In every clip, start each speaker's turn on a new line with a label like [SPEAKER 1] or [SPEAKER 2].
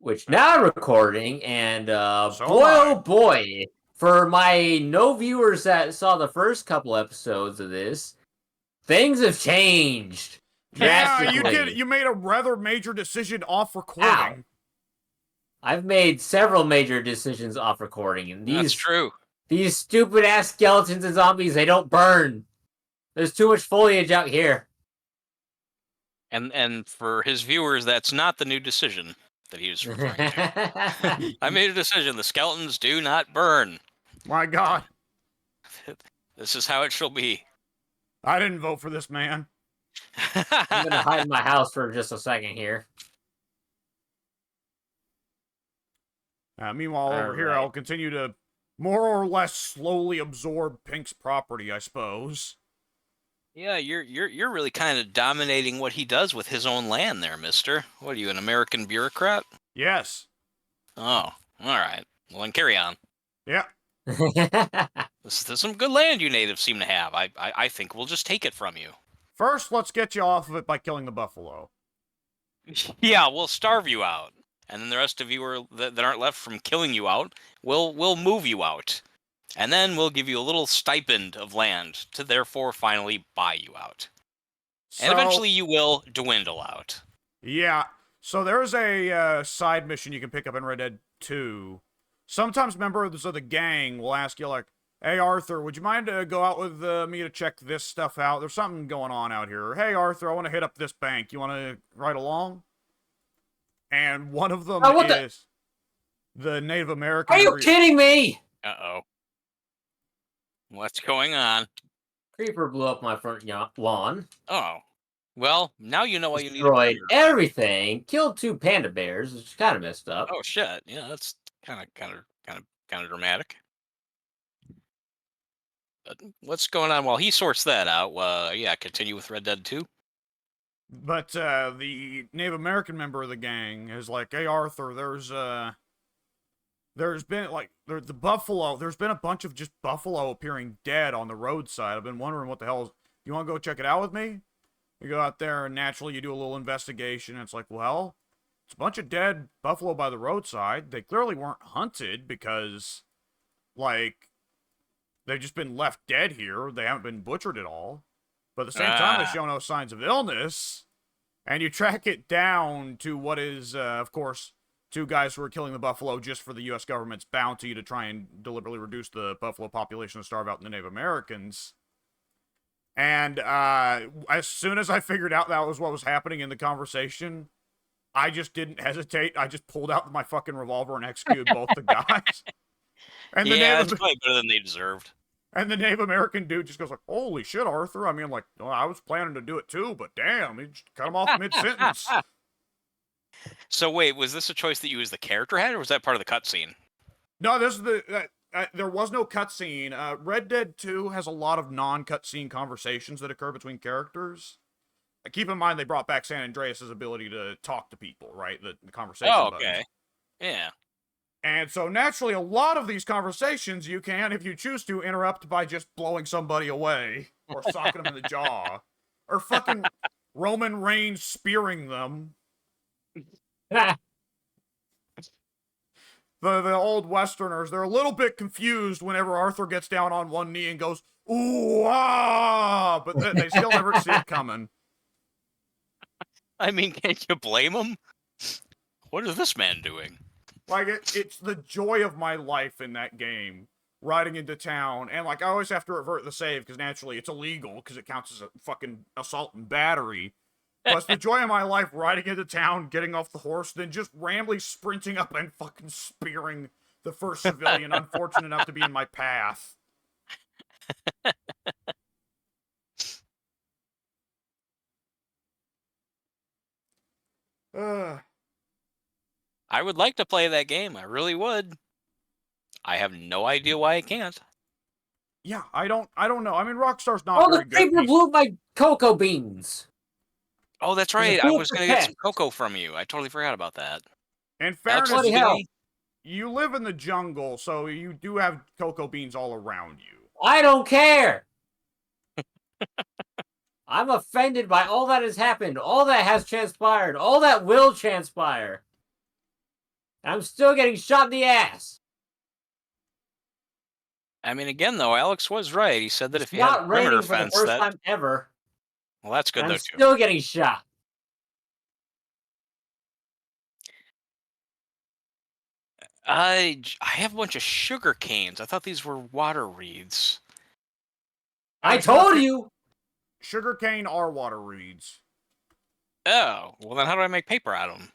[SPEAKER 1] which now I'm recording, and
[SPEAKER 2] So
[SPEAKER 1] boy,
[SPEAKER 2] am I.
[SPEAKER 1] oh boy, for my no viewers that saw the first couple episodes of this, things have changed
[SPEAKER 2] Yeah,
[SPEAKER 1] drastically.
[SPEAKER 2] you made a rather major decision off
[SPEAKER 1] Ow.
[SPEAKER 2] recording.
[SPEAKER 1] I've made several major decisions off recording, and
[SPEAKER 3] That's true.
[SPEAKER 1] these stupid ass skeletons and zombies, they don't burn. There's too much foliage out here.
[SPEAKER 3] And for his viewers, that's not the new decision that he was referring to. I made a decision. The skeletons do not burn.
[SPEAKER 2] My God,
[SPEAKER 3] This is how it shall be.
[SPEAKER 2] I didn't vote for this man.
[SPEAKER 1] I'm gonna hide in my house for just a second here.
[SPEAKER 2] Meanwhile, over here,
[SPEAKER 1] right.
[SPEAKER 2] I'll continue to more or less slowly absorb Pink's property, I suppose.
[SPEAKER 3] Yeah, you're really kind of dominating what he does with his own land there, mister. What are you, an American bureaucrat?
[SPEAKER 2] Yes.
[SPEAKER 3] Oh, all right. Well, then carry on.
[SPEAKER 2] Yeah.
[SPEAKER 3] This is some good land you natives seem to have. I think we'll just take it from you.
[SPEAKER 2] First, let's get you off of it by killing the buffalo.
[SPEAKER 3] Yeah, we'll starve you out. And then the rest of you that aren't left from killing you out, we'll move you out. And then we'll give you a little stipend of land to therefore finally buy you out. And eventually you will dwindle out.
[SPEAKER 2] Yeah. So there's a side mission you can pick up in Red Dead 2. Sometimes members of the gang will ask you, like, hey, Arthur, would you mind to go out with me to check this stuff out? There's something going on out here. Hey, Arthur, I want to hit up this bank. You want to ride along? And one of them is the Native American.
[SPEAKER 1] Are you kidding me?
[SPEAKER 3] Uh-oh. What's going on?
[SPEAKER 1] Creeper blew up my front lawn.
[SPEAKER 3] Oh. Well, now you know why you need
[SPEAKER 1] Destroyed everything. Killed 2 panda bears, which is kind of messed up.
[SPEAKER 3] Oh shit! Yeah, that's kind of dramatic. But what's going on while he sorts that out? Yeah, continue with Red Dead 2.
[SPEAKER 2] But the Native American member of the gang is like, hey, Arthur, there's been the buffalo. There's been a bunch of just buffalo appearing dead on the roadside. I've been wondering what the hell is. You want to go check it out with me? You go out there and naturally you do a little investigation. And it's like, well, it's a bunch of dead buffalo by the roadside. They clearly weren't hunted because, like, they've just been left dead here. They haven't been butchered at all. But at the same time, they show no signs of illness. And you track it down to what is, of course, 2 guys who are killing the buffalo just for the U.S. government's bounty to try and deliberately reduce the buffalo population and starve out the Native Americans. And as soon as I figured out that was what was happening in the conversation, I just didn't hesitate. I just pulled out my fucking revolver and executed both the guys.
[SPEAKER 3] And yeah, that's probably better than they deserved.
[SPEAKER 2] And the Native American dude just goes like, holy shit, Arthur. I mean, like, well, I was planning to do it too, but damn, he just cut him off mid-sentence.
[SPEAKER 3] So wait, was this a choice that you as the character had, or was that part of the cutscene?
[SPEAKER 2] No, this is there was no cutscene. Red Dead 2 has a lot of non-cutscene conversations that occur between characters. Keep in mind they brought back San Andreas' ability to talk to people, right? The conversation
[SPEAKER 3] Oh, okay.
[SPEAKER 2] buttons.
[SPEAKER 3] Yeah.
[SPEAKER 2] And so naturally, a lot of these conversations you can, if you choose to, interrupt by just blowing somebody away or socking them in the jaw or fucking Roman Reigns spearing them. The old Westerners, they're a little bit confused whenever Arthur gets down on one knee and goes, ooh, ah, but they still never see it coming.
[SPEAKER 3] I mean, can't you blame him? What is this man doing?
[SPEAKER 2] Like, it's the joy of my life in that game, riding into town, and, like, I always have to revert the save, because naturally it's illegal, because it counts as a fucking assault and battery. But it's the joy of my life riding into town, getting off the horse, then just randomly sprinting up and fucking spearing the first civilian unfortunate enough to be in my path.
[SPEAKER 3] I would like to play that game. I really would. I have no idea why I can't.
[SPEAKER 2] Yeah, I don't know. I mean, Rockstar's not very good.
[SPEAKER 1] Oh, the creeper blew my cocoa beans.
[SPEAKER 3] Oh, that's right. I was going to get some cocoa from you. I totally forgot about that.
[SPEAKER 2] In fairness, you live in the jungle, so you do have cocoa beans all around you.
[SPEAKER 1] I don't care. I'm offended by all that has happened, all that has transpired, all that will transpire. I'm still getting shot in the ass.
[SPEAKER 3] I mean, again, though, Alex was right. He said that
[SPEAKER 1] It's
[SPEAKER 3] if you had a
[SPEAKER 1] not
[SPEAKER 3] perimeter
[SPEAKER 1] raining for the
[SPEAKER 3] fence,
[SPEAKER 1] first
[SPEAKER 3] that
[SPEAKER 1] time ever,
[SPEAKER 3] well, that's
[SPEAKER 1] and
[SPEAKER 3] good
[SPEAKER 1] I'm
[SPEAKER 3] though too.
[SPEAKER 1] still getting shot.
[SPEAKER 3] I have a bunch of sugar canes. I thought these were water reeds.
[SPEAKER 1] I told you.
[SPEAKER 2] Sugarcane are water reeds.
[SPEAKER 3] Oh, well then how do I make paper out of them?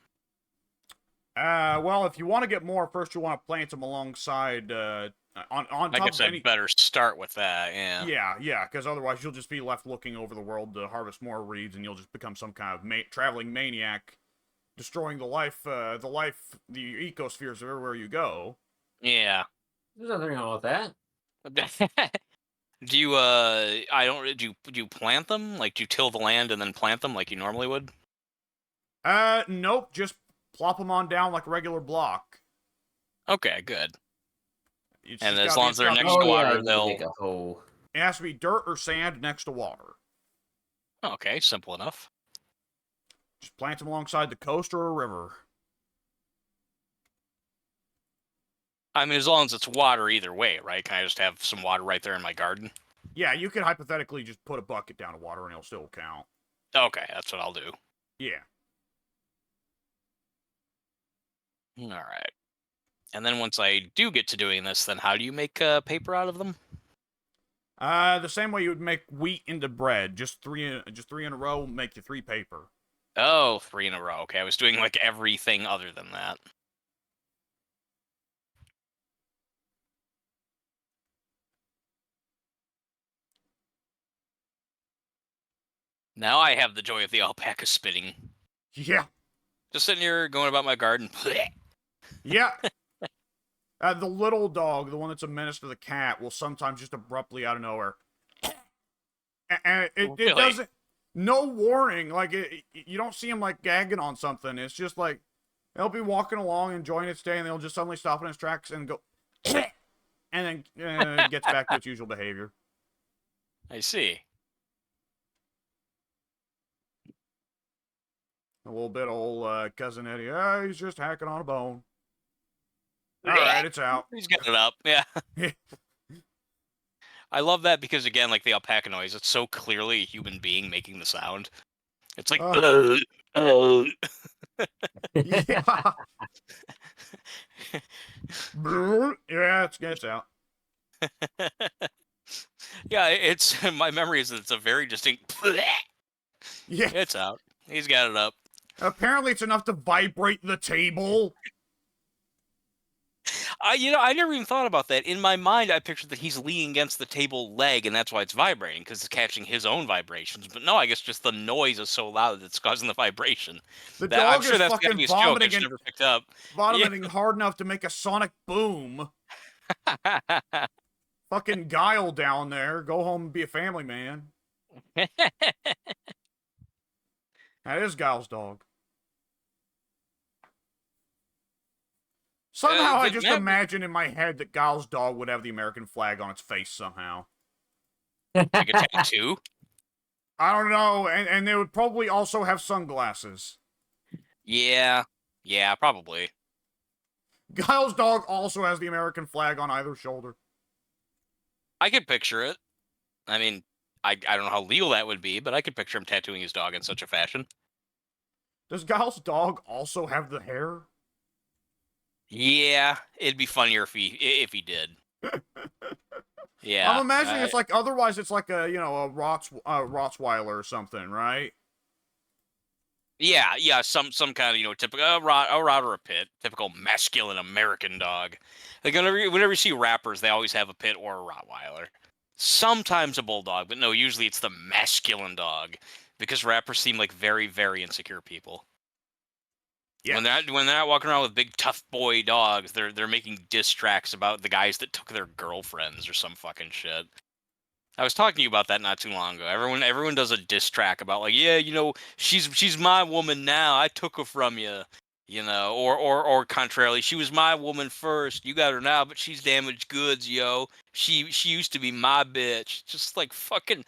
[SPEAKER 2] Well, if you want to get more, first you want to plant them alongside, on
[SPEAKER 3] I
[SPEAKER 2] top
[SPEAKER 3] guess
[SPEAKER 2] of
[SPEAKER 3] I'd
[SPEAKER 2] any.
[SPEAKER 3] better start with that. Yeah.
[SPEAKER 2] Yeah, because otherwise you'll just be left looking over the world to harvest more reeds, and you'll just become some kind of traveling maniac, destroying the ecospheres of everywhere you go.
[SPEAKER 3] Yeah.
[SPEAKER 1] There's nothing wrong with that.
[SPEAKER 3] Do you I don't do you plant them? Like do you till the land and then plant them like you normally would?
[SPEAKER 2] Nope, just plop them on down like a regular block.
[SPEAKER 3] Okay, good.
[SPEAKER 2] It's
[SPEAKER 3] And
[SPEAKER 2] just
[SPEAKER 3] as
[SPEAKER 2] gotta be,
[SPEAKER 3] long as
[SPEAKER 2] it's
[SPEAKER 3] they're
[SPEAKER 2] gotta
[SPEAKER 3] next
[SPEAKER 2] be,
[SPEAKER 1] Oh
[SPEAKER 3] to
[SPEAKER 1] yeah, I
[SPEAKER 3] water,
[SPEAKER 1] need to
[SPEAKER 3] they'll
[SPEAKER 1] make a hole.
[SPEAKER 2] it has to be dirt or sand next to water.
[SPEAKER 3] okay, simple enough.
[SPEAKER 2] Just plant them alongside the coast or a river.
[SPEAKER 3] I mean, as long as it's water either way, right? Can I just have some water right there in my garden?
[SPEAKER 2] Yeah, you could hypothetically just put a bucket down of water and it'll still count.
[SPEAKER 3] Okay, that's what I'll do.
[SPEAKER 2] Yeah.
[SPEAKER 3] All right. And then once I do get to doing this, then how do you make paper out of them?
[SPEAKER 2] The same way you would make wheat into bread. Just three in a row will make you 3 paper.
[SPEAKER 3] Oh, 3 in a row. Okay, I was doing like everything other than that. Now I have the joy of the alpaca spitting.
[SPEAKER 2] Yeah.
[SPEAKER 3] Just sitting here going about my garden.
[SPEAKER 2] Yeah. The little dog, the one that's a menace to the cat, will sometimes just abruptly out of nowhere. And it
[SPEAKER 3] Really?
[SPEAKER 2] doesn't. No warning. Like, you don't see him, like, gagging on something. It's just like, it'll be walking along, enjoying its day, and it'll just suddenly stop in its tracks and go, and then it gets back to its usual behavior.
[SPEAKER 3] I see.
[SPEAKER 2] A little bit of old Cousin Eddie. He's just hacking on a bone. All right, it's out.
[SPEAKER 3] He's got it up. Yeah. I love that because again, like the alpaca noise, it's so clearly a human being making the sound. It's like,
[SPEAKER 2] Yeah. Yeah, it's out.
[SPEAKER 3] yeah, it's my memory is that it's a very distinct.
[SPEAKER 2] Yeah.
[SPEAKER 3] It's out. He's got it up.
[SPEAKER 2] Apparently, it's enough to vibrate the table.
[SPEAKER 3] I never even thought about that. In my mind, I pictured that he's leaning against the table leg, and that's why it's vibrating because it's catching his own vibrations. But no, I guess just the noise is so loud that it's causing the vibration.
[SPEAKER 2] The
[SPEAKER 3] That, I'm
[SPEAKER 2] dog
[SPEAKER 3] sure
[SPEAKER 2] is
[SPEAKER 3] that's gotta
[SPEAKER 2] fucking
[SPEAKER 3] be a joke. I
[SPEAKER 2] vomiting
[SPEAKER 3] just
[SPEAKER 2] and
[SPEAKER 3] never picked up.
[SPEAKER 2] vomiting hard enough to make a sonic boom. Fucking Guile down there. Go home and be a family man. That is Guile's dog. Somehow I just imagine in my head that Guile's dog would have the American flag on its face somehow.
[SPEAKER 3] Like a tattoo?
[SPEAKER 2] I don't know, and they would probably also have sunglasses.
[SPEAKER 3] Yeah, probably.
[SPEAKER 2] Guile's dog also has the American flag on either shoulder.
[SPEAKER 3] I could picture it. I mean, I don't know how legal that would be, but I could picture him tattooing his dog in such a fashion.
[SPEAKER 2] Does Guile's dog also have the hair?
[SPEAKER 3] Yeah, it'd be funnier if he did. Yeah,
[SPEAKER 2] I'm imagining it's like, otherwise it's like a Rottweiler or something, right?
[SPEAKER 3] Yeah, some kind of typical a rot or a pit, typical masculine American dog. Like whenever you see rappers, they always have a pit or a Rottweiler. Sometimes a bulldog, but no, usually it's the masculine dog because rappers seem like very very insecure people.
[SPEAKER 2] Yeah.
[SPEAKER 3] When they're not walking around with big tough boy dogs, they're making diss tracks about the guys that took their girlfriends or some fucking shit. I was talking to you about that not too long ago. Everyone does a diss track about like, yeah, she's my woman now. I took her from you, or contrarily, she was my woman first. You got her now, but she's damaged goods, yo. She used to be my bitch. Just like fucking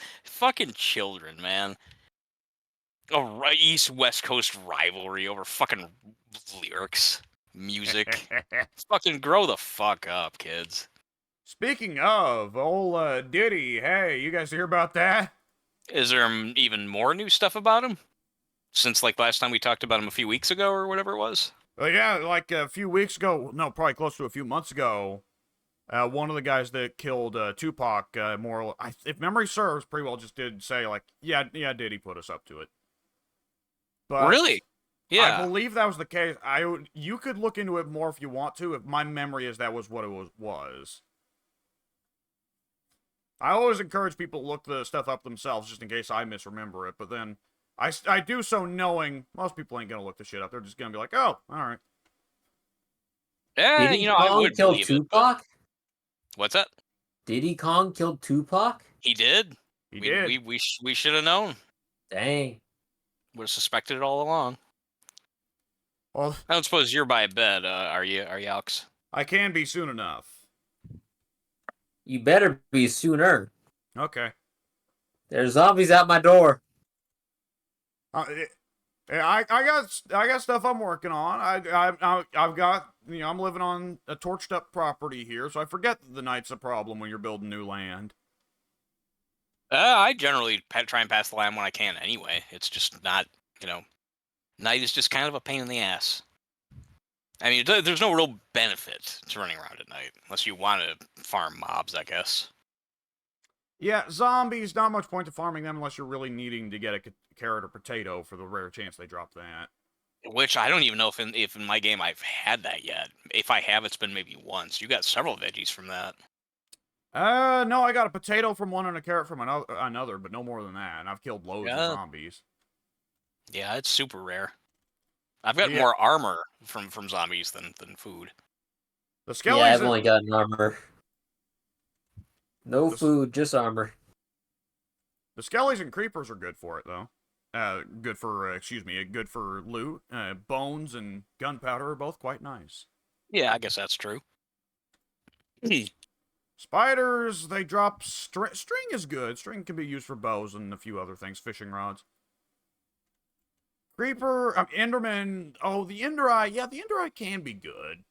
[SPEAKER 3] children, man. A East West Coast rivalry over fucking lyrics. music. Fucking grow the fuck up, kids.
[SPEAKER 2] Speaking of, old Diddy, hey, you guys hear about that?
[SPEAKER 3] Is there even more new stuff about him? Since, like, last time we talked about him a few weeks ago or whatever it was?
[SPEAKER 2] Well, yeah, like a few weeks ago, no, probably close to a few months ago, one of the guys that killed Tupac, if memory serves, pretty well just did say, like, yeah, Diddy put us up to it. But
[SPEAKER 3] Really?
[SPEAKER 2] I
[SPEAKER 3] Yeah.
[SPEAKER 2] believe that was the case. You could look into it more if you want to. If my memory is that was what it was. I always encourage people to look the stuff up themselves just in case I misremember it. But then I do so knowing most people ain't gonna look the shit up. They're just gonna be like, oh, all right.
[SPEAKER 3] Yeah,
[SPEAKER 1] Diddy
[SPEAKER 3] I
[SPEAKER 1] Kong
[SPEAKER 3] would
[SPEAKER 1] kill
[SPEAKER 3] believe it. But
[SPEAKER 1] Tupac?
[SPEAKER 3] what's that?
[SPEAKER 1] Diddy Kong killed Tupac?
[SPEAKER 3] He did.
[SPEAKER 2] He
[SPEAKER 3] We
[SPEAKER 2] did.
[SPEAKER 3] we should have known.
[SPEAKER 1] Dang.
[SPEAKER 3] Would have suspected it all along.
[SPEAKER 2] Well,
[SPEAKER 3] I don't suppose you're by bed, are you, Alex?
[SPEAKER 2] I can be soon enough.
[SPEAKER 1] You better be sooner.
[SPEAKER 2] Okay.
[SPEAKER 1] There's zombies out my door.
[SPEAKER 2] I got stuff I'm working on. I've got I'm living on a torched up property here, so I forget that the night's a problem when you're building new land.
[SPEAKER 3] I generally try and pass the line when I can anyway. It's just not, night is just kind of a pain in the ass. I mean, there's no real benefit to running around at night, unless you want to farm mobs, I guess.
[SPEAKER 2] Yeah, zombies, not much point to farming them unless you're really needing to get a carrot or potato for the rare chance they drop that.
[SPEAKER 3] Which I don't even know if in my game I've had that yet. If I have, it's been maybe once. You got several veggies from that.
[SPEAKER 2] No, I got a potato from one and a carrot from another, but no more than that. And I've killed loads of zombies.
[SPEAKER 3] Yeah, it's super rare. I've got
[SPEAKER 2] Yeah.
[SPEAKER 3] more armor from zombies than food.
[SPEAKER 2] The skellies.
[SPEAKER 1] Yeah, I've only got an armor. No food, just armor.
[SPEAKER 2] The skellies and creepers are good for it, though. Good for loot. Bones and gunpowder are both quite nice.
[SPEAKER 3] Yeah, I guess that's true.
[SPEAKER 2] Spiders, they drop string is good. String can be used for bows and a few other things, fishing rods. Creeper, Enderman. Oh, the Ender Eye. Yeah, the Ender Eye can be good.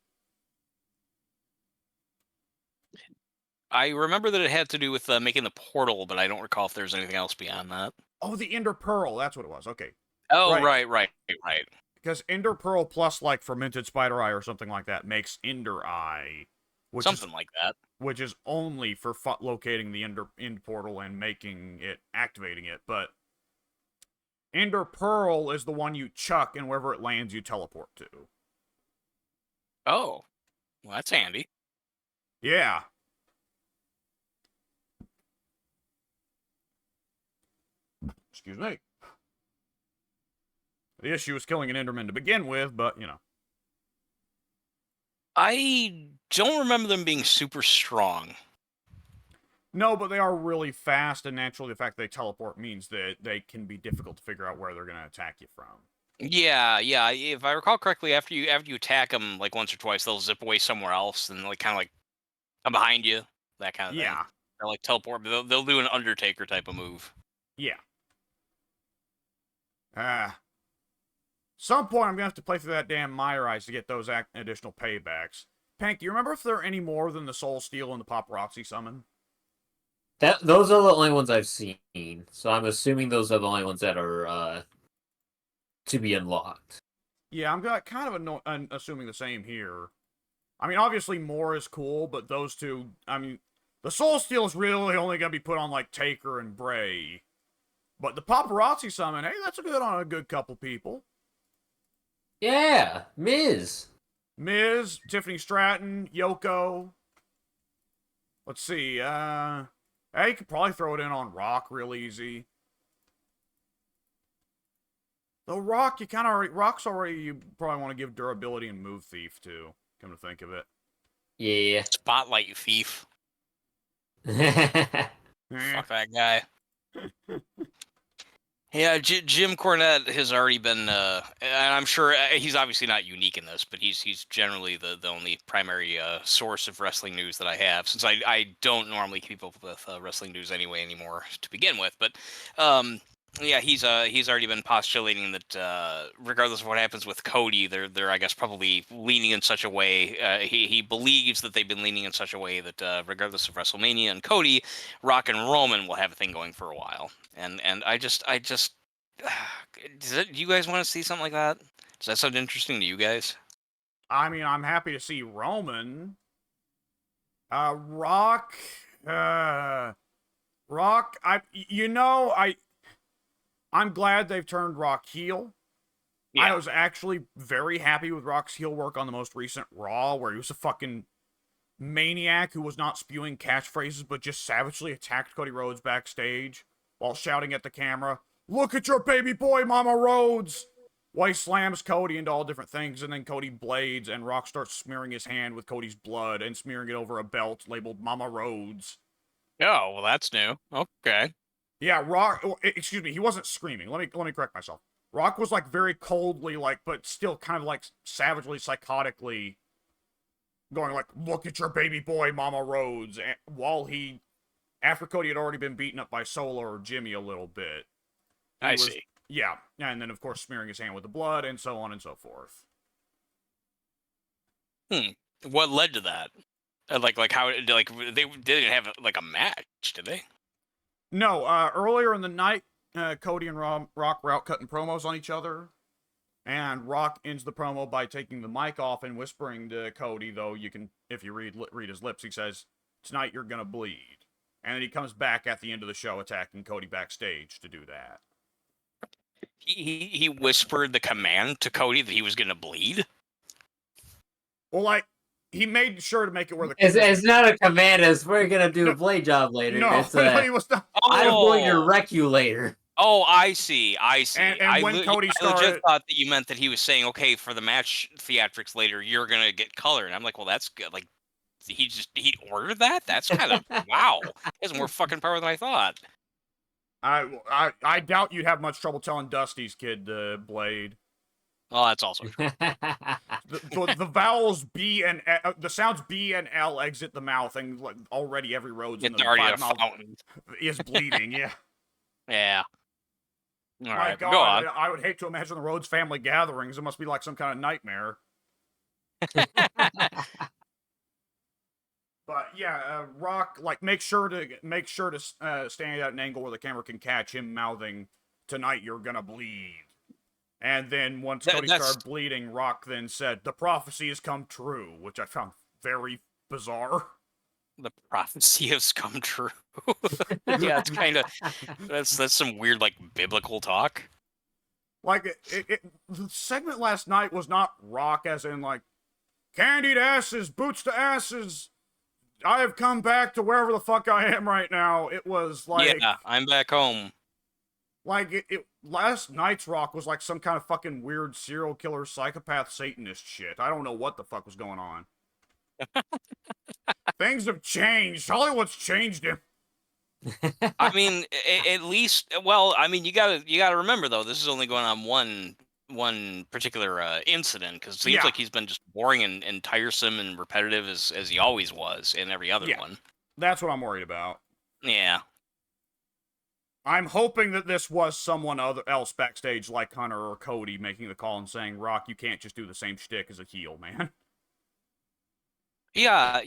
[SPEAKER 3] I remember that it had to do with making the portal, but I don't recall if there's anything else beyond that.
[SPEAKER 2] Oh, the Ender Pearl. That's what it was. Okay.
[SPEAKER 3] Oh, right.
[SPEAKER 2] Because Ender Pearl plus, like, fermented spider eye or something like that makes Ender Eye.
[SPEAKER 3] Something like that.
[SPEAKER 2] Which is only for locating the end portal and activating it. But Ender Pearl is the one you chuck, and wherever it lands, you teleport to.
[SPEAKER 3] Oh. Well, that's handy.
[SPEAKER 2] Yeah. Excuse me. The issue is killing an Enderman to begin with, but,
[SPEAKER 3] I don't remember them being super strong.
[SPEAKER 2] No, but they are really fast, and naturally the fact they teleport means that they can be difficult to figure out where they're going to attack you from.
[SPEAKER 3] Yeah. If I recall correctly, after you attack them like once or twice, they'll zip away somewhere else and like kind of like come behind you, that kind of thing.
[SPEAKER 2] Yeah.
[SPEAKER 3] Or like teleport. They'll do an Undertaker type of move.
[SPEAKER 2] Yeah. Some point I'm going to have to play through that damn Myrise to get those additional paybacks. Pank, do you remember if there are any more than the Soul Steel and the Paparazzi summon?
[SPEAKER 1] Those are the only ones I've seen, so I'm assuming those are the only ones that are to be unlocked.
[SPEAKER 2] Yeah, I'm kind of assuming the same here. I mean, obviously more is cool, but those two, I mean, the Soul Steel is really only going to be put on, like, Taker and Bray. But the Paparazzi summon, hey, that's on a good couple people.
[SPEAKER 1] Yeah, Miz,
[SPEAKER 2] Tiffany Stratton, Yoko. Let's see, hey, you could probably throw it in on Rock real easy. Though Rock, you probably want to give durability and move thief too, come to think of it.
[SPEAKER 1] Yeah.
[SPEAKER 3] Spotlight, you thief. Fuck that guy. Yeah, Jim Cornette has already been, and I'm sure he's obviously not unique in this, but he's generally the only primary source of wrestling news that I have, since I don't normally keep up with wrestling news anymore to begin with. But Yeah, he's already been postulating that regardless of what happens with Cody, they're I guess probably leaning in such a way. He believes that they've been leaning in such a way that regardless of WrestleMania and Cody, Rock and Roman will have a thing going for a while. And I just do you guys want to see something like that? Does that sound interesting to you guys?
[SPEAKER 2] I mean, I'm happy to see Roman. Rock. Rock. I'm glad they've turned Rock heel. I
[SPEAKER 3] Yeah.
[SPEAKER 2] was actually very happy with Rock's heel work on the most recent Raw, where he was a fucking maniac who was not spewing catchphrases but just savagely attacked Cody Rhodes backstage while shouting at the camera, "Look at your baby boy, Mama Rhodes!" While he slams Cody into all different things, and then Cody blades, and Rock starts smearing his hand with Cody's blood and smearing it over a belt labeled Mama Rhodes.
[SPEAKER 3] Oh, well, that's new. Okay.
[SPEAKER 2] Yeah, Rock. Excuse me, he wasn't screaming. Let me correct myself. Rock was like very coldly, like, but still kind of like savagely, psychotically going like, "Look at your baby boy, Mama Rhodes," while he, after Cody had already been beaten up by Solo or Jimmy a little bit. He
[SPEAKER 3] I
[SPEAKER 2] was,
[SPEAKER 3] see.
[SPEAKER 2] yeah, and then of course smearing his hand with the blood and so on and so forth.
[SPEAKER 3] What led to that? Like how like they didn't have like a match, did they?
[SPEAKER 2] No, earlier in the night, Cody and Rock were out cutting promos on each other, and Rock ends the promo by taking the mic off and whispering to Cody, though you can, if you read his lips, he says, "Tonight you're gonna bleed." And then he comes back at the end of the show attacking Cody backstage to do that.
[SPEAKER 3] He whispered the command to Cody that he was gonna bleed.
[SPEAKER 2] Well, like, he made sure to make it where the...
[SPEAKER 1] It's not a command, it's we're gonna do
[SPEAKER 2] No,
[SPEAKER 1] a blade job later.
[SPEAKER 2] No,
[SPEAKER 1] It's
[SPEAKER 2] he was not.
[SPEAKER 1] I'm going to wreck you later.
[SPEAKER 3] Oh, I see. I see.
[SPEAKER 2] And when Cody
[SPEAKER 3] I legit
[SPEAKER 2] started...
[SPEAKER 3] thought that you meant that he was saying, okay, for the match theatrics later, you're gonna get color. And I'm like, well, that's good. Like, he ordered that? That's kind of wow. He has more fucking power than I thought.
[SPEAKER 2] I doubt you'd have much trouble telling Dusty's kid to blade.
[SPEAKER 3] Oh, that's also true.
[SPEAKER 2] The vowels B and the sounds B and L exit the mouth, and like, already every road's in the
[SPEAKER 3] already a
[SPEAKER 2] 5 mile
[SPEAKER 3] fountain.
[SPEAKER 2] is bleeding. Yeah.
[SPEAKER 3] Yeah. All
[SPEAKER 2] My
[SPEAKER 3] right,
[SPEAKER 2] God,
[SPEAKER 3] go on.
[SPEAKER 2] I would hate to imagine the Rhodes family gatherings. It must be like some kind of nightmare. But yeah, Rock, like, make sure to stand at an angle where the camera can catch him mouthing, "Tonight you're gonna bleed." And then once Cody started bleeding, Rock then said, "The prophecy has come true," which I found very bizarre.
[SPEAKER 3] The prophecy has come true. Yeah, it's kind of that's some weird like biblical talk.
[SPEAKER 2] Like the segment last night was not Rock as in like, "Candied asses, boots to asses, I have come back to wherever the fuck I am right now." It was like,
[SPEAKER 3] yeah, I'm back home.
[SPEAKER 2] Like, last night's Rock was like some kind of fucking weird serial killer, psychopath, Satanist shit. I don't know what the fuck was going on. Things have changed. Hollywood's changed him.
[SPEAKER 3] I mean, at least, well, I mean, you gotta remember though, this is only going on one particular incident, because it seems like he's been just boring and tiresome and repetitive as he always was in every other one.
[SPEAKER 2] That's what I'm worried about.
[SPEAKER 3] Yeah.
[SPEAKER 2] I'm hoping that this was someone else backstage, like Hunter or Cody, making the call and saying, "Rock, you can't just do the same shtick as a heel, man."
[SPEAKER 3] Yeah.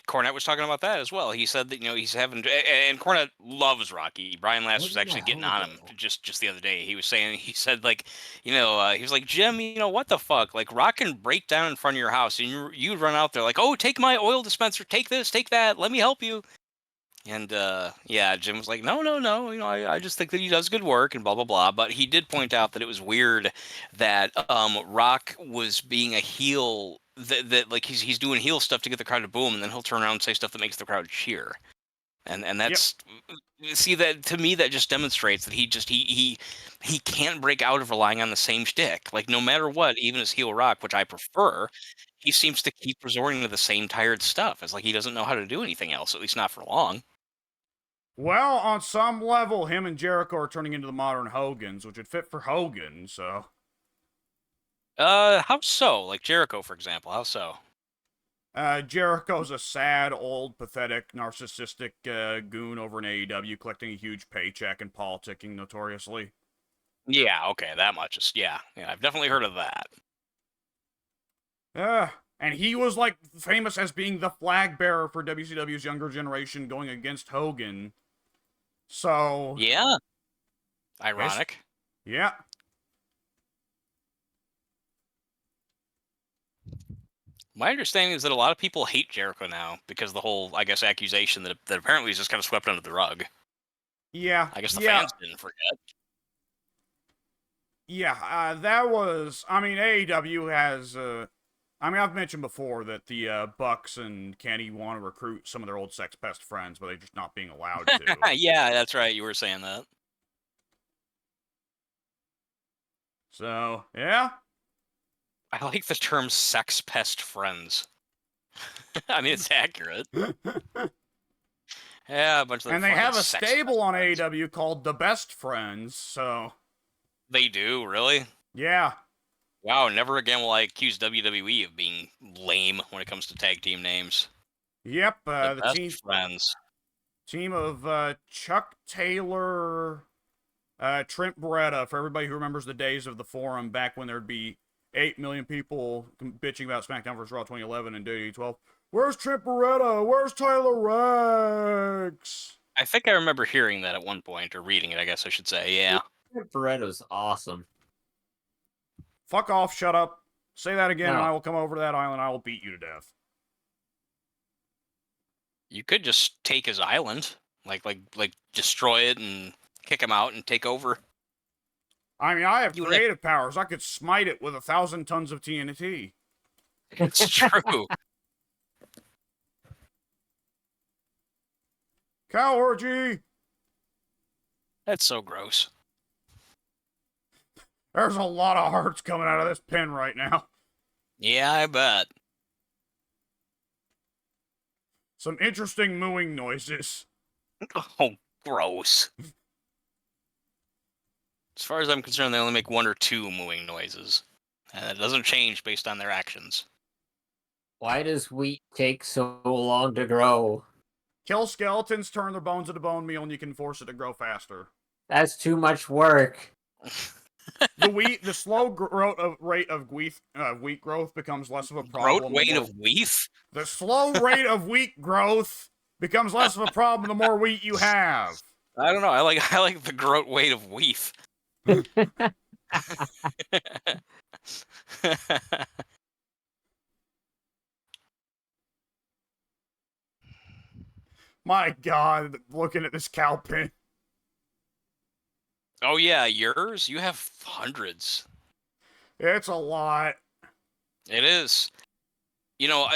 [SPEAKER 3] Cornette was talking about that as well. He said that he's having, and Cornette loves Rocky. Brian Last was actually getting on him just the other day. He said like, he was like, "Jim, what the fuck? Like, Rock can break down in front of your house, and you'd run out there like, oh, take my oil dispenser, take this, take that, let me help you." And Jim was like, no, I just think that he does good work and blah blah blah. But he did point out that it was weird that Rock was being a heel, that like he's doing heel stuff to get the crowd to boom, and then he'll turn around and say stuff that makes the crowd cheer. And that's see, that to me that just demonstrates that he can't break out of relying on the same shtick. Like, no matter what, even as heel Rock, which I prefer, he seems to keep resorting to the same tired stuff. It's like he doesn't know how to do anything else, at least not for long.
[SPEAKER 2] Well, on some level, him and Jericho are turning into the modern Hogans, which would fit for Hogan, so...
[SPEAKER 3] How so? Like Jericho, for example, how so?
[SPEAKER 2] Jericho's a sad, old, pathetic, narcissistic goon over in AEW, collecting a huge paycheck and politicking notoriously.
[SPEAKER 3] Yeah, okay, that much is yeah. I've definitely heard of that.
[SPEAKER 2] And he was like famous as being the flag bearer for WCW's younger generation going against Hogan. So,
[SPEAKER 3] Yeah, ironic.
[SPEAKER 2] yeah.
[SPEAKER 3] My understanding is that a lot of people hate Jericho now because the whole, I guess, accusation that apparently is just kind of swept under the rug.
[SPEAKER 2] Yeah,
[SPEAKER 3] I guess the
[SPEAKER 2] yeah,
[SPEAKER 3] fans didn't forget.
[SPEAKER 2] yeah. That was. I mean, AEW has. I mean, I've mentioned before that the Bucks and Kenny want to recruit some of their old sex pest friends, but they're just not being allowed to.
[SPEAKER 3] Yeah, that's right. You were saying that.
[SPEAKER 2] So, yeah.
[SPEAKER 3] I like the term "sex pest friends." I mean, it's accurate. Yeah, a bunch of
[SPEAKER 2] And they
[SPEAKER 3] fucking
[SPEAKER 2] have a
[SPEAKER 3] sex pest
[SPEAKER 2] stable on
[SPEAKER 3] friends.
[SPEAKER 2] AEW called the Best Friends. So,
[SPEAKER 3] They do, really?
[SPEAKER 2] yeah.
[SPEAKER 3] Wow, never again will I accuse WWE of being lame when it comes to tag team names.
[SPEAKER 2] Yep.
[SPEAKER 3] The
[SPEAKER 2] The
[SPEAKER 3] best
[SPEAKER 2] team
[SPEAKER 3] friends.
[SPEAKER 2] team of Chuck Taylor, Trent Beretta, for everybody who remembers the days of the forum back when there'd be 8 million people bitching about SmackDown vs. Raw 2011 and WWE 12. Where's Trent Beretta? Where's Tyler Rex?
[SPEAKER 3] I think I remember hearing that at one point, or reading it, I guess I should say. Yeah.
[SPEAKER 1] Beretto's awesome.
[SPEAKER 2] Fuck off, shut up. Say that again, and
[SPEAKER 1] No.
[SPEAKER 2] I will come over to that island and I will beat you to death.
[SPEAKER 3] You could just take his island, like destroy it and kick him out and take over.
[SPEAKER 2] I mean, I have
[SPEAKER 3] You
[SPEAKER 2] creative powers. I could smite it with 1,000 tons of TNT.
[SPEAKER 3] It's true.
[SPEAKER 2] Cow orgy!
[SPEAKER 3] That's so gross.
[SPEAKER 2] There's a lot of hearts coming out of this pen right now.
[SPEAKER 3] Yeah, I bet.
[SPEAKER 2] Some interesting mooing noises.
[SPEAKER 3] Oh, gross. As far as I'm concerned, they only make one or two mooing noises. And it doesn't change based on their actions.
[SPEAKER 1] Why does wheat take so long to grow?
[SPEAKER 2] Kill skeletons, turn their bones into bone meal, and you can force it to grow faster.
[SPEAKER 1] That's too much work.
[SPEAKER 2] The slow rate of wheat growth becomes less of a problem.
[SPEAKER 3] Weight of wheat?
[SPEAKER 2] The slow rate of wheat growth becomes less of a problem the more wheat you have.
[SPEAKER 3] I don't know. I like the groat weight of wheat.
[SPEAKER 2] My God, looking at this cow pen.
[SPEAKER 3] Oh yeah, yours? You have hundreds.
[SPEAKER 2] It's a lot.
[SPEAKER 3] It is. You know,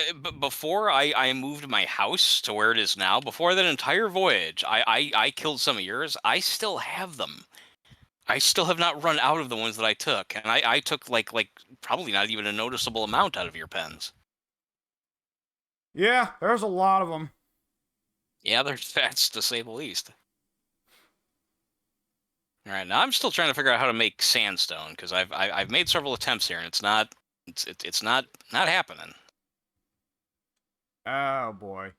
[SPEAKER 3] before I moved my house to where it is now, before that entire voyage, I killed some of yours. I still have them. I still have not run out of the ones that I took, and I took like probably not even a noticeable amount out of your pens.
[SPEAKER 2] Yeah, there's a lot of them.
[SPEAKER 3] Yeah, they're fats to say the least. All right, now I'm still trying to figure out how to make sandstone because I've made several attempts here and it's not happening.
[SPEAKER 2] Oh boy.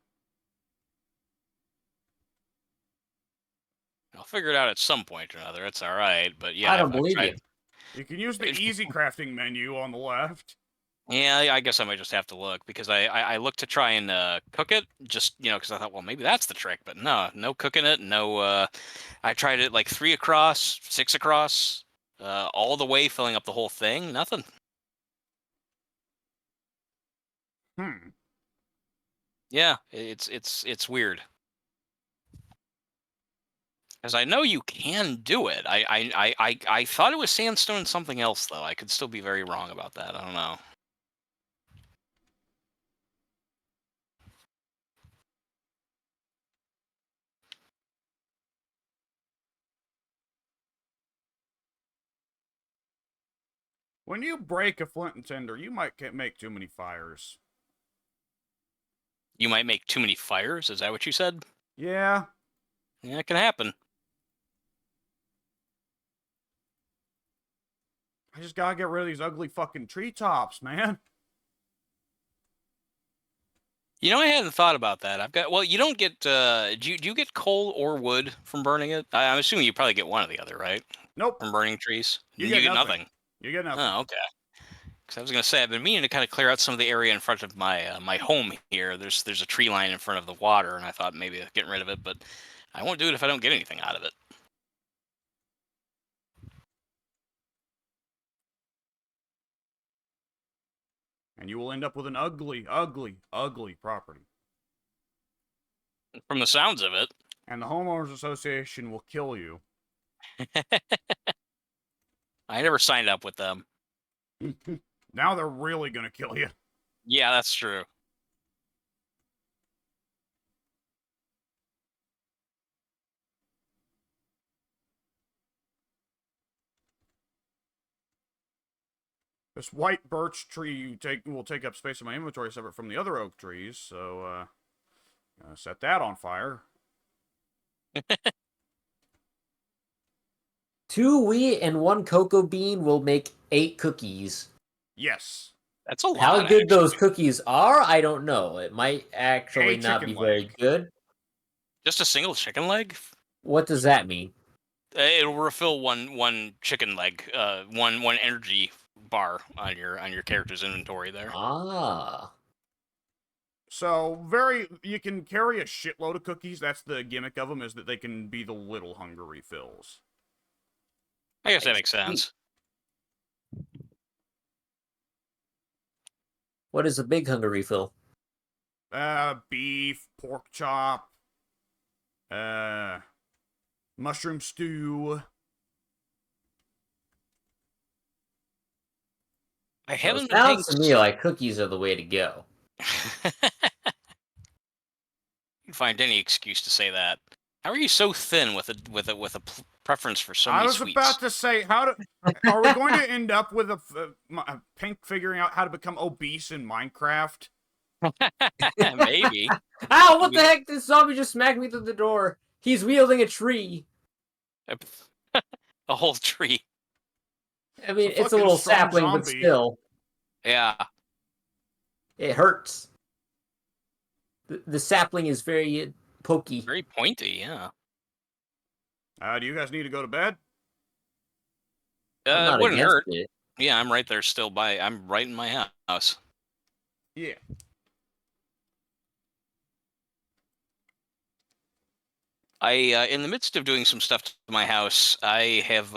[SPEAKER 3] I'll figure it out at some point or another. It's all right, but yeah,
[SPEAKER 1] I don't
[SPEAKER 3] I've
[SPEAKER 1] believe
[SPEAKER 3] tried.
[SPEAKER 1] you.
[SPEAKER 2] You can use the easy crafting menu on the left.
[SPEAKER 3] Yeah, I guess I might just have to look because I looked to try and cook it just because I thought well maybe that's the trick, but no cooking it, no. I tried it like 3 across, 6 across, all the way filling up the whole thing, nothing. Yeah, it's weird. Because I know you can do it. I thought it was sandstone and something else though. I could still be very wrong about that. I don't know.
[SPEAKER 2] When you break a flint and tinder, you might make too many fires.
[SPEAKER 3] You might make too many fires. Is that what you said?
[SPEAKER 2] Yeah.
[SPEAKER 3] Yeah, it can happen.
[SPEAKER 2] I just gotta get rid of these ugly fucking treetops, man.
[SPEAKER 3] You know, I hadn't thought about that. I've got. Well, you don't get. Do you get coal or wood from burning it? I'm assuming you probably get one or the other, right?
[SPEAKER 2] Nope.
[SPEAKER 3] From burning trees.
[SPEAKER 2] You
[SPEAKER 3] You
[SPEAKER 2] get
[SPEAKER 3] get
[SPEAKER 2] nothing.
[SPEAKER 3] nothing.
[SPEAKER 2] You get nothing.
[SPEAKER 3] Oh, okay. Because I was gonna say I've been meaning to kind of clear out some of the area in front of my my home here. There's a tree line in front of the water, and I thought maybe getting rid of it, but I won't do it if I don't get anything out of it.
[SPEAKER 2] And you will end up with an ugly, ugly, ugly property.
[SPEAKER 3] From the sounds of it.
[SPEAKER 2] And the homeowners association will kill you.
[SPEAKER 3] I never signed up with them.
[SPEAKER 2] Now they're really gonna kill you.
[SPEAKER 3] Yeah, that's true.
[SPEAKER 2] This white birch tree will take up space in my inventory separate from the other oak trees, so set that on fire.
[SPEAKER 1] 2 wheat and 1 cocoa bean will make 8 cookies.
[SPEAKER 2] Yes.
[SPEAKER 3] That's a lot.
[SPEAKER 1] How good
[SPEAKER 3] actually.
[SPEAKER 1] those cookies are, I don't know. It might actually
[SPEAKER 2] A
[SPEAKER 1] not
[SPEAKER 2] chicken
[SPEAKER 1] be very
[SPEAKER 2] leg.
[SPEAKER 1] good.
[SPEAKER 3] Just a single chicken leg?
[SPEAKER 1] What does that mean?
[SPEAKER 3] It'll refill one chicken leg, one energy bar on your character's inventory there.
[SPEAKER 1] Ah.
[SPEAKER 2] So, you can carry a shitload of cookies. That's the gimmick of them, is that they can be the little hunger refills.
[SPEAKER 3] I guess that makes sense.
[SPEAKER 1] What is a big hunger refill?
[SPEAKER 2] Beef, pork chop, mushroom stew.
[SPEAKER 3] I
[SPEAKER 1] So
[SPEAKER 3] haven't
[SPEAKER 1] it
[SPEAKER 3] been paying.
[SPEAKER 1] sounds to me like cookies are the way to go.
[SPEAKER 3] You can find any excuse to say that. How are you so thin with a preference for so many
[SPEAKER 2] I was
[SPEAKER 3] sweets?
[SPEAKER 2] about to say, are we going to end up with a Pink figuring out how to become obese in Minecraft?
[SPEAKER 3] Maybe.
[SPEAKER 1] Ow, what the heck? This zombie just smacked me through the door. He's wielding a tree.
[SPEAKER 3] A whole tree.
[SPEAKER 1] I mean,
[SPEAKER 2] It's a
[SPEAKER 1] it's a little
[SPEAKER 2] fucking strong
[SPEAKER 1] sapling, but
[SPEAKER 2] zombie.
[SPEAKER 1] still.
[SPEAKER 3] Yeah.
[SPEAKER 1] It hurts. The sapling is very pokey.
[SPEAKER 3] Very pointy, yeah.
[SPEAKER 2] Do you guys need to go to bed?
[SPEAKER 1] I'm not
[SPEAKER 3] It wouldn't
[SPEAKER 1] against
[SPEAKER 3] hurt.
[SPEAKER 1] it.
[SPEAKER 3] Yeah, I'm right there still I'm right in my house.
[SPEAKER 2] Yeah.
[SPEAKER 3] In the midst of doing some stuff to my house, I have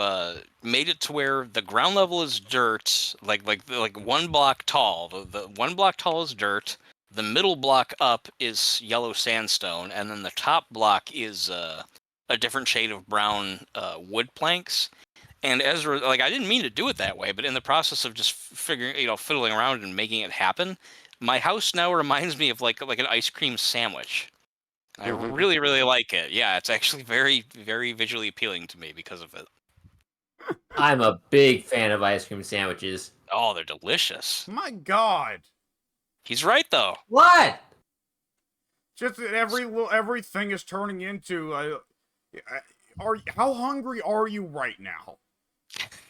[SPEAKER 3] made it to where the ground level is dirt, like 1 block tall. The 1 block tall is dirt. The middle block up is yellow sandstone, and then the top block is a different shade of brown wood planks. And I didn't mean to do it that way, but in the process of just fiddling around and making it happen, my house now reminds me of like an ice cream sandwich. I really, really like it. Yeah, it's actually very, very visually appealing to me because of it.
[SPEAKER 1] I'm a big fan of ice cream sandwiches.
[SPEAKER 3] Oh, they're delicious.
[SPEAKER 2] My God.
[SPEAKER 3] He's right, though.
[SPEAKER 1] What?
[SPEAKER 2] Just that everything is turning into. How hungry are you right now?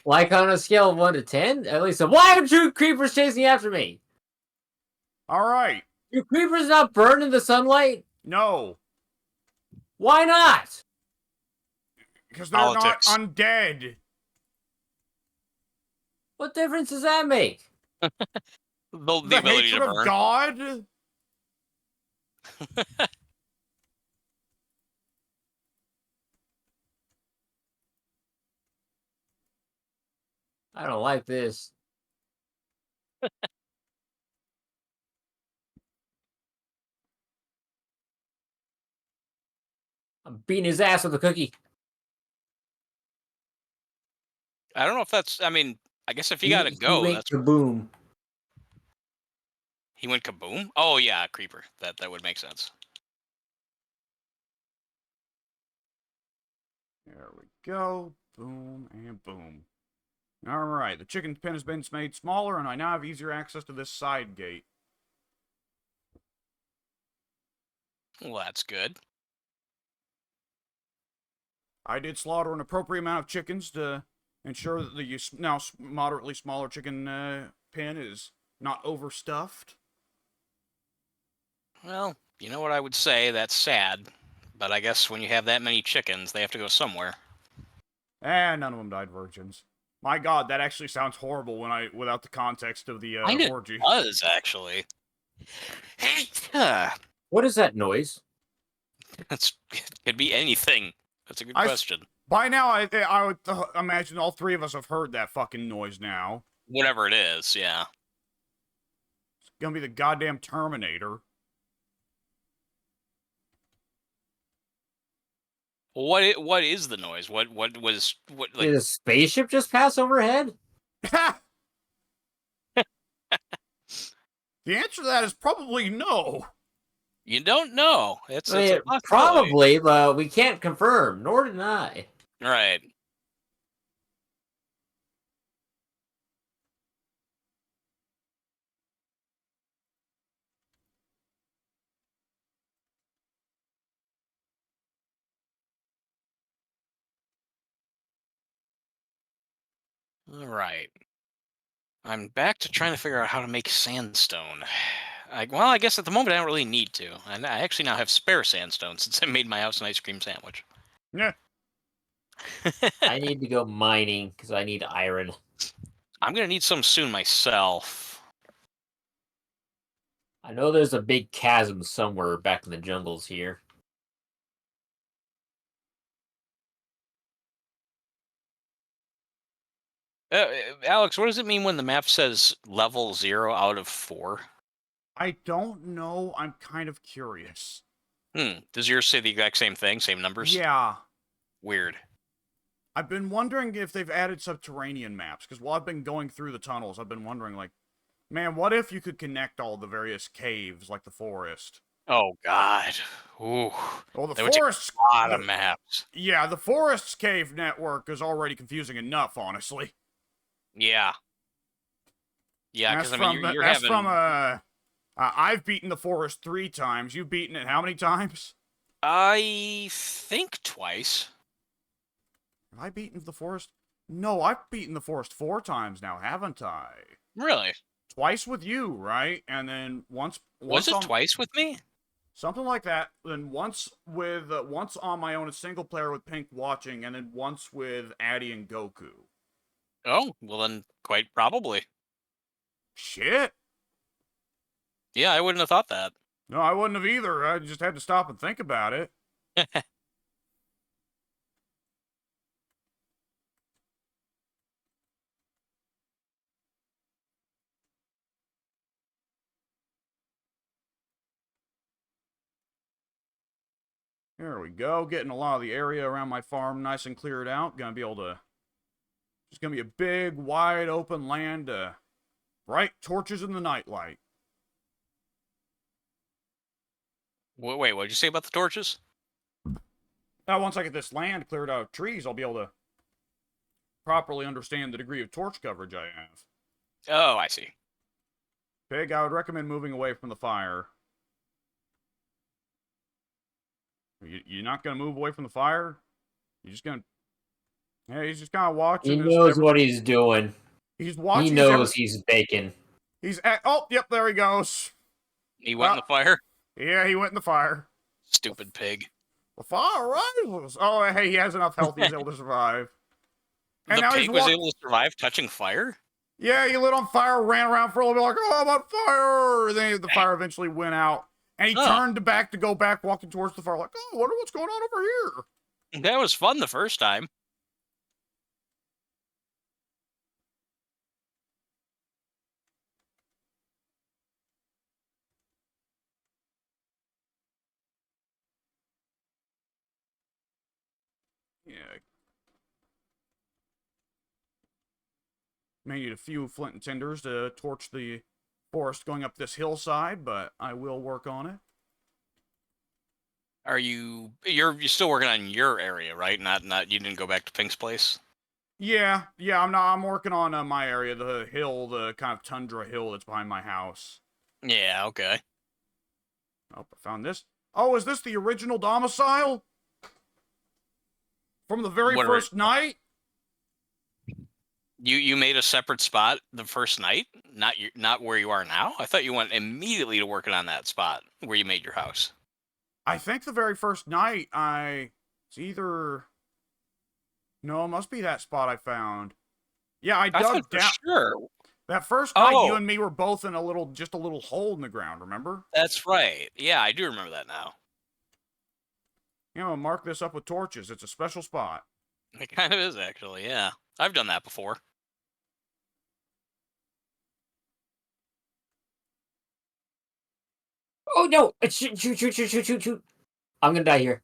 [SPEAKER 1] Like on a scale of 1 to 10? At least why are 2 creepers chasing after me?
[SPEAKER 2] All right.
[SPEAKER 1] Your creepers not burned in the sunlight?
[SPEAKER 2] No.
[SPEAKER 1] Why not?
[SPEAKER 2] Because they're
[SPEAKER 3] Politics.
[SPEAKER 2] not undead.
[SPEAKER 1] What difference does that make?
[SPEAKER 3] The
[SPEAKER 2] The
[SPEAKER 3] ability to
[SPEAKER 2] hatred of
[SPEAKER 3] burn.
[SPEAKER 2] God?
[SPEAKER 1] I don't like this. I'm beating his ass with a cookie.
[SPEAKER 3] I don't know if that's. I mean, I guess if you gotta go,
[SPEAKER 1] went
[SPEAKER 3] that's.
[SPEAKER 1] kaboom.
[SPEAKER 3] He went kaboom. Oh yeah, creeper. That would make sense.
[SPEAKER 2] There we go. Boom and boom. Alright, the chicken pen has been made smaller, and I now have easier access to this side gate.
[SPEAKER 3] Well, that's good.
[SPEAKER 2] I did slaughter an appropriate amount of chickens to ensure that the now moderately smaller chicken pen is not overstuffed.
[SPEAKER 3] Well, you know what I would say? That's sad. But I guess when you have that many chickens, they have to go somewhere.
[SPEAKER 2] And none of them died virgins. My god, that actually sounds horrible without the context of the
[SPEAKER 3] Kind of
[SPEAKER 2] orgy.
[SPEAKER 3] does, actually.
[SPEAKER 1] What is that noise?
[SPEAKER 3] That's could be anything. That's a good
[SPEAKER 2] I s-
[SPEAKER 3] question.
[SPEAKER 2] By now, I would imagine all three of us have heard that fucking noise now.
[SPEAKER 3] Whatever it is, yeah.
[SPEAKER 2] It's gonna be the goddamn Terminator.
[SPEAKER 3] What is the noise? What
[SPEAKER 1] Did a spaceship just pass overhead?
[SPEAKER 2] The answer to that is probably no.
[SPEAKER 3] You don't know. It's
[SPEAKER 1] I
[SPEAKER 3] a
[SPEAKER 1] mean,
[SPEAKER 3] possibility.
[SPEAKER 1] probably, but we can't confirm, nor deny.
[SPEAKER 3] Right. All right. I'm back to trying to figure out how to make sandstone. Well, I guess at the moment I don't really need to. And I actually now have spare sandstone since I made my house an ice cream sandwich.
[SPEAKER 2] Yeah.
[SPEAKER 1] I need to go mining because I need iron.
[SPEAKER 3] I'm gonna need some soon myself.
[SPEAKER 1] I know there's a big chasm somewhere back in the jungles here.
[SPEAKER 3] Alex, what does it mean when the map says level 0 out of 4?
[SPEAKER 2] I don't know. I'm kind of curious.
[SPEAKER 3] Does yours say the exact same thing? Same numbers?
[SPEAKER 2] Yeah.
[SPEAKER 3] Weird.
[SPEAKER 2] I've been wondering if they've added subterranean maps, because while I've been going through the tunnels, I've been wondering, like, man, what if you could connect all the various caves, like the forest?
[SPEAKER 3] Oh, God. Ooh.
[SPEAKER 2] Well, the
[SPEAKER 3] That would take
[SPEAKER 2] forest...
[SPEAKER 3] a lot of maps.
[SPEAKER 2] Yeah, the forest's cave network is already confusing enough, honestly.
[SPEAKER 3] Yeah. Yeah, because, I mean, you're
[SPEAKER 2] that's
[SPEAKER 3] having...
[SPEAKER 2] from, I've beaten the forest 3 times. You've beaten it how many times?
[SPEAKER 3] I think twice.
[SPEAKER 2] Have I beaten the forest? No, I've beaten the forest 4 times now, haven't I?
[SPEAKER 3] Really?
[SPEAKER 2] Twice with you, right? And then once
[SPEAKER 3] Was it
[SPEAKER 2] on,
[SPEAKER 3] twice with me?
[SPEAKER 2] something like that. Then once with once on my own, a single player with Pink watching, and then once with Addy and Goku.
[SPEAKER 3] Oh, well then, quite probably.
[SPEAKER 2] Shit.
[SPEAKER 3] Yeah, I wouldn't have thought that.
[SPEAKER 2] No, I wouldn't have either. I just had to stop and think about it. There we go. Getting a lot of the area around my farm nice and cleared out. Gonna be able to... It's gonna be a big, wide open land. Bright torches in the nightlight.
[SPEAKER 3] Wait, what did you say about the torches?
[SPEAKER 2] Now, once I get this land cleared out of trees, I'll be able to properly understand the degree of torch coverage I have.
[SPEAKER 3] Oh, I see.
[SPEAKER 2] Pig, I would recommend moving away from the fire. You're not gonna move away from the fire? You're just gonna... Yeah, he's just kind of watching.
[SPEAKER 1] He knows what he's doing.
[SPEAKER 2] He's watching.
[SPEAKER 1] He knows he's baking.
[SPEAKER 2] He's at... Oh, yep, there he goes.
[SPEAKER 3] He went in the fire?
[SPEAKER 2] Yeah, he went in the fire.
[SPEAKER 3] Stupid pig.
[SPEAKER 2] The fire rises. Oh, hey, he has enough health. He's able to survive. And
[SPEAKER 3] The
[SPEAKER 2] now
[SPEAKER 3] pig was able to survive touching fire?
[SPEAKER 2] Yeah, he lit on fire, ran around for a little bit like, oh, I'm on fire. And then the fire eventually went out. And he turned back to go back, walking towards the fire, like, oh, I wonder what's going on over here.
[SPEAKER 3] That was fun the first time.
[SPEAKER 2] Yeah. May need a few flint and cinders to torch the forest going up this hillside, but I will work on it.
[SPEAKER 3] Are you're still working on your area, right? Not you didn't go back to Pink's place?
[SPEAKER 2] Yeah, I'm working on my area, the hill, the kind of tundra hill that's behind my house.
[SPEAKER 3] Yeah, okay.
[SPEAKER 2] Oh, I found this. Oh, is this the original domicile? From the very first night?
[SPEAKER 3] You made a separate spot the first night, not where you are now. I thought you went immediately to working on that spot where you made your house.
[SPEAKER 2] I think the very first night it's either no, it must be that spot I found. Yeah, I
[SPEAKER 3] I thought
[SPEAKER 2] dug
[SPEAKER 3] for
[SPEAKER 2] down.
[SPEAKER 3] sure.
[SPEAKER 2] That first night, you
[SPEAKER 3] Oh,
[SPEAKER 2] and me were both in just a little hole in the ground. Remember?
[SPEAKER 3] that's right. Yeah, I do remember that now.
[SPEAKER 2] You know, mark this up with torches. It's a special spot.
[SPEAKER 3] It kind of is actually. Yeah, I've done that before.
[SPEAKER 1] Oh no! Shoot! Shoot! Shoot! Shoot! Shoot! Shoot! Shoot! I'm gonna die here.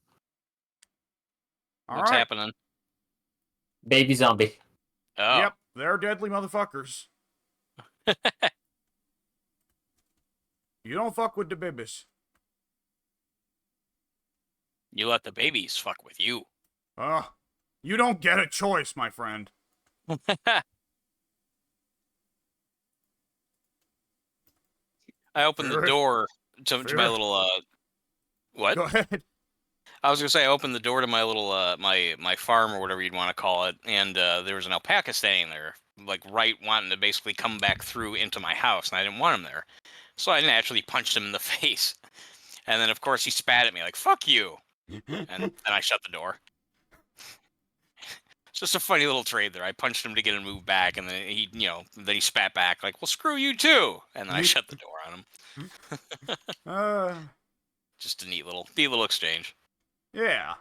[SPEAKER 2] All
[SPEAKER 3] What's
[SPEAKER 2] right.
[SPEAKER 3] happening?
[SPEAKER 1] Baby zombie.
[SPEAKER 3] Oh,
[SPEAKER 2] Yep, they're deadly motherfuckers. You don't fuck with the babies.
[SPEAKER 3] you let the babies fuck with you.
[SPEAKER 2] You don't get a choice, my friend.
[SPEAKER 3] I opened the
[SPEAKER 2] Fear it.
[SPEAKER 3] door to
[SPEAKER 2] Fear
[SPEAKER 3] my
[SPEAKER 2] it.
[SPEAKER 3] little what?
[SPEAKER 2] Go ahead.
[SPEAKER 3] I was gonna say I opened the door to my little my farm or whatever you'd want to call it, and there was an alpaca standing there, like right wanting to basically come back through into my house, and I didn't want him there, so I naturally punched him in the face, and then of course he spat at me like "fuck you," and then I shut the door. It's just a funny little trade there. I punched him to get him to move back, and then he spat back like "well screw you too," and then I shut the door on him.
[SPEAKER 2] uh,
[SPEAKER 3] Just a neat little exchange.
[SPEAKER 2] yeah.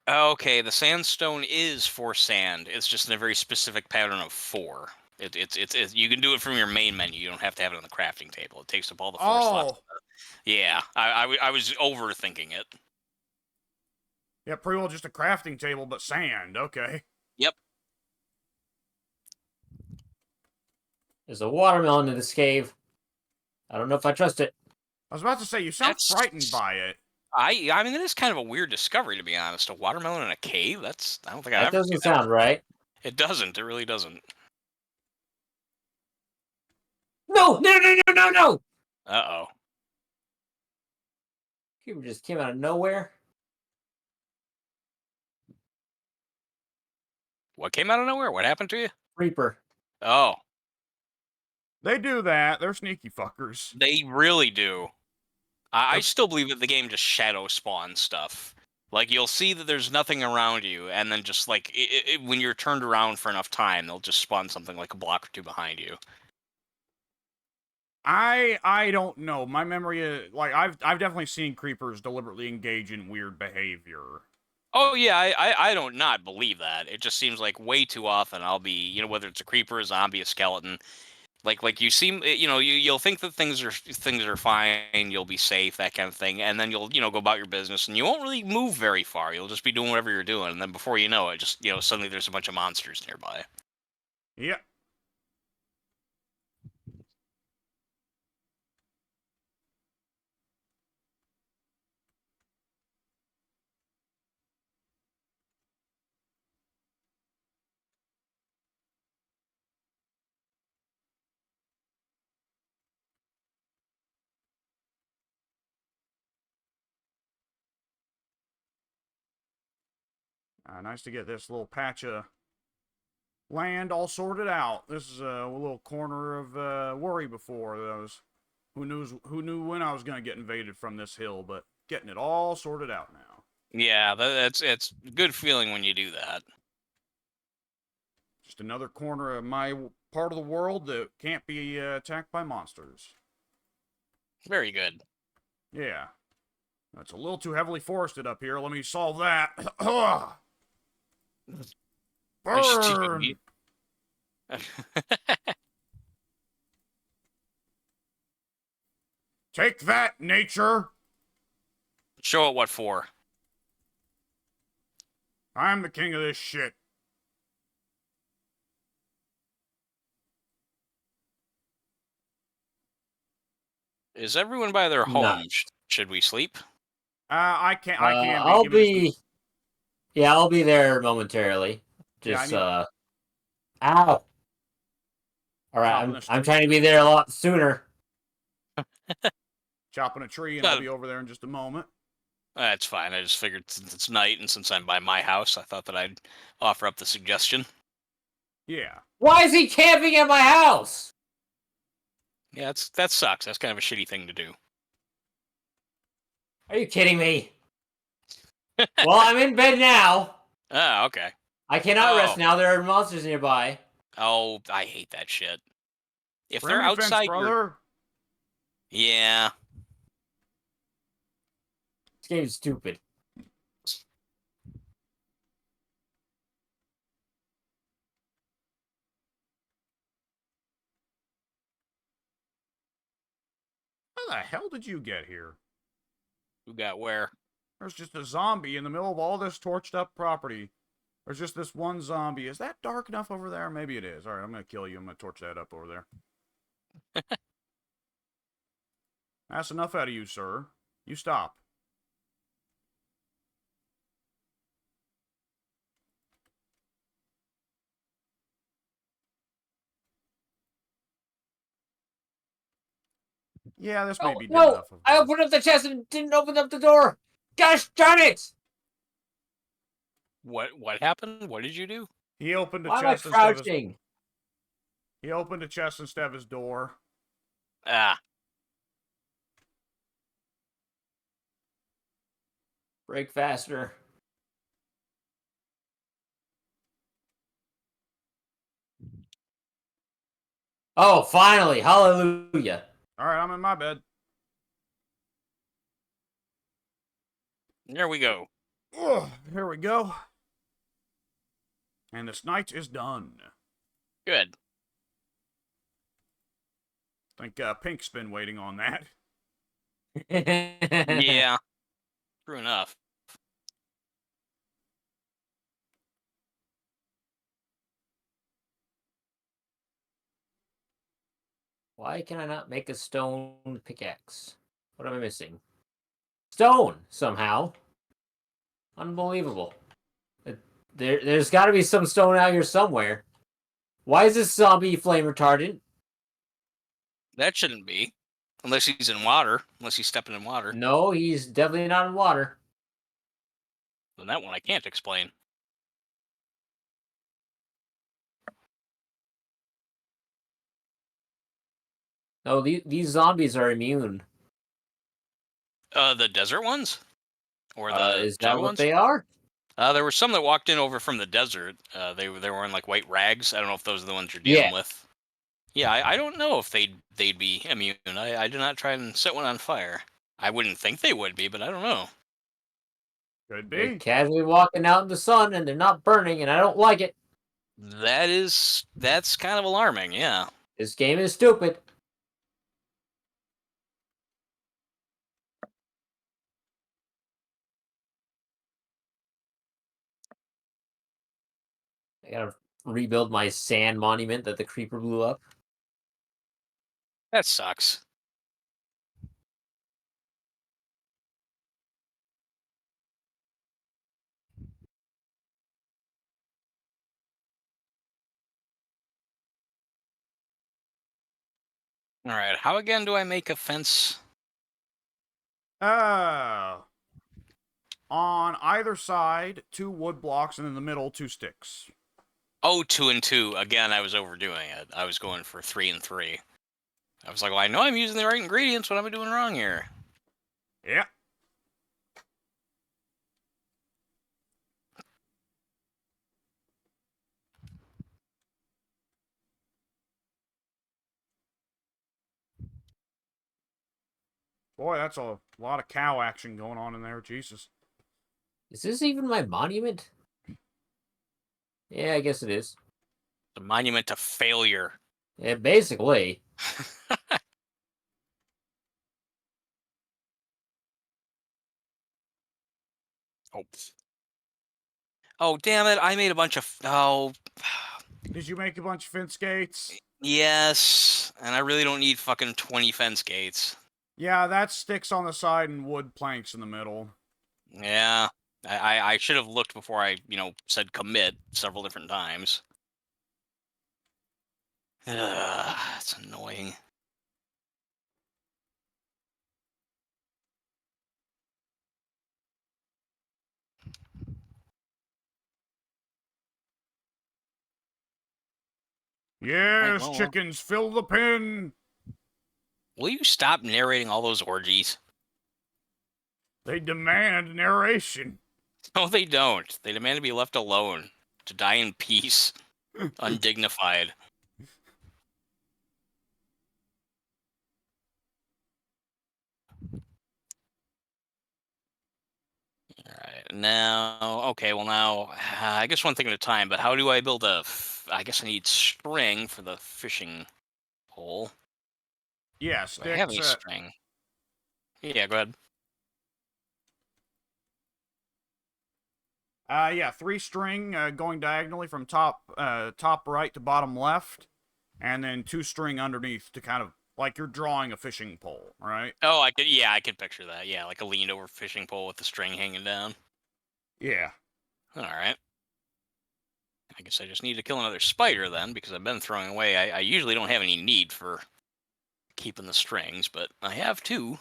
[SPEAKER 3] Okay, the sandstone is for sand. It's just in a very specific pattern of 4. You can do it from your main menu. You don't have to have it on the crafting table. It takes up all the 4 slots.
[SPEAKER 2] Oh,
[SPEAKER 3] Yeah, I was overthinking it.
[SPEAKER 2] yeah, pretty well just a crafting table, but sand. Okay.
[SPEAKER 3] Yep.
[SPEAKER 1] There's a watermelon in this cave. I don't know if I trust it.
[SPEAKER 2] I was about to say, you sound
[SPEAKER 3] That's
[SPEAKER 2] frightened by it.
[SPEAKER 3] I mean, that is kind of a weird discovery, to be honest. A watermelon in a cave? I don't think I've
[SPEAKER 1] That
[SPEAKER 3] ever seen
[SPEAKER 1] doesn't
[SPEAKER 3] that.
[SPEAKER 1] sound right.
[SPEAKER 3] It doesn't. It really doesn't.
[SPEAKER 1] No! No! No! No! No! No!
[SPEAKER 3] Uh-oh.
[SPEAKER 1] Creeper just came out of nowhere.
[SPEAKER 3] What came out of nowhere? What happened to you?
[SPEAKER 1] Reaper.
[SPEAKER 3] Oh,
[SPEAKER 2] They do that. They're sneaky fuckers.
[SPEAKER 3] they really do. I still believe that the game just shadow spawns stuff. Like, you'll see that there's nothing around you, and then just, like, when you're turned around for enough time, they'll just spawn something like a block or two behind you.
[SPEAKER 2] I don't know. My memory is like I've definitely seen creepers deliberately engage in weird behavior.
[SPEAKER 3] Oh, yeah, I don't not believe that. It just seems like way too often I'll be, whether it's a creeper, a zombie, a skeleton, like you seem, you'll think that things are fine, you'll be safe, that kind of thing, and then you'll go about your business, and you won't really move very far. You'll just be doing whatever you're doing, and then before you know it, just suddenly there's a bunch of monsters nearby.
[SPEAKER 2] Yep. Nice to get this little patch of land all sorted out. This is a little corner of worry before. Who knew when I was gonna get invaded from this hill, but getting it all sorted out now.
[SPEAKER 3] Yeah, it's a good feeling when you do that.
[SPEAKER 2] Just another corner of my part of the world that can't be attacked by monsters.
[SPEAKER 3] Very good.
[SPEAKER 2] Yeah. It's a little too heavily forested up here. Let me solve that. Burn! Take that, nature!
[SPEAKER 3] Show it what for.
[SPEAKER 2] I'm the king of this shit.
[SPEAKER 3] Is everyone by their
[SPEAKER 1] No.
[SPEAKER 3] home? Should we sleep?
[SPEAKER 2] I can be.
[SPEAKER 1] I'll
[SPEAKER 2] Give me
[SPEAKER 1] be. Yeah, I'll be there momentarily.
[SPEAKER 2] Yeah,
[SPEAKER 1] Just
[SPEAKER 2] I
[SPEAKER 1] Ow. All right,
[SPEAKER 2] Chopping
[SPEAKER 1] I'm
[SPEAKER 2] this-
[SPEAKER 1] I'm trying to be there a lot sooner.
[SPEAKER 2] chopping a tree, and I'll be over there in just a moment.
[SPEAKER 3] That's fine. I just figured since it's night and since I'm by my house, I thought that I'd offer up the suggestion.
[SPEAKER 2] Yeah.
[SPEAKER 1] Why is he camping at my house?
[SPEAKER 3] Yeah, that sucks. That's kind of a shitty thing to do.
[SPEAKER 1] Are you kidding me? Well, I'm in bed now.
[SPEAKER 3] Ah, okay.
[SPEAKER 1] I cannot rest
[SPEAKER 3] Oh.
[SPEAKER 1] now. There are monsters nearby.
[SPEAKER 3] Oh, I hate that shit. If they're
[SPEAKER 2] Friendly fence,
[SPEAKER 3] outside your...
[SPEAKER 2] brother.
[SPEAKER 3] Yeah.
[SPEAKER 1] This game's stupid.
[SPEAKER 2] How the hell did you get here?
[SPEAKER 3] Who got where?
[SPEAKER 2] There's just a zombie in the middle of all this torched up property. There's just this one zombie. Is that dark enough over there? Maybe it is. All right, I'm going to kill you. I'm going to torch that up over there. That's enough out of you, sir. You stop. Yeah, this may be
[SPEAKER 1] No,
[SPEAKER 2] enough of
[SPEAKER 1] I
[SPEAKER 2] this.
[SPEAKER 1] opened up the chest and didn't open up the door. Gosh darn it!
[SPEAKER 3] What happened? What did you do?
[SPEAKER 2] He opened a
[SPEAKER 1] Why am I
[SPEAKER 2] chest instead of his...
[SPEAKER 1] crouching?
[SPEAKER 2] He opened a chest instead of his door.
[SPEAKER 3] Ah.
[SPEAKER 1] Break faster. Oh, finally! Hallelujah!
[SPEAKER 2] All right, I'm in my bed.
[SPEAKER 3] There we go.
[SPEAKER 2] Ugh, here we go. And this night is done.
[SPEAKER 3] Good.
[SPEAKER 2] I think Pink's been waiting on that.
[SPEAKER 3] Yeah. True enough.
[SPEAKER 1] Why can I not make a stone pickaxe? What am I missing? Stone, somehow. Unbelievable. There's got to be some stone out here somewhere. Why is this zombie flame retardant?
[SPEAKER 3] That shouldn't be. Unless he's in water. Unless he's stepping in water.
[SPEAKER 1] No, he's definitely not in water.
[SPEAKER 3] Then that one I can't explain.
[SPEAKER 1] No, these zombies are immune.
[SPEAKER 3] The desert ones? Or the
[SPEAKER 1] Is that
[SPEAKER 3] jungle
[SPEAKER 1] what
[SPEAKER 3] ones?
[SPEAKER 1] they are?
[SPEAKER 3] There were some that walked in over from the desert. They were wearing like white rags. I don't know if those are the ones you're dealing with. Yeah, I don't know if they'd be immune. I did not try and set one on fire. I wouldn't think they would be, but I don't know.
[SPEAKER 2] Could
[SPEAKER 1] They're
[SPEAKER 2] be.
[SPEAKER 1] casually walking out in the sun and they're not burning, and I don't like it.
[SPEAKER 3] That's kind of alarming. Yeah.
[SPEAKER 1] This game is stupid. I gotta rebuild my sand monument that the creeper blew up.
[SPEAKER 3] That sucks. All right. How again do I make a fence?
[SPEAKER 2] On either side, 2 wood blocks, and in the middle, 2 sticks.
[SPEAKER 3] Oh, 2 and 2. Again, I was overdoing it. I was going for 3 and 3. I was like, well, I know I'm using the right ingredients. What am I doing wrong here?
[SPEAKER 2] Yeah. Boy, that's a lot of cow action going on in there. Jesus.
[SPEAKER 1] Is this even my monument? Yeah, I guess it is.
[SPEAKER 3] The monument to failure.
[SPEAKER 1] Yeah, basically.
[SPEAKER 3] Oh. Oh, damn it. I made a bunch of... Oh.
[SPEAKER 2] Did you make a bunch of fence gates?
[SPEAKER 3] Yes. And I really don't need fucking 20 fence gates.
[SPEAKER 2] Yeah, that's sticks on the side and wood planks in the middle.
[SPEAKER 3] Yeah. I should have looked before I, said commit several different times. Ugh, it's annoying.
[SPEAKER 2] Yes,
[SPEAKER 3] well,
[SPEAKER 2] chickens, fill the pen.
[SPEAKER 3] will you stop narrating all those orgies?
[SPEAKER 2] They demand narration.
[SPEAKER 3] No, they don't. They demand to be left alone, to die in peace, undignified. Alright, now, okay, well now, I guess one thing at a time, but how do I build I guess I need string for the fishing pole.
[SPEAKER 2] Yeah,
[SPEAKER 3] Do I have
[SPEAKER 2] sticks.
[SPEAKER 3] any string? Yeah, go ahead.
[SPEAKER 2] Yeah, 3-string going diagonally from top right to bottom left, and then 2-string underneath to kind of like you're drawing a fishing pole, right?
[SPEAKER 3] Oh, I could picture that. Yeah, like a leaned over fishing pole with the string hanging down.
[SPEAKER 2] Yeah.
[SPEAKER 3] Alright. I guess I just need to kill another spider then, because I've been throwing away. I usually don't have any need for keeping the strings, but I have two.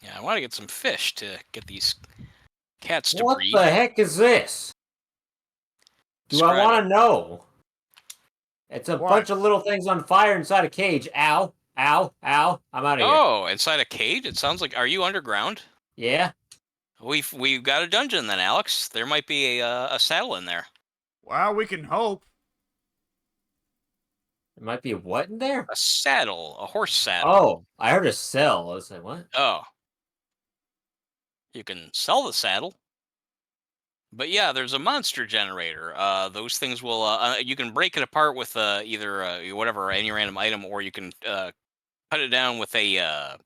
[SPEAKER 3] Yeah, I want to get some fish to get these cats to
[SPEAKER 1] What
[SPEAKER 3] breed.
[SPEAKER 1] the heck is this? Do I
[SPEAKER 3] Describe it.
[SPEAKER 1] want to know? It's a
[SPEAKER 2] What?
[SPEAKER 1] bunch of little things on fire inside a cage. Ow, ow, ow. I'm out of here.
[SPEAKER 3] Oh, inside a cage? It sounds like. Are you underground?
[SPEAKER 1] Yeah?
[SPEAKER 3] We've got a dungeon then, Alex. There might be a saddle in there.
[SPEAKER 2] Well, we can hope.
[SPEAKER 1] There might be a what in there?
[SPEAKER 3] A saddle, a horse saddle.
[SPEAKER 1] Oh, I heard a cell. I was like, what?
[SPEAKER 3] Oh, you can sell the saddle. But yeah, there's a monster generator. Those things will. You can break it apart with either whatever any random item, or you can cut it down with a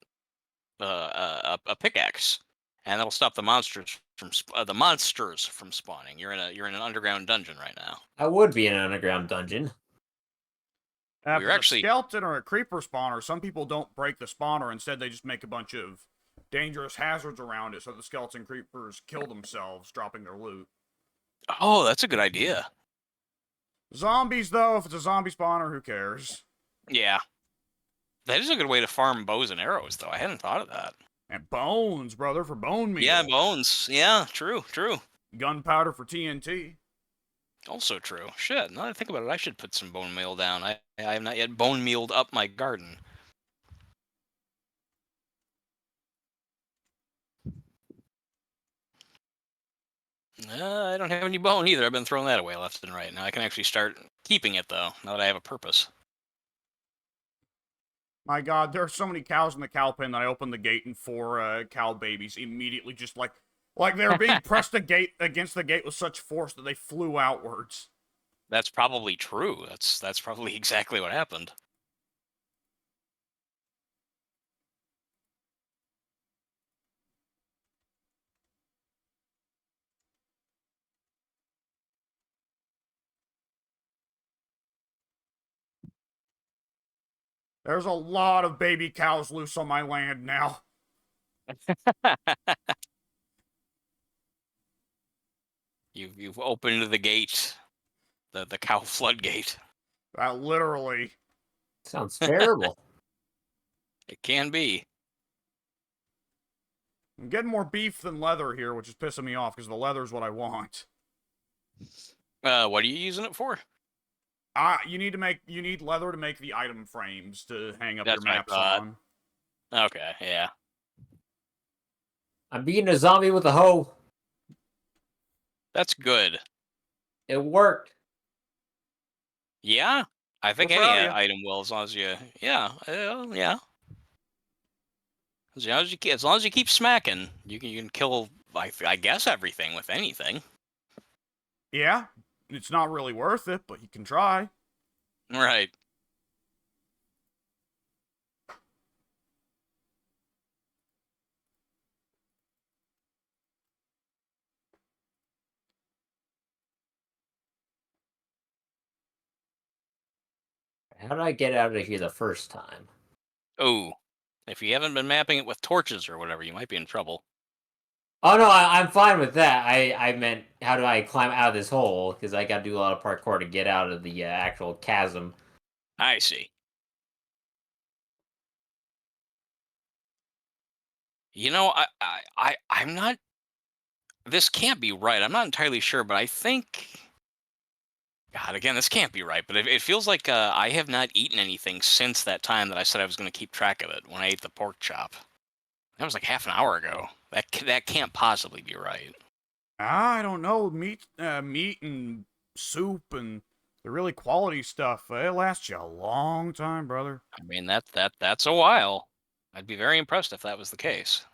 [SPEAKER 3] pickaxe, and that'll stop the monsters from spawning. You're in an underground dungeon right now.
[SPEAKER 1] I would be in an underground dungeon.
[SPEAKER 2] If
[SPEAKER 3] We're
[SPEAKER 2] it's
[SPEAKER 3] actually-
[SPEAKER 2] a skeleton or a creeper spawner, some people don't break the spawner. Instead, they just make a bunch of dangerous hazards around it so the skeleton creepers kill themselves, dropping their loot.
[SPEAKER 3] Oh, that's a good idea.
[SPEAKER 2] Zombies, though, if it's a zombie spawner, who cares?
[SPEAKER 3] Yeah, that is a good way to farm bows and arrows, though. I hadn't thought of that.
[SPEAKER 2] And bones, brother, for bone meal.
[SPEAKER 3] Yeah, bones. Yeah, true.
[SPEAKER 2] Gunpowder for TNT.
[SPEAKER 3] Also true. Shit, now that I think about it, I should put some bone meal down. I have not yet bone mealed up my garden. I don't have any bone either. I've been throwing that away left and right. Now I can actually start keeping it, though, now that I have a purpose.
[SPEAKER 2] My god, there are so many cows in the cow pen that I opened the gate and 4 cow babies immediately just like they were being pressed against the gate with such force that they flew outwards.
[SPEAKER 3] That's probably true. That's probably exactly what happened.
[SPEAKER 2] There's a lot of baby cows loose on my land now.
[SPEAKER 3] You've opened the gate, the cow floodgate.
[SPEAKER 2] Literally.
[SPEAKER 1] Sounds terrible.
[SPEAKER 3] It can be.
[SPEAKER 2] I'm getting more beef than leather here, which is pissing me off because the leather is what I want.
[SPEAKER 3] What are you using it for?
[SPEAKER 2] You need leather to make the item frames to hang up
[SPEAKER 3] That's
[SPEAKER 2] your
[SPEAKER 3] what I
[SPEAKER 2] maps
[SPEAKER 3] thought.
[SPEAKER 2] on.
[SPEAKER 3] Okay, yeah.
[SPEAKER 1] I'm beating a zombie with a hoe.
[SPEAKER 3] That's good.
[SPEAKER 1] It worked.
[SPEAKER 3] Yeah, I think
[SPEAKER 2] We're
[SPEAKER 3] any
[SPEAKER 2] proud of ya.
[SPEAKER 3] item will, as long as you, yeah. As long as you keep smacking, you can kill, I guess, everything with anything.
[SPEAKER 2] Yeah, it's not really worth it, but you can try.
[SPEAKER 3] Right.
[SPEAKER 1] How did I get out of here the first time?
[SPEAKER 3] Oh, if you haven't been mapping it with torches or whatever, you might be in trouble.
[SPEAKER 1] Oh no, I'm fine with that. I meant how do I climb out of this hole? Because I got to do a lot of parkour to get out of the actual chasm.
[SPEAKER 3] I see. You know, I'm not this can't be right. I'm not entirely sure, but I think. God, again, this can't be right, but it feels like I have not eaten anything since that time that I said I was going to keep track of it when I ate the pork chop. That was like half an hour ago. That can't possibly be right.
[SPEAKER 2] I don't know. Meat and soup and the really quality stuff. It lasts you a long time, brother.
[SPEAKER 3] I mean, that's a while. I'd be very impressed if that was the case.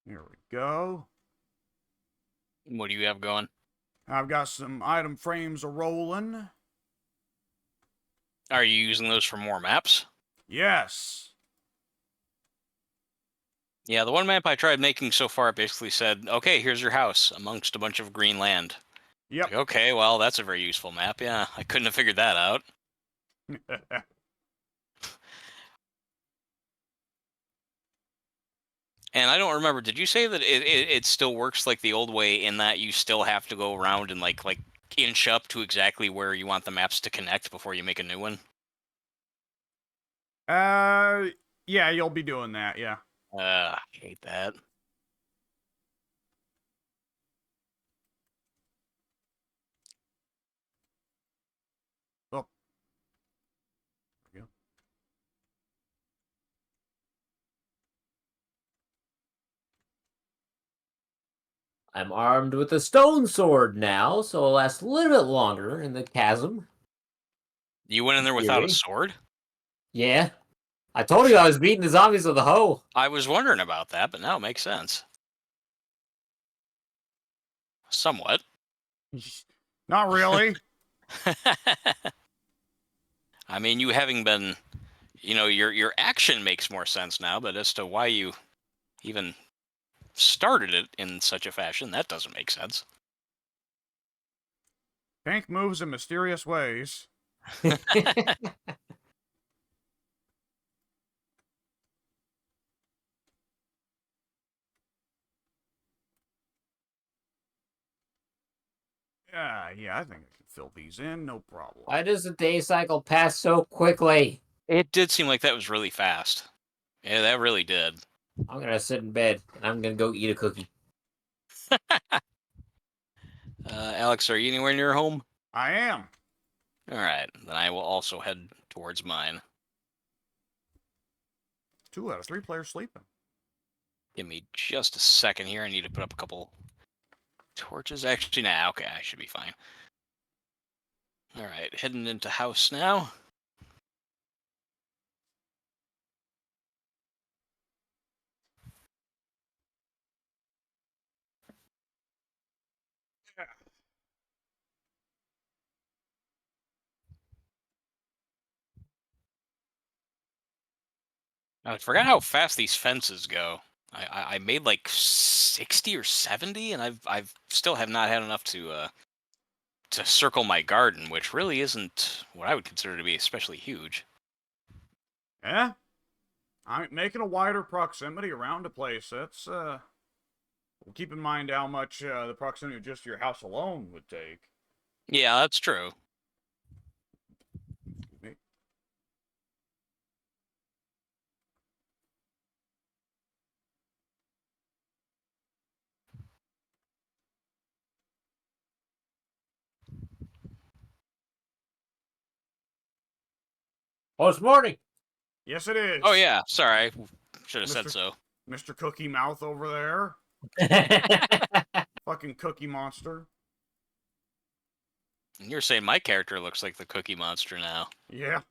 [SPEAKER 2] Here we go.
[SPEAKER 3] What do you have going?
[SPEAKER 2] I've got some item frames a rolling.
[SPEAKER 3] Are you using those for more maps?
[SPEAKER 2] Yes.
[SPEAKER 3] Yeah, the one map I tried making so far basically said, okay, here's your house amongst a bunch of green land.
[SPEAKER 2] Yep.
[SPEAKER 3] Like, okay, well, that's a very useful map. Yeah, I couldn't have figured that out. And I don't remember, did you say that it still works like the old way in that you still have to go around and like inch up to exactly where you want the maps to connect before you make a new one?
[SPEAKER 2] Yeah, you'll be doing that, yeah.
[SPEAKER 3] I hate that.
[SPEAKER 2] Oh. There we go.
[SPEAKER 1] I'm armed with a stone sword now, so it'll last a little bit longer in the chasm.
[SPEAKER 3] You went in there without a
[SPEAKER 1] Theory.
[SPEAKER 3] sword?
[SPEAKER 1] Yeah. I told you I was beating the zombies with a hoe.
[SPEAKER 3] I was wondering about that, but now it makes sense. Somewhat.
[SPEAKER 2] Not really.
[SPEAKER 3] I mean, you having been, your action makes more sense now, but as to why you even started it in such a fashion, that doesn't make sense.
[SPEAKER 2] Tank moves in mysterious ways. Yeah, I think I can fill these in, no problem.
[SPEAKER 1] Why does the day cycle pass so quickly?
[SPEAKER 3] It did seem like that was really fast. Yeah, that really did.
[SPEAKER 1] I'm gonna sit in bed and I'm gonna go eat a cookie.
[SPEAKER 3] Alex, are you anywhere near home?
[SPEAKER 2] I am.
[SPEAKER 3] All right, then I will also head towards mine.
[SPEAKER 2] 2 out of 3 players sleeping.
[SPEAKER 3] Give me just a second here. I need to put up a couple torches. Actually, nah, okay, I should be fine. All right, heading into house now. I forgot how fast these fences go. I made like 60 or 70, and I've still have not had enough to circle my garden, which really isn't what I would consider to be especially huge.
[SPEAKER 2] Yeah? I'm making a wider proximity around a place. That's, keep in mind how much the proximity of just your house alone would take.
[SPEAKER 3] Yeah, that's true.
[SPEAKER 1] Oh, it's morning.
[SPEAKER 2] Yes, it is.
[SPEAKER 3] Oh yeah, sorry, should have said
[SPEAKER 2] Mr.
[SPEAKER 3] so.
[SPEAKER 2] Mr. Cookie Mouth over there. Fucking Cookie Monster.
[SPEAKER 3] And you're saying my character looks like the Cookie Monster now.
[SPEAKER 2] Yeah.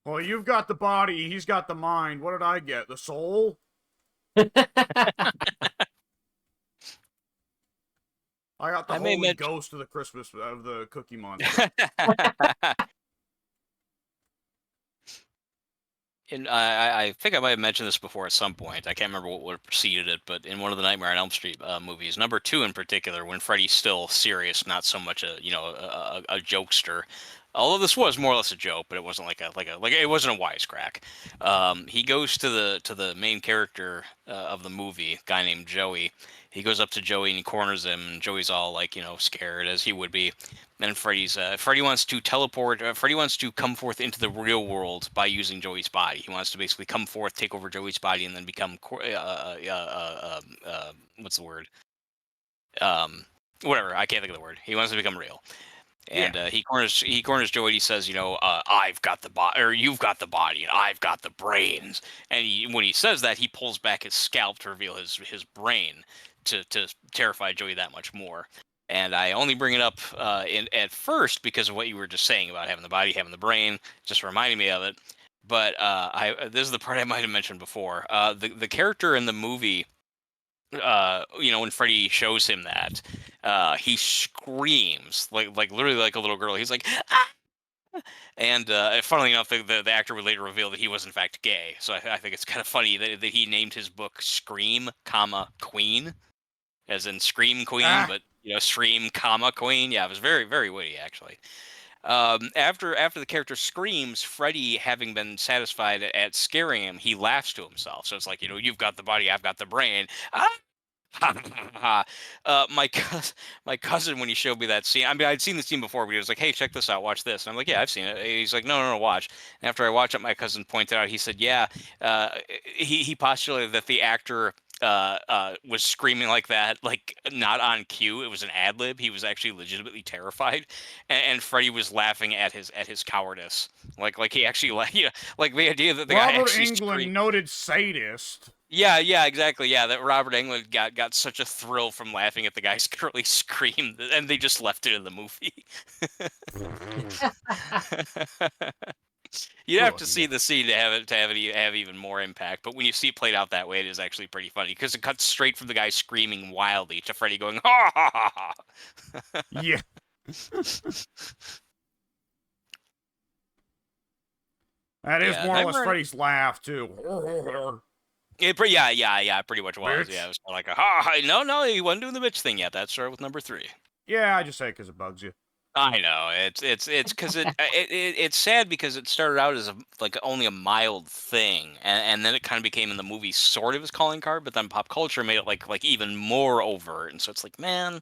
[SPEAKER 2] Well, you've got the body, he's got the mind. What did I get? The soul? I got the holy ghost of the Christmas of the Cookie Monster.
[SPEAKER 3] And I think I might have mentioned this before at some point. I can't remember what preceded it, but in one of the Nightmare on Elm Street movies, number 2 in particular, when Freddy's still serious, not so much a jokester, although this was more or less a joke, but it wasn't like it wasn't a wisecrack. He goes to the main character of the movie, guy named Joey. He goes up to Joey and he corners him, and Joey's all like, scared as he would be. And Freddy wants to teleport. Freddy wants to come forth into the real world by using Joey's body. He wants to basically come forth, take over Joey's body, and then become what's the word? Whatever, I can't think of the word. He wants to become real. And he corners Joey. He says, I've got the body, or you've got the body, and I've got the brains. And when he says that, he pulls back his scalp to reveal his brain to terrify Joey that much more. And I only bring it up at first because of what you were just saying about having the body, having the brain, just reminding me of it. But this is the part I might have mentioned before. The character in the movie, when Freddy shows him that, he screams like literally like a little girl. He's like, ah! And funnily enough, the actor would later reveal that he was in fact gay. So I think it's kind of funny that he named his book Scream, Queen, as in Scream Queen, but Scream, Queen. Yeah, it was very, very witty actually. After the character screams, Freddy, having been satisfied at scaring him, he laughs to himself. So it's like, you've got the body, I've got the brain. Ah! My cousin, when he showed me that scene, I mean, I'd seen the scene before, but he was like, "Hey, check this out, watch this." And I'm like, "Yeah, I've seen it." He's like, "No, watch." And after I watched it, my cousin pointed out, he said, "Yeah, he postulated that the actor was screaming like that, like not on cue. It was an ad lib. He was actually legitimately terrified, and Freddy was laughing at his cowardice. Like he actually like the idea that the guy
[SPEAKER 2] Robert
[SPEAKER 3] actually
[SPEAKER 2] Englund, noted sadist.
[SPEAKER 3] Yeah, exactly. Yeah, that Robert Englund got such a thrill from laughing at the guy's curly scream, and they just left it in the movie. You'd have to see the scene to have even more impact. But when you see it played out that way, it is actually pretty funny because it cuts straight from the guy screaming wildly to Freddy going ha ha ha ha.
[SPEAKER 2] Yeah. That is more or less Freddy's laugh too.
[SPEAKER 3] It pretty much was.
[SPEAKER 2] Bitch.
[SPEAKER 3] Yeah, it was like a no, he wasn't doing the bitch thing yet. That started with number 3.
[SPEAKER 2] Yeah, I just say it because it bugs you.
[SPEAKER 3] I know it's because it's sad because it started out as like only a mild thing, and then it kind of became in the movie sort of his calling card, but then pop culture made it like even more overt, and so it's like, man,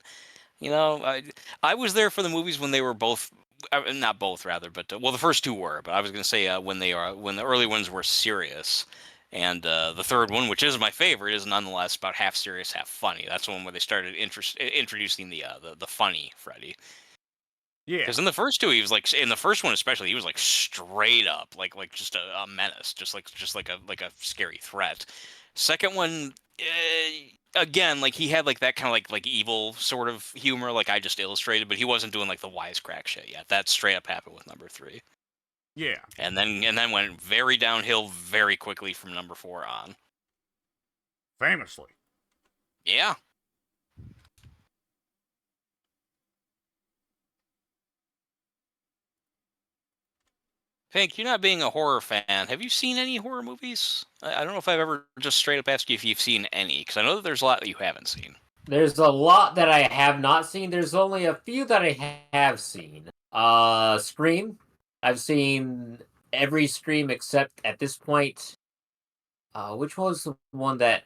[SPEAKER 3] I was there for the movies when they were both. Not both, rather, but well, the first two were. But I was going to say when the early ones were serious, and the third one, which is my favorite, is nonetheless about half serious, half funny. That's the one where they started introducing the funny Freddy.
[SPEAKER 2] Yeah.
[SPEAKER 3] Because in the first two, he was like, in the first one especially, he was like straight up, like just a menace, just like a scary threat. Second one, again, like he had like that kind of like evil sort of humor, like I just illustrated, but he wasn't doing like the wisecrack shit yet. That straight up happened with number 3.
[SPEAKER 2] Yeah.
[SPEAKER 3] And then went very downhill very quickly from number 4 on.
[SPEAKER 2] Famously.
[SPEAKER 3] Yeah. Pink, you're not being a horror fan. Have you seen any horror movies? I don't know if I've ever just straight up asked you if you've seen any, because I know that there's a lot that you haven't seen.
[SPEAKER 1] There's a lot that I have not seen. There's only a few that I have seen. Scream. I've seen every Scream except at this point. Which was the one that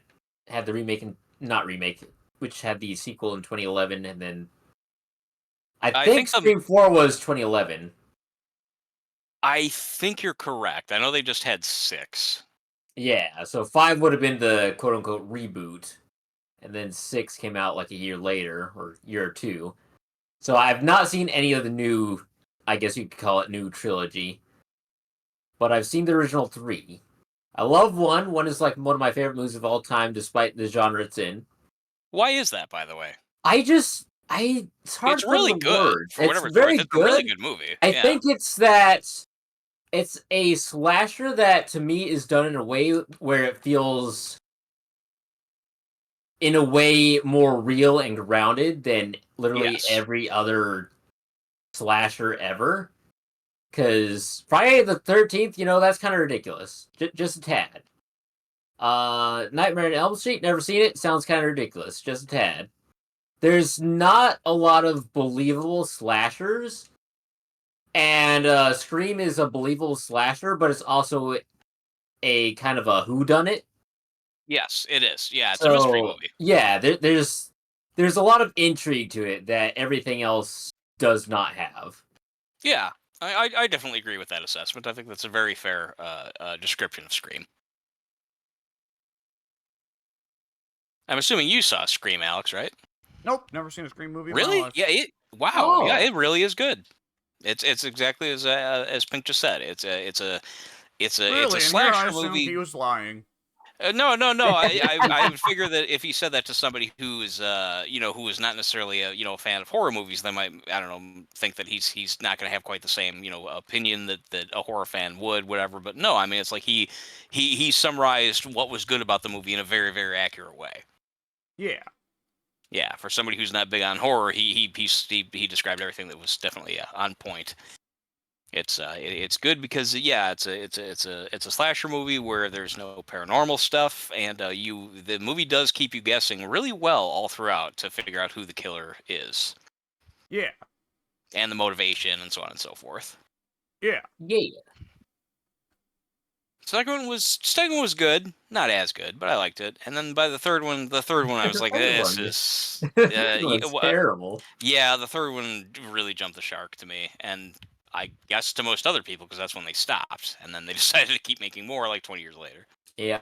[SPEAKER 1] had the remake and not remake, which had the sequel in 2011, and then I think Scream 4 was 2011.
[SPEAKER 3] I think you're correct. I know they just had 6.
[SPEAKER 1] Yeah, so 5 would have been the quote-unquote reboot, and then 6 came out like a year later, or year or two. So I've not seen any of the new, I guess you could call it new trilogy, but I've seen the original 3. I love 1. 1 is like one of my favorite movies of all time, despite the genre it's in.
[SPEAKER 3] Why is that, by the way?
[SPEAKER 1] It's hard
[SPEAKER 3] it's
[SPEAKER 1] to
[SPEAKER 3] really
[SPEAKER 1] put
[SPEAKER 3] good.
[SPEAKER 1] Words.
[SPEAKER 3] For whatever
[SPEAKER 1] it's very
[SPEAKER 3] worth. It's
[SPEAKER 1] good.
[SPEAKER 3] a really good movie.
[SPEAKER 1] I think it's that it's a slasher that to me is done in a way where it feels in a way more real and grounded than literally every other slasher ever. Because Friday the 13th, that's kind of ridiculous. Just a tad. Nightmare on Elm Street, never seen it. Sounds kind of ridiculous. Just a tad. There's not a lot of believable slashers, And Scream is a believable slasher, but it's also a kind of a whodunit.
[SPEAKER 3] Yes, it is. Yeah, it's a mystery
[SPEAKER 1] So
[SPEAKER 3] movie.
[SPEAKER 1] yeah, there's a lot of intrigue to it that everything else does not have.
[SPEAKER 3] Yeah, I definitely agree with that assessment. I think that's a very fair description of Scream. I'm assuming you saw Scream, Alex, right?
[SPEAKER 2] Nope, never seen a Scream movie in my
[SPEAKER 3] Really?
[SPEAKER 2] life.
[SPEAKER 3] Yeah. Wow. Yeah,
[SPEAKER 1] Oh,
[SPEAKER 3] it really is good. It's exactly as Pink just said. It's a
[SPEAKER 2] Really, and here I
[SPEAKER 3] slasher
[SPEAKER 2] assumed he
[SPEAKER 3] movie.
[SPEAKER 2] was lying.
[SPEAKER 3] No, no, no. I would figure that if he said that to somebody who's who is not necessarily a fan of horror movies, they might, I don't know, think that he's not going to have quite the same opinion that a horror fan would, whatever. But no, I mean, it's like he summarized what was good about the movie in a very, very accurate way.
[SPEAKER 2] Yeah.
[SPEAKER 3] Yeah, for somebody who's not big on horror, he described everything that was definitely on point. It's good because it's a slasher movie where there's no paranormal stuff, and the movie does keep you guessing really well all throughout to figure out who the killer is
[SPEAKER 2] Yeah.
[SPEAKER 3] and the motivation and so on and so forth.
[SPEAKER 2] Yeah.
[SPEAKER 1] yeah.
[SPEAKER 3] Second one was good, not as good, but I liked it. And then by the third one I was
[SPEAKER 1] The
[SPEAKER 3] like,
[SPEAKER 1] third
[SPEAKER 3] this
[SPEAKER 1] one,
[SPEAKER 3] is
[SPEAKER 1] the third one's terrible.
[SPEAKER 3] yeah, the third one really jumped the shark to me, and I guess to most other people because that's when they stopped, and then they decided to keep making more like 20 years later.
[SPEAKER 1] Yeah.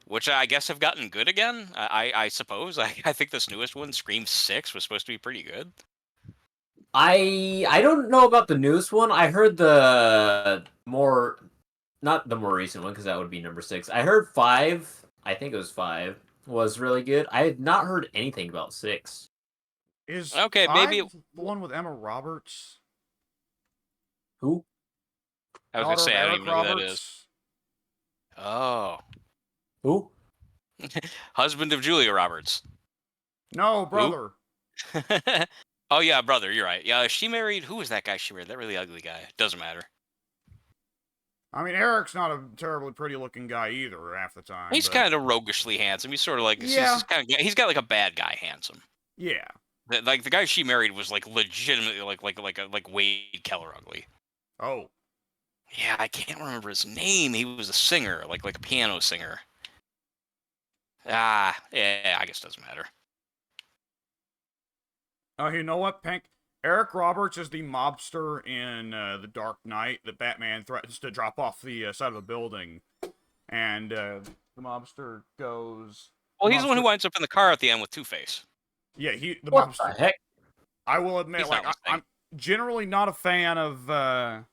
[SPEAKER 3] Which I guess have gotten good again. I suppose. I think this newest one, Scream 6, was supposed to be pretty good.
[SPEAKER 1] I don't know about the newest one. I heard not the more recent one because that would be number 6. I heard 5. I think it was 5 was really good. I had not heard anything about 6.
[SPEAKER 2] Is
[SPEAKER 3] Okay, maybe
[SPEAKER 2] 5 the one with Emma Roberts?
[SPEAKER 1] Who?
[SPEAKER 3] I was gonna
[SPEAKER 2] Daughter of
[SPEAKER 3] say I don't
[SPEAKER 2] Eric
[SPEAKER 3] even know who that is.
[SPEAKER 2] Roberts?
[SPEAKER 3] Oh,
[SPEAKER 1] Who?
[SPEAKER 3] husband of Julia Roberts.
[SPEAKER 2] No, brother.
[SPEAKER 3] Oh yeah, brother. You're right. Yeah, she married. Who was that guy she married? That really ugly guy. Doesn't matter.
[SPEAKER 2] I mean, Eric's not a terribly pretty looking guy either half the time.
[SPEAKER 3] He's
[SPEAKER 2] but...
[SPEAKER 3] kind of roguishly handsome. He's sort of like
[SPEAKER 2] Yeah.
[SPEAKER 3] he's got like a bad guy handsome.
[SPEAKER 2] Yeah.
[SPEAKER 3] Like the guy she married was like legitimately like Wade Keller ugly.
[SPEAKER 2] Oh.
[SPEAKER 3] Yeah, I can't remember his name. He was a singer, like a piano singer. Ah, yeah, I guess it doesn't matter.
[SPEAKER 2] Oh, you know what, Pink? Eric Roberts is the mobster in The Dark Knight that Batman threatens to drop off the side of a building. And the mobster goes...
[SPEAKER 3] Well, he's the one who winds up in the car at the end with Two-Face.
[SPEAKER 2] Yeah, the
[SPEAKER 1] What
[SPEAKER 2] mobster...
[SPEAKER 1] the heck?
[SPEAKER 2] I will admit,
[SPEAKER 3] He's
[SPEAKER 2] like,
[SPEAKER 3] not listening.
[SPEAKER 2] I'm generally not a fan of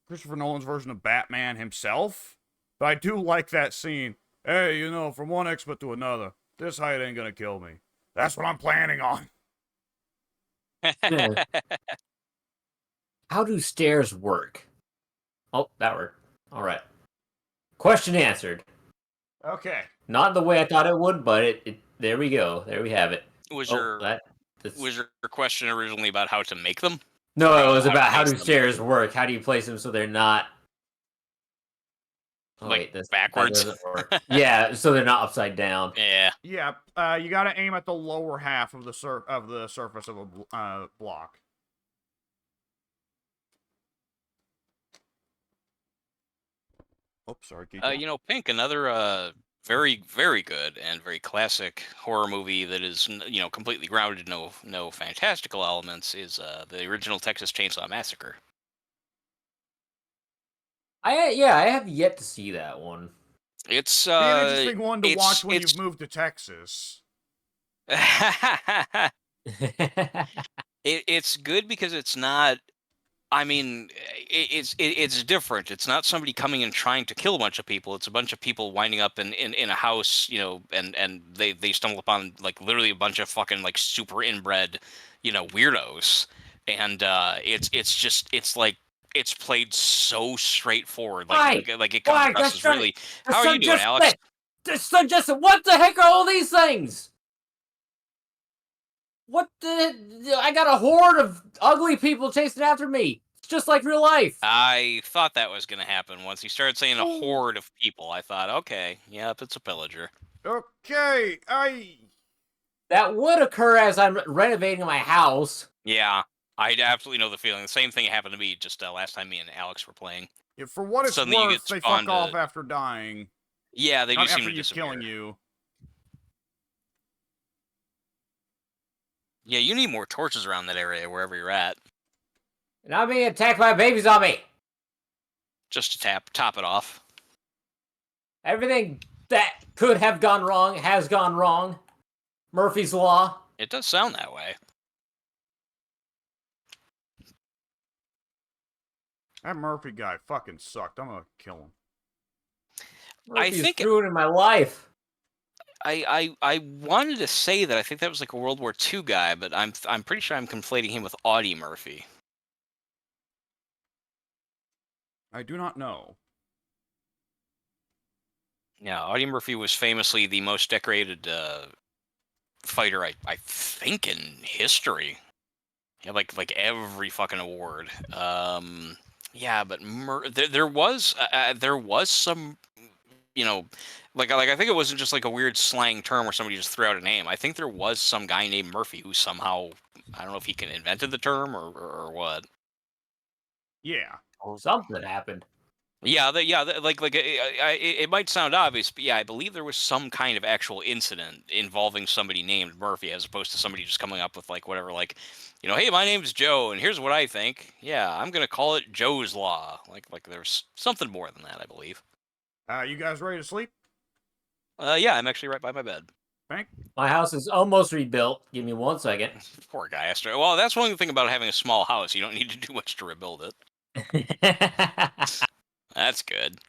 [SPEAKER 2] Christopher Nolan's version of Batman himself, but I do like that scene. Hey, from one expert to another, this height ain't gonna kill me. That's what I'm planning on.
[SPEAKER 1] How do stairs work? Oh, that worked. All right. Question answered.
[SPEAKER 2] Okay.
[SPEAKER 1] Not the way I thought it would, but it there we go. There we have it.
[SPEAKER 3] Was
[SPEAKER 1] That's...
[SPEAKER 3] your question originally about how to make them?
[SPEAKER 1] No, it was
[SPEAKER 3] how to
[SPEAKER 1] about how
[SPEAKER 3] place
[SPEAKER 1] do
[SPEAKER 3] them?
[SPEAKER 1] stairs work? How do you place them so they're not... Oh,
[SPEAKER 3] Like,
[SPEAKER 1] wait, that
[SPEAKER 3] backwards?
[SPEAKER 1] doesn't work. Yeah, so they're not upside down.
[SPEAKER 3] Yeah.
[SPEAKER 2] Yeah, you gotta aim at the lower half of the surface of a block. Oops, sorry.
[SPEAKER 3] Pink, another very, very good and very classic horror movie that is completely grounded, no fantastical elements, is the original Texas Chainsaw Massacre.
[SPEAKER 1] I have yet to see that one.
[SPEAKER 3] It's
[SPEAKER 2] Be an interesting one to watch when
[SPEAKER 3] it's
[SPEAKER 2] you've moved to Texas.
[SPEAKER 3] it's good because it's not. I mean, it's different. It's not somebody coming and trying to kill a bunch of people. It's a bunch of people winding up in a house, and they stumble upon like literally a bunch of fucking like super inbred, weirdos, and it's like it's played so straightforward, like it comes across as really. How are you doing, Alex?
[SPEAKER 1] What the heck are all these things? What the... I got a horde of ugly people chasing after me. It's just like real life.
[SPEAKER 3] I thought that was going to happen once he started saying a horde of people. I thought, okay, yep, it's a pillager.
[SPEAKER 2] Okay,
[SPEAKER 1] That would occur as I'm renovating my house.
[SPEAKER 3] Yeah. I absolutely know the feeling. The same thing happened to me just last time me and Alex were playing.
[SPEAKER 2] Yeah, for what it's
[SPEAKER 3] Suddenly you
[SPEAKER 2] worth,
[SPEAKER 3] get
[SPEAKER 2] they
[SPEAKER 3] spawned
[SPEAKER 2] fuck off
[SPEAKER 3] to...
[SPEAKER 2] after dying.
[SPEAKER 3] Yeah, they do
[SPEAKER 2] Not
[SPEAKER 3] seem
[SPEAKER 2] after
[SPEAKER 3] to
[SPEAKER 2] you
[SPEAKER 3] disappear.
[SPEAKER 2] killing you.
[SPEAKER 3] Yeah, you need more torches around that area, wherever you're at.
[SPEAKER 1] And I'm being attacked by a baby zombie.
[SPEAKER 3] Just to top it off.
[SPEAKER 1] Everything that could have gone wrong has gone wrong. Murphy's Law.
[SPEAKER 3] It does sound that way.
[SPEAKER 2] That Murphy guy fucking sucked. I'm gonna kill him.
[SPEAKER 1] Murphy's
[SPEAKER 3] think-
[SPEAKER 1] ruining my life.
[SPEAKER 3] I wanted to say that I think that was like a World War II guy, but I'm pretty sure I'm conflating him with Audie Murphy.
[SPEAKER 2] I do not know.
[SPEAKER 3] Yeah, Audie Murphy was famously the most decorated fighter, I think, in history. He had like every fucking award. Yeah, but there was some, you know, like I think it wasn't just like a weird slang term where somebody just threw out a name. I think there was some guy named Murphy who somehow, I don't know if he invented the term or what.
[SPEAKER 2] Yeah.
[SPEAKER 1] Something happened.
[SPEAKER 3] Yeah, it might sound obvious, but yeah, I believe there was some kind of actual incident involving somebody named Murphy, as opposed to somebody just coming up with like whatever, like, hey, my name's Joe, and here's what I think. Yeah, I'm gonna call it Joe's Law. Like there's something more than that, I believe.
[SPEAKER 2] You guys ready to sleep?
[SPEAKER 3] Yeah, I'm actually right by my bed.
[SPEAKER 2] Frank?
[SPEAKER 1] My house is almost rebuilt. Give me 1 second.
[SPEAKER 3] Poor guy. Well, that's one thing about having a small house. You don't need to do much to rebuild it. That's good.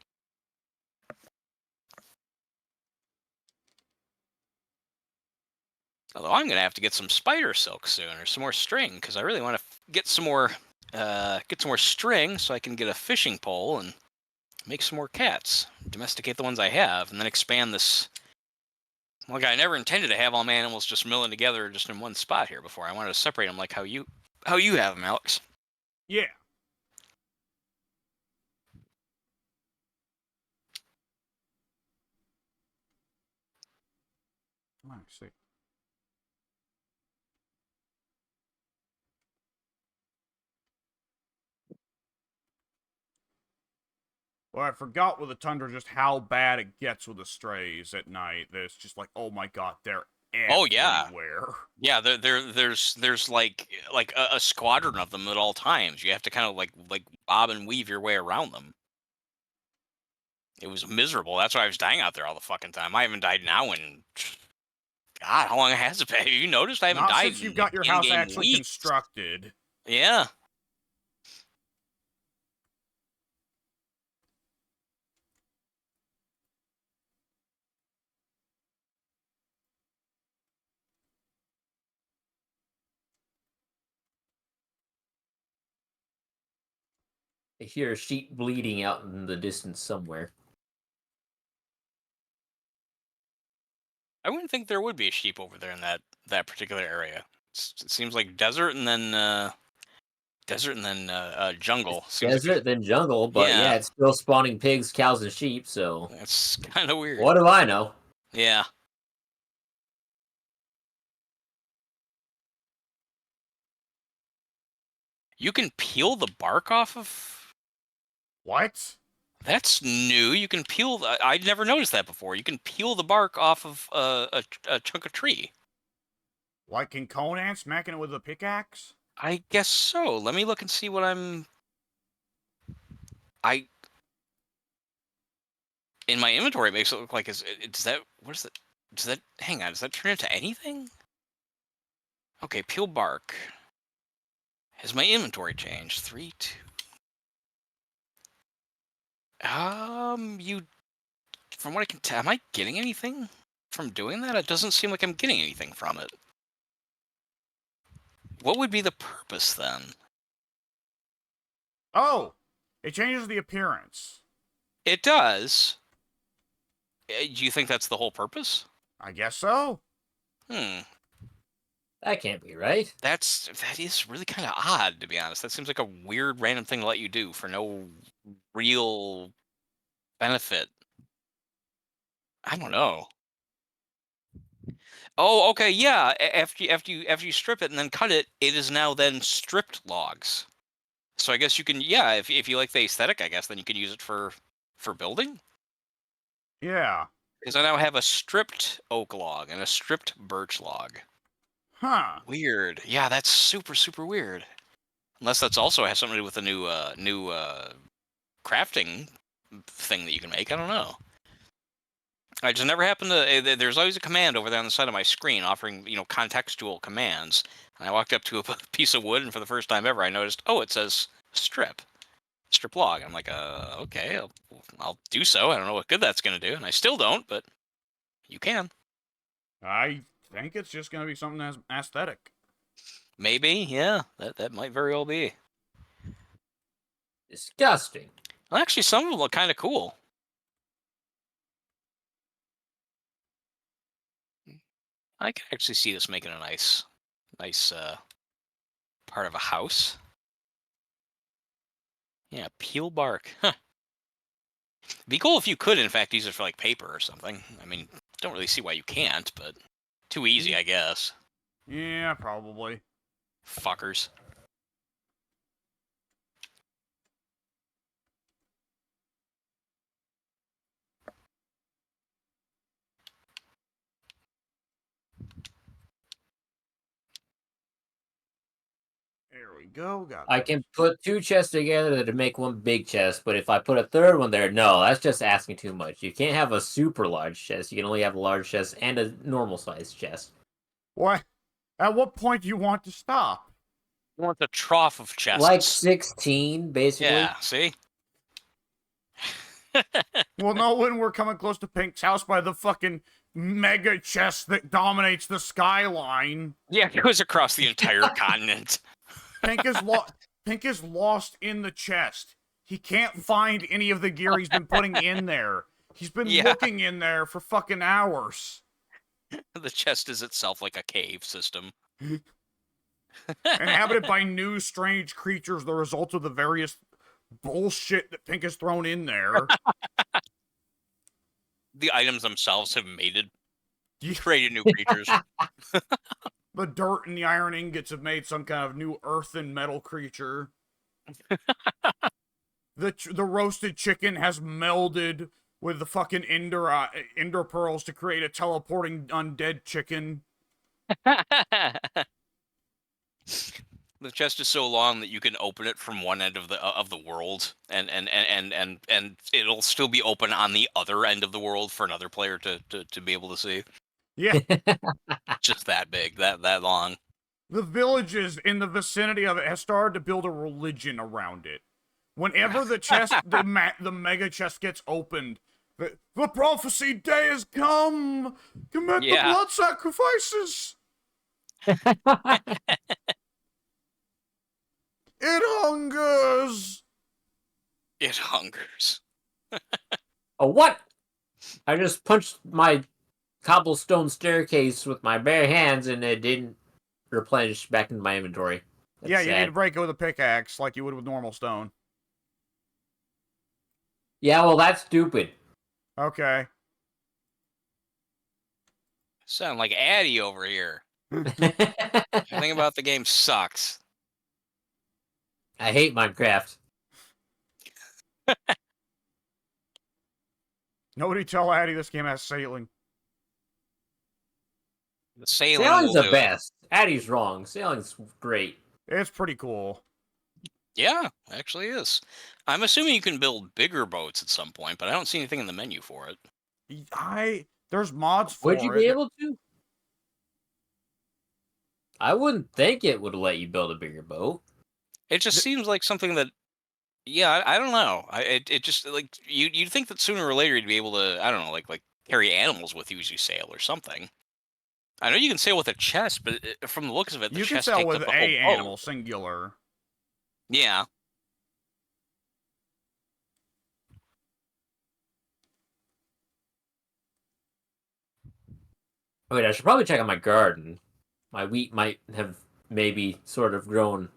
[SPEAKER 3] Although I'm gonna have to get some spider silk soon, or some more string, because I really want to get some more string, so I can get a fishing pole and make some more cats. Domesticate the ones I have, and then expand this. Like, I never intended to have all my animals just milling together just in one spot here before. I wanted to separate them like how you have them, Alex.
[SPEAKER 2] Yeah. Let me see. Well, I forgot with the Tundra just how bad it gets with the strays at night. That it's just like, oh my god, they're
[SPEAKER 3] Oh, yeah.
[SPEAKER 2] everywhere.
[SPEAKER 3] Yeah, there's like a squadron of them at all times. You have to kind of like bob and weave your way around them. It was miserable. That's why I was dying out there all the fucking time. I haven't died now in, God, how long has it been? Have you noticed I haven't
[SPEAKER 2] Not
[SPEAKER 3] died
[SPEAKER 2] since you've
[SPEAKER 3] in
[SPEAKER 2] got your house
[SPEAKER 3] in-game
[SPEAKER 2] actually
[SPEAKER 3] weeks.
[SPEAKER 2] constructed.
[SPEAKER 3] Yeah.
[SPEAKER 1] I hear a sheep bleeding out in the distance somewhere.
[SPEAKER 3] I wouldn't think there would be a sheep over there in that particular area. It seems like desert and then jungle. Seems
[SPEAKER 1] Desert,
[SPEAKER 3] like
[SPEAKER 1] then jungle, but yeah, it's still spawning pigs, cows, and sheep, so...
[SPEAKER 3] That's kind of weird.
[SPEAKER 1] What do I know?
[SPEAKER 3] Yeah. You can peel the bark off of...
[SPEAKER 2] What?
[SPEAKER 3] That's new. You can peel... I'd never noticed that before. You can peel the bark off of a chunk of tree.
[SPEAKER 2] Like in Conan, smacking it with a pickaxe?
[SPEAKER 3] I guess so. Let me look and see what I'm... In my inventory, it makes it look like... Does that... What is that? Does that... Hang on. Does that turn into anything? Okay, peel bark. Has my inventory changed? 3, 2... You... From what I can tell, am I getting anything from doing that? It doesn't seem like I'm getting anything from it. What would be the purpose, then?
[SPEAKER 2] Oh! It changes the appearance.
[SPEAKER 3] It does. Do you think that's the whole purpose?
[SPEAKER 2] I guess so.
[SPEAKER 1] That can't be right.
[SPEAKER 3] That is really kind of odd, to be honest. That seems like a weird, random thing to let you do for no real benefit. I don't know. Oh, okay, yeah. After you strip it and then cut it, it is now then stripped logs. So I guess you can, yeah, if you like the aesthetic, I guess then you can use it for building.
[SPEAKER 2] Yeah.
[SPEAKER 3] Because I now have a stripped oak log and a stripped birch log.
[SPEAKER 2] Huh.
[SPEAKER 3] Weird. Yeah, that's super super weird. Unless that's also has something to do with the new crafting thing that you can make. I don't know. I just never happened to. There's always a command over there on the side of my screen offering, contextual commands. And I walked up to a piece of wood, and for the first time ever, I noticed, oh, it says strip log. I'm like, okay, I'll do so. I don't know what good that's gonna do, and I still don't, but you can.
[SPEAKER 2] I think it's just gonna be something that's aesthetic.
[SPEAKER 3] Maybe, yeah, that might very well be.
[SPEAKER 1] Disgusting.
[SPEAKER 3] Well, actually, some of them look kind of cool. I can actually see this making a nice part of a house. Yeah, peel bark. Huh. Be cool if you could, in fact, use it for like paper or something. I mean, don't really see why you can't, but too easy, I guess.
[SPEAKER 2] Yeah, probably.
[SPEAKER 3] Fuckers.
[SPEAKER 2] There we go. Got
[SPEAKER 1] I
[SPEAKER 2] those.
[SPEAKER 1] can put 2 chests together to make one big chest, but if I put a third one there, no, that's just asking too much. You can't have a super large chest. You can only have a large chest and a normal sized chest.
[SPEAKER 2] What? At what point do you want to stop?
[SPEAKER 3] You want the trough of
[SPEAKER 1] Like
[SPEAKER 3] chests.
[SPEAKER 1] 16, basically.
[SPEAKER 3] Yeah, see?
[SPEAKER 2] We'll know when we're coming close to Pink's house by the fucking mega chest that dominates the skyline.
[SPEAKER 3] Yeah, it goes across the entire continent.
[SPEAKER 2] Pink is lost in the chest. He can't find any of the gear he's been putting in there. He's been
[SPEAKER 3] Yeah.
[SPEAKER 2] looking in there for fucking hours.
[SPEAKER 3] The chest is itself like a cave system.
[SPEAKER 2] Inhabited by new strange creatures, the result of the various bullshit that Pink has thrown in there.
[SPEAKER 3] The items themselves have mated,
[SPEAKER 2] Yeah.
[SPEAKER 3] created new creatures.
[SPEAKER 2] The dirt and the iron ingots have made some kind of new earth and metal creature. The roasted chicken has melded with the fucking ender pearls to create a teleporting undead chicken.
[SPEAKER 3] The chest is so long that you can open it from one end of the world, and it'll still be open on the other end of the world for another player to be able to see.
[SPEAKER 2] Yeah.
[SPEAKER 3] Just that big, that long.
[SPEAKER 2] The villages in the vicinity of it have started to build a religion around it. Whenever the chest, the mega chest gets opened, the prophecy day has come. Commit the blood sacrifices. It hungers.
[SPEAKER 3] It hungers.
[SPEAKER 1] Oh, what? I just punched my cobblestone staircase with my bare hands and it didn't replenish back into my inventory. That's
[SPEAKER 2] Yeah, you need
[SPEAKER 1] sad.
[SPEAKER 2] to break it with a pickaxe like you would with normal stone.
[SPEAKER 1] Yeah, well, that's stupid.
[SPEAKER 2] Okay.
[SPEAKER 3] Sound like Addy over here. Everything about the game sucks.
[SPEAKER 1] I hate Minecraft.
[SPEAKER 2] Nobody tell Addy this game has sailing.
[SPEAKER 3] The sailing
[SPEAKER 1] Sailing's
[SPEAKER 3] will
[SPEAKER 1] the
[SPEAKER 3] do
[SPEAKER 1] best. Addy's wrong. Sailing's great.
[SPEAKER 2] It's pretty cool.
[SPEAKER 3] Yeah, actually is. I'm assuming you can build bigger boats at some point, but I don't see anything in the menu for it.
[SPEAKER 2] There's mods for it.
[SPEAKER 1] Would you be able to? I wouldn't think it would let you build a bigger boat.
[SPEAKER 3] It just seems like something that, yeah, I don't know. It just like you'd think that sooner or later you'd be able to, I don't know, like carry animals with you as you sail or something. I know you can sail with a chest, but from the looks of it, the
[SPEAKER 2] You can
[SPEAKER 3] chest
[SPEAKER 2] sail
[SPEAKER 3] takes
[SPEAKER 2] with
[SPEAKER 3] up
[SPEAKER 2] a
[SPEAKER 3] the whole boat.
[SPEAKER 2] animal, singular.
[SPEAKER 3] Yeah.
[SPEAKER 1] Wait, I should probably check out my garden. My wheat might have maybe sort of grown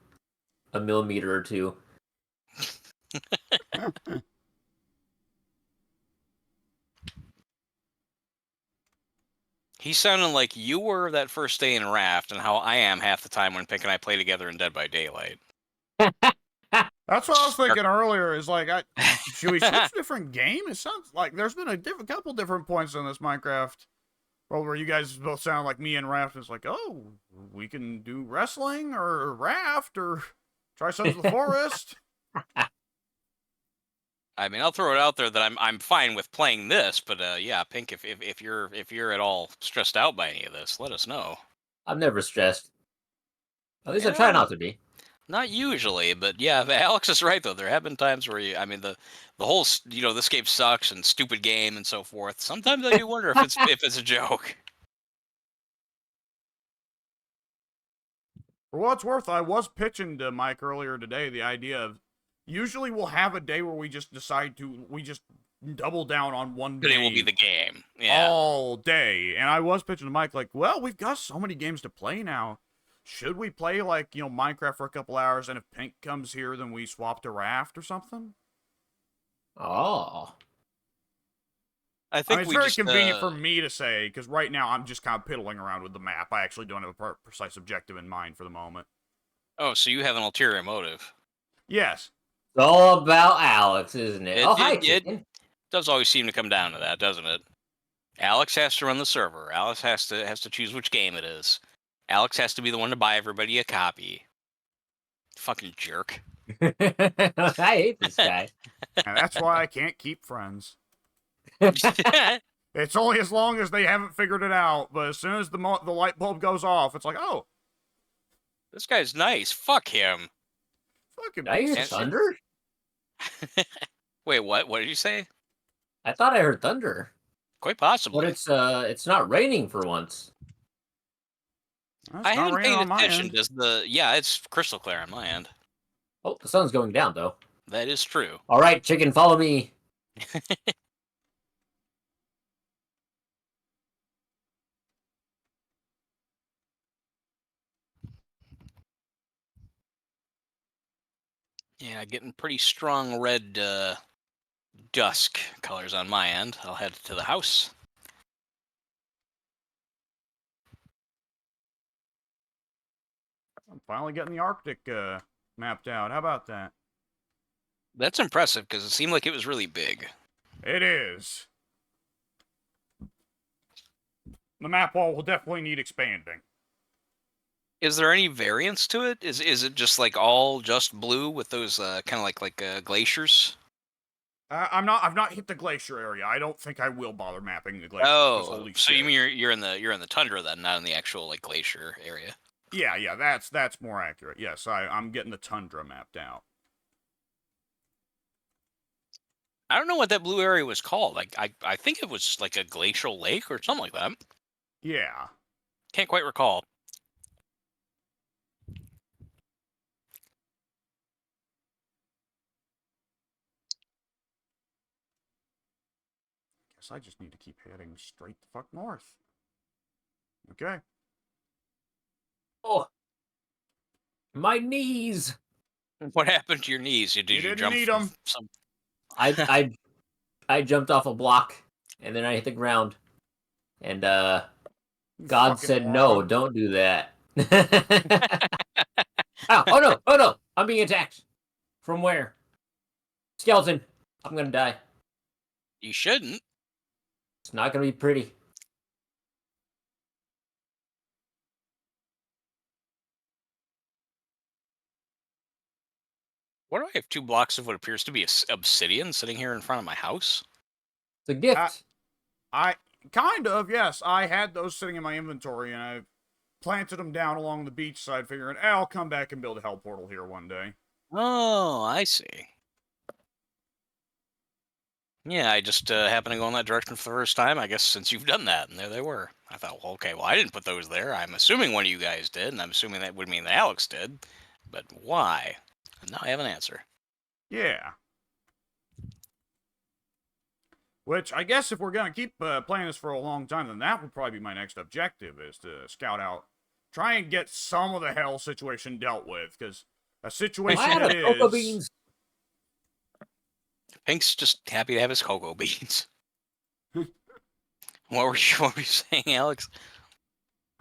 [SPEAKER 1] a millimeter or two.
[SPEAKER 3] He sounded like you were that first day in Raft, and how I am half the time when Pink and I play together in Dead by Daylight.
[SPEAKER 2] That's what I was thinking earlier. Is like, should we switch to a different game? It sounds like there's been a couple different points in this Minecraft world where you guys both sound like me and Raft. It's like, oh, we can do wrestling or Raft or try Sons of the Forest.
[SPEAKER 3] I mean, I'll throw it out there that I'm fine with playing this, but yeah, Pink, if you're at all stressed out by any of this, let us know.
[SPEAKER 1] I'm never stressed. At least I try not to be.
[SPEAKER 3] Not usually, but yeah, Alex is right though. There have been times where I mean, the whole this game sucks and stupid game and so forth. Sometimes I do wonder if it's a joke.
[SPEAKER 2] For what it's worth, I was pitching to Mike earlier today the idea of usually we'll have a day where we just decide we just double down on one
[SPEAKER 3] Today
[SPEAKER 2] game.
[SPEAKER 3] will be the game. Yeah.
[SPEAKER 2] All day. And I was pitching to Mike like, well, we've got so many games to play now. Should we play like, Minecraft for a couple hours, and if Pink comes here, then we swap to Raft or something?
[SPEAKER 1] Oh.
[SPEAKER 3] I think
[SPEAKER 2] it's very convenient for me to say, because right now I'm just kind of piddling around with the map. I actually don't have a precise objective in mind for the moment.
[SPEAKER 3] Oh, so you have an ulterior motive.
[SPEAKER 2] Yes.
[SPEAKER 1] It's all about Alex, isn't it? Hi, Chicken.
[SPEAKER 3] It does always seem to come down to that, doesn't it? Alex has to run the server. Alex has to choose which game it is. Alex has to be the one to buy everybody a copy. Fucking jerk.
[SPEAKER 1] I hate this guy.
[SPEAKER 2] And that's why I can't keep friends. It's only as long as they haven't figured it out, but as soon as the light bulb goes off, it's like, oh.
[SPEAKER 3] This guy's nice. Fuck him.
[SPEAKER 2] Fucking
[SPEAKER 1] Did I hear thunder?
[SPEAKER 3] Wait, what? What did you say?
[SPEAKER 1] I thought I heard thunder.
[SPEAKER 3] Quite possibly.
[SPEAKER 1] But it's not raining for once.
[SPEAKER 2] I haven't paid attention.
[SPEAKER 3] Yeah, it's crystal clear on my end.
[SPEAKER 1] Oh, the sun's going down though.
[SPEAKER 3] That is true.
[SPEAKER 1] All right, Chicken, follow me.
[SPEAKER 3] Yeah, getting pretty strong red dusk colors on my end. I'll head to the house.
[SPEAKER 2] I'm finally getting the Arctic mapped out. How about that?
[SPEAKER 3] That's impressive, because it seemed like it was really big.
[SPEAKER 2] It is. The map wall will definitely need expanding.
[SPEAKER 3] Is there any variance to it? Is it just like all just blue with those kind of like glaciers?
[SPEAKER 2] I've not hit the glacier area. I don't think I will bother mapping the glacier.
[SPEAKER 3] Oh, so you mean you're in the tundra then, not in the actual like glacier area?
[SPEAKER 2] Yeah, that's more accurate. Yes, I'm getting the tundra mapped out.
[SPEAKER 3] I don't know what that blue area was called. Like I think it was like a glacial lake or something like that.
[SPEAKER 2] Yeah.
[SPEAKER 3] Can't quite recall.
[SPEAKER 2] Guess I just need to keep heading straight the fuck north. Okay.
[SPEAKER 1] Oh, my knees!
[SPEAKER 3] What happened to your knees? Did you
[SPEAKER 2] didn't
[SPEAKER 3] jump
[SPEAKER 2] need
[SPEAKER 3] from
[SPEAKER 2] them.
[SPEAKER 3] some?
[SPEAKER 1] I jumped off a block and then I hit the ground, and God said no, don't do that. Oh no! I'm being attacked. From where? Skeleton. I'm gonna die.
[SPEAKER 3] You shouldn't.
[SPEAKER 1] It's not gonna be pretty.
[SPEAKER 3] What do I have 2 blocks of what appears to be obsidian sitting here in front of my house?
[SPEAKER 1] It's a gift.
[SPEAKER 2] I kind of, yes. I had those sitting in my inventory, and I planted them down along the beach side, figuring, I'll come back and build a hell portal here one day.
[SPEAKER 3] Oh, I see. Yeah, I just happened to go in that direction for the first time, I guess, since you've done that, and there they were. I thought, well, okay, well, I didn't put those there. I'm assuming one of you guys did, and I'm assuming that would mean that Alex did. But why? And now I have an answer.
[SPEAKER 2] Yeah. Which, I guess if we're going to keep playing this for a long time, then that would probably be my next objective, is to scout out, try and get some of the hell situation dealt with, because a situation it is...
[SPEAKER 1] Cocoa beans.
[SPEAKER 3] Pink's just happy to have his cocoa beans. What were you, what were you saying, Alex?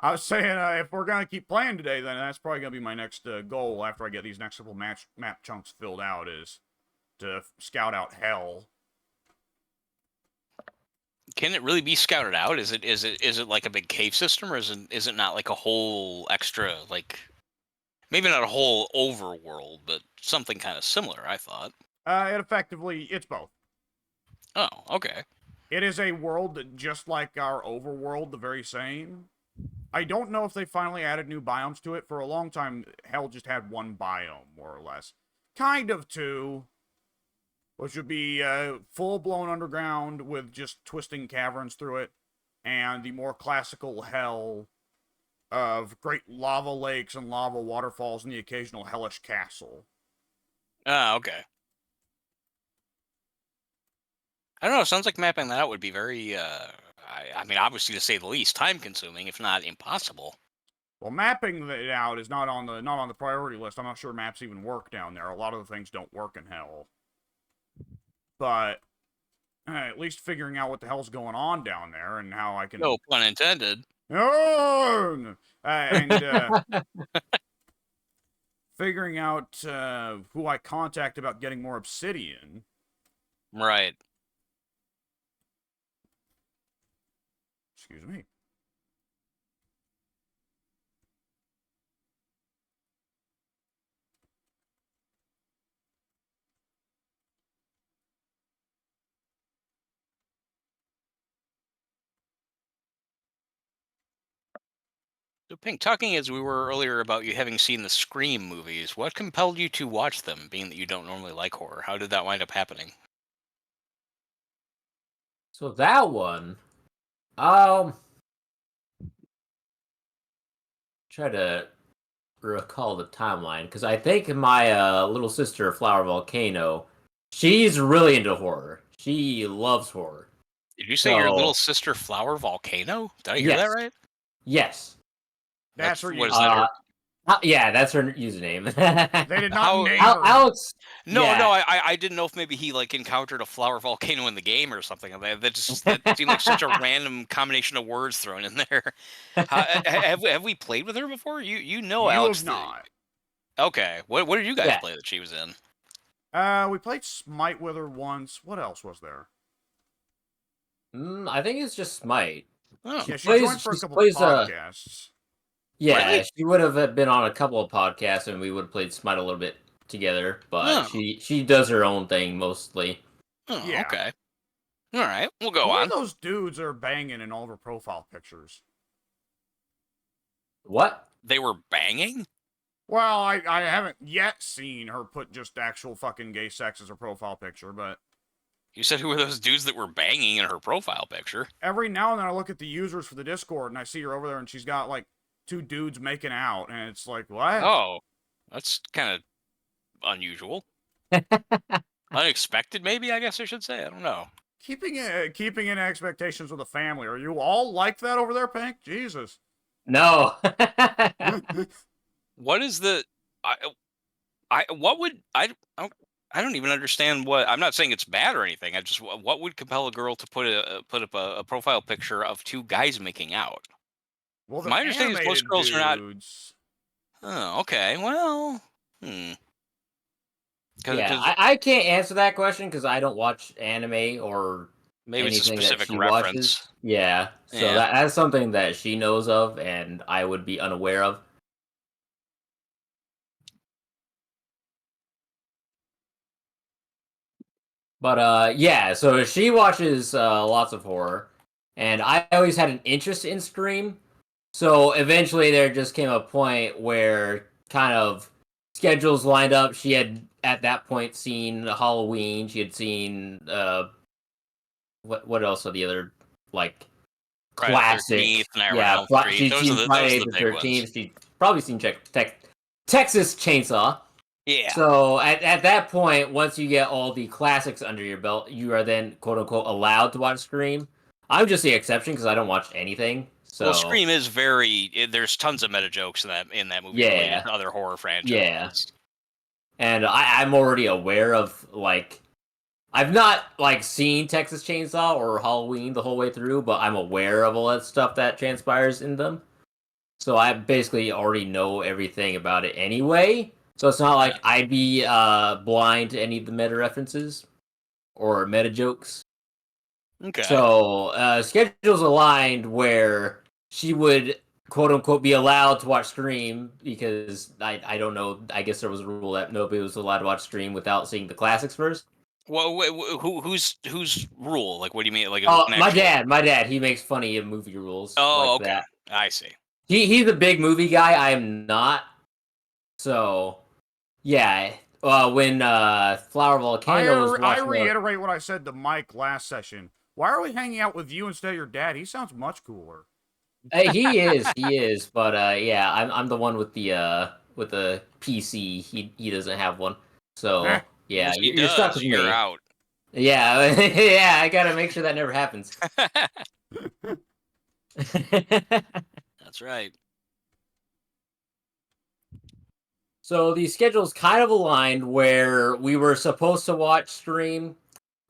[SPEAKER 2] I was saying, if we're gonna keep playing today, then that's probably gonna be my next goal after I get these next couple map chunks filled out, is to scout out hell.
[SPEAKER 3] Can it really be scouted out? Is it like a big cave system, or is it not like a whole extra, like, maybe not a whole overworld, but something kind of similar? I thought.
[SPEAKER 2] It's both.
[SPEAKER 3] Oh, okay.
[SPEAKER 2] It is a world that, just like our overworld, the very same. I don't know if they finally added new biomes to it. For a long time, hell just had one biome, more or less. Kind of two, which would be full-blown underground with just twisting caverns through it, and the more classical hell of great lava lakes and lava waterfalls and the occasional hellish castle.
[SPEAKER 3] Ah, okay. I don't know. Sounds like mapping that out would be very, I mean, obviously to say the least, time-consuming, if not impossible.
[SPEAKER 2] Well, mapping it out is not on the priority list. I'm not sure maps even work down there. A lot of the things don't work in hell. But at least figuring out what the hell's going on down there and how I can.
[SPEAKER 3] No pun intended.
[SPEAKER 2] Oh! And figuring out who I contact about getting more obsidian.
[SPEAKER 3] Right.
[SPEAKER 2] Excuse me.
[SPEAKER 3] So, Pink, talking as we were earlier about you having seen the Scream movies, what compelled you to watch them, being that you don't normally like horror? How did that wind up happening?
[SPEAKER 1] So that one, try to recall the timeline, because I think my little sister, Flower Volcano, she's really into horror. She loves horror.
[SPEAKER 3] Did you say your little
[SPEAKER 1] So,
[SPEAKER 3] sister Flower Volcano? Did I hear that
[SPEAKER 1] yes.
[SPEAKER 3] right?
[SPEAKER 1] Yes.
[SPEAKER 2] That's her
[SPEAKER 3] What
[SPEAKER 2] username.
[SPEAKER 3] is that?
[SPEAKER 1] Yeah, that's her username.
[SPEAKER 2] They did not
[SPEAKER 3] How-
[SPEAKER 2] name
[SPEAKER 1] Al-
[SPEAKER 2] her.
[SPEAKER 1] Alex.
[SPEAKER 3] No,
[SPEAKER 1] yeah.
[SPEAKER 3] no, I didn't know if maybe he like encountered a flower volcano in the game or something. That seemed like such a random combination of words thrown in there. Have we played with her before? You know,
[SPEAKER 2] You
[SPEAKER 3] Alex.
[SPEAKER 2] have not.
[SPEAKER 3] Okay, what did you guys
[SPEAKER 1] Yeah.
[SPEAKER 3] play that she was in?
[SPEAKER 2] We played Smite with her once. What else was there?
[SPEAKER 1] I think it's just Smite.
[SPEAKER 3] Oh,
[SPEAKER 2] Yeah, she
[SPEAKER 1] plays-
[SPEAKER 2] joined for a
[SPEAKER 1] she
[SPEAKER 2] couple
[SPEAKER 1] plays,
[SPEAKER 2] podcasts.
[SPEAKER 1] Yeah,
[SPEAKER 3] Really?
[SPEAKER 1] she would have been on a couple of podcasts, and we would have played Smite a little bit together. But
[SPEAKER 3] Oh.
[SPEAKER 1] she does her own thing mostly.
[SPEAKER 3] oh
[SPEAKER 2] Yeah.
[SPEAKER 3] okay. All right, we'll go
[SPEAKER 2] Who are
[SPEAKER 3] on.
[SPEAKER 2] those dudes that are banging in all of her profile pictures?
[SPEAKER 1] What?
[SPEAKER 3] They were banging.
[SPEAKER 2] Well, I haven't yet seen her put just actual fucking gay sex as her profile picture, but
[SPEAKER 3] You said who were those dudes that were banging in her profile picture?
[SPEAKER 2] every now and then I look at the users for the Discord and I see her over there and she's got like two dudes making out, and it's like, what?
[SPEAKER 3] Oh, that's kind of unusual. Unexpected, maybe, I guess I should say. I don't know.
[SPEAKER 2] Keeping in expectations with a family. Are you all like that over there, Pink? Jesus.
[SPEAKER 1] No.
[SPEAKER 3] What is the what would I don't even understand what. I'm not saying it's bad or anything. I just, what would compel a girl to put up a profile picture of two guys making out?
[SPEAKER 2] Well, they're
[SPEAKER 3] My understanding is most
[SPEAKER 2] animated
[SPEAKER 3] girls are not.
[SPEAKER 2] dudes.
[SPEAKER 3] Oh, okay. Well,
[SPEAKER 1] Yeah, I can't answer that question because I don't watch anime or
[SPEAKER 3] maybe it's a
[SPEAKER 1] anything that
[SPEAKER 3] specific
[SPEAKER 1] she
[SPEAKER 3] reference.
[SPEAKER 1] watches. Yeah, so
[SPEAKER 3] Yeah.
[SPEAKER 1] that's something that she knows of, and I would be unaware of. But yeah, so she watches lots of horror, and I always had an interest in Scream. So eventually, there just came a point where kind of schedules lined up. She had at that point seen Halloween. She had seen what else are the other like
[SPEAKER 3] Friday the
[SPEAKER 1] classic?
[SPEAKER 3] 13th, Nightmare on Elm Street.
[SPEAKER 1] She'd
[SPEAKER 3] Those are
[SPEAKER 1] seen
[SPEAKER 3] the
[SPEAKER 1] Friday the
[SPEAKER 3] big ones.
[SPEAKER 1] 13th. She'd probably seen Texas Chainsaw.
[SPEAKER 3] Yeah.
[SPEAKER 1] So at that point, once you get all the classics under your belt, you are then quote unquote allowed to watch Scream. I'm just the exception because I don't watch anything. So
[SPEAKER 3] Well, Scream is there's tons of meta jokes in that movie related to other horror franchises.
[SPEAKER 1] Yeah. And I'm already aware of like I've not like seen Texas Chainsaw or Halloween the whole way through, but I'm aware of all that stuff that transpires in them. So I basically already know everything about it anyway. So it's not like I'd be blind to any of the meta references or meta jokes.
[SPEAKER 3] Okay.
[SPEAKER 1] So schedules aligned where she would quote unquote be allowed to watch Scream because I don't know. I guess there was a rule that nobody was allowed to watch Scream without seeing the classics first.
[SPEAKER 3] Well, who's rule? Like, what do you mean? Like, is it
[SPEAKER 1] Oh,
[SPEAKER 3] an
[SPEAKER 1] my
[SPEAKER 3] actual?
[SPEAKER 1] dad, he makes funny of movie rules
[SPEAKER 3] Oh,
[SPEAKER 1] like
[SPEAKER 3] okay.
[SPEAKER 1] that.
[SPEAKER 3] I see.
[SPEAKER 1] He's a big movie guy. I am not. So yeah. When Flower Volcano was
[SPEAKER 2] I
[SPEAKER 1] watching the,
[SPEAKER 2] reiterate what I said to Mike last session. Why are we hanging out with you instead of your dad? He sounds much cooler.
[SPEAKER 1] he is, but yeah, I'm the one with the PC. He doesn't have one.
[SPEAKER 2] Eh.
[SPEAKER 1] So yeah,
[SPEAKER 3] If he
[SPEAKER 1] you're stuck
[SPEAKER 3] does,
[SPEAKER 1] with
[SPEAKER 3] you're
[SPEAKER 1] me.
[SPEAKER 3] out.
[SPEAKER 1] Yeah, yeah, I gotta make sure that never happens.
[SPEAKER 3] That's right.
[SPEAKER 1] So the schedule's kind of aligned where we were supposed to watch Scream,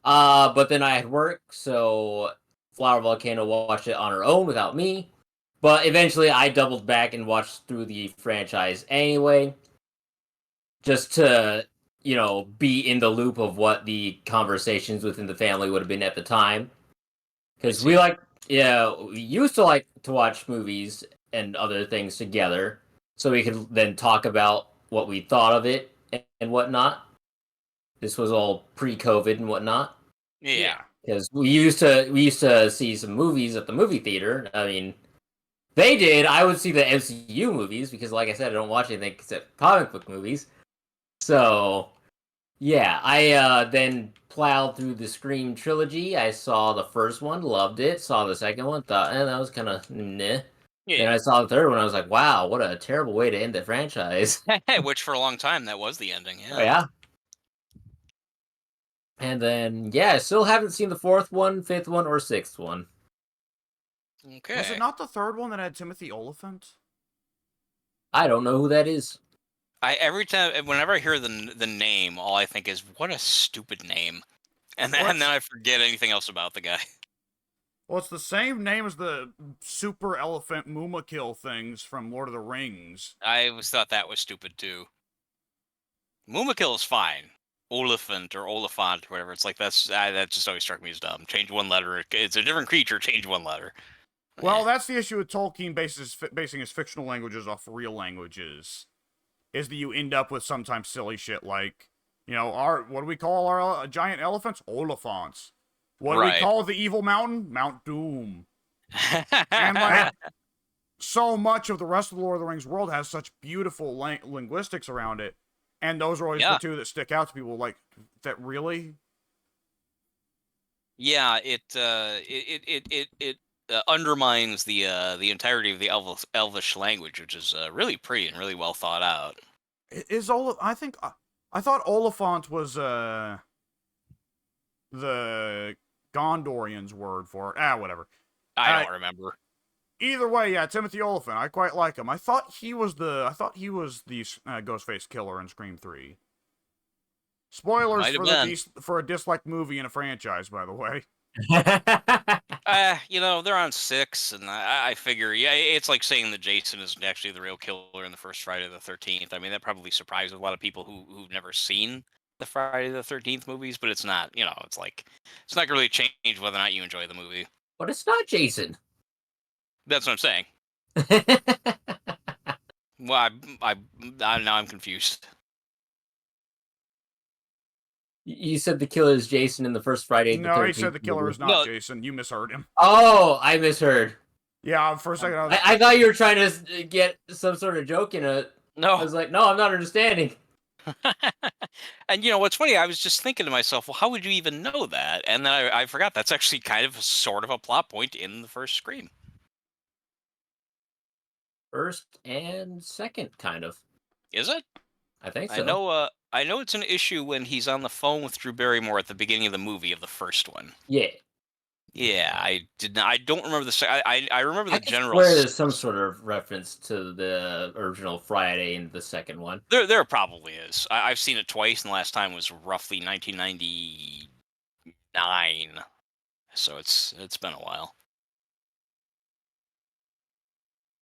[SPEAKER 1] but then I had work, so Flower Volcano watched it on her own without me. But eventually I doubled back and watched through the franchise anyway, just to, be in the loop of what the conversations within the family would have been at the time. Because we used to like to watch movies and other things together, so we could then talk about what we thought of it and whatnot. This was all pre-COVID and whatnot.
[SPEAKER 3] Yeah.
[SPEAKER 1] Because we used to see some movies at the movie theater. I mean, they did. I would see the MCU movies because, like I said, I don't watch anything except comic book movies. So yeah, I then plowed through the Scream trilogy. I saw the first one, loved it. Saw the second one, thought, that was kind of meh. Then
[SPEAKER 3] Yeah.
[SPEAKER 1] I saw the third one. I was like, wow, what a terrible way to end the franchise.
[SPEAKER 3] Which for a long time that was the ending.
[SPEAKER 1] Oh
[SPEAKER 3] Yeah.
[SPEAKER 1] yeah. And then yeah, I still haven't seen the fourth one, fifth one, or sixth one.
[SPEAKER 3] Okay.
[SPEAKER 2] Was it not the third one that had Timothy Oliphant?
[SPEAKER 1] I don't know who that is.
[SPEAKER 3] Whenever I hear the name, all I think is what a stupid name, and then I forget anything else about the guy.
[SPEAKER 2] Well, it's the same name as the super elephant Mumakil things from Lord of the Rings.
[SPEAKER 3] I always thought that was stupid too. Mumakil is fine. Oliphant or Oliphant, whatever. It's like that just always struck me as dumb. Change one letter. It's a different creature. Change one letter.
[SPEAKER 2] Well, that's the issue with Tolkien basing his fictional languages off real languages. Is that you end up with sometimes silly shit like, what do we call our giant elephants? Oliphants. What do we call the evil mountain? Mount Doom. And like, so much of the rest of the Lord of the Rings world has such beautiful linguistics around it, and those are always the two that stick out to people. Like, that really?
[SPEAKER 3] Yeah, it undermines the entirety of the Elvish language, which is really pretty and really well thought out.
[SPEAKER 2] I thought Oliphant was the Gondorians' word for it. Whatever.
[SPEAKER 3] I don't remember.
[SPEAKER 2] Either way, yeah, Timothy Oliphant. I quite like him. I thought he was the Ghostface killer in Scream 3. Spoilers for a disliked movie in a franchise, by the way.
[SPEAKER 3] They're on 6, and I figure, yeah, it's like saying that Jason is actually the real killer in the first Friday the 13th. I mean, that probably surprises a lot of people who've never seen the Friday the 13th movies, but it's not, it's like, it's not going to really change whether or not you enjoy the movie.
[SPEAKER 1] But it's not Jason.
[SPEAKER 3] That's what I'm saying. Well, now I'm confused.
[SPEAKER 1] You said the killer is Jason in the first Friday the 13th.
[SPEAKER 2] No, he said the killer is not Jason. You misheard him.
[SPEAKER 1] Oh, I misheard.
[SPEAKER 2] Yeah, for a second
[SPEAKER 1] I thought you were trying to get some sort of joke in it.
[SPEAKER 3] No.
[SPEAKER 1] I was like, no, I'm not understanding.
[SPEAKER 3] And what's funny, I was just thinking to myself, well, how would you even know that? And then I forgot that's actually kind of sort of a plot point in the first Scream.
[SPEAKER 1] First and second, kind of.
[SPEAKER 3] Is it?
[SPEAKER 1] I think so.
[SPEAKER 3] I know it's an issue when he's on the phone with Drew Barrymore at the beginning of the movie of the first one.
[SPEAKER 1] Yeah.
[SPEAKER 3] Yeah, I don't remember the. I remember the general.
[SPEAKER 1] Where there's some sort of reference to the original Friday in the second one.
[SPEAKER 3] There probably is. I've seen it twice, and the last time was roughly 1990. 9. So it's been a while.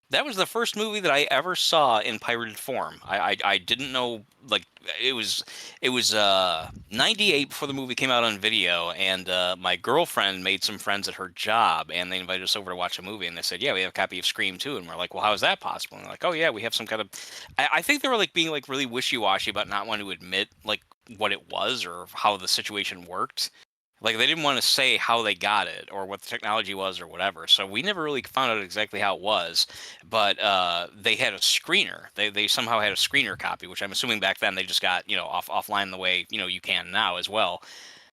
[SPEAKER 3] That was the first movie that I ever saw in pirated form. I didn't know, like, it was 98 before the movie came out on video, and my girlfriend made some friends at her job, and they invited us over to watch a movie, and they said, yeah, we have a copy of Scream 2, and we're like, well, how is that possible? And they're like, oh yeah, we have some kind of, I think they were like being like really wishy-washy about not wanting to admit like what it was or how the situation worked. Like they didn't want to say how they got it or what the technology was or whatever. So we never really found out exactly how it was. But they had a screener. They somehow had a screener copy, which I'm assuming back then they just got offline the way you can now as well.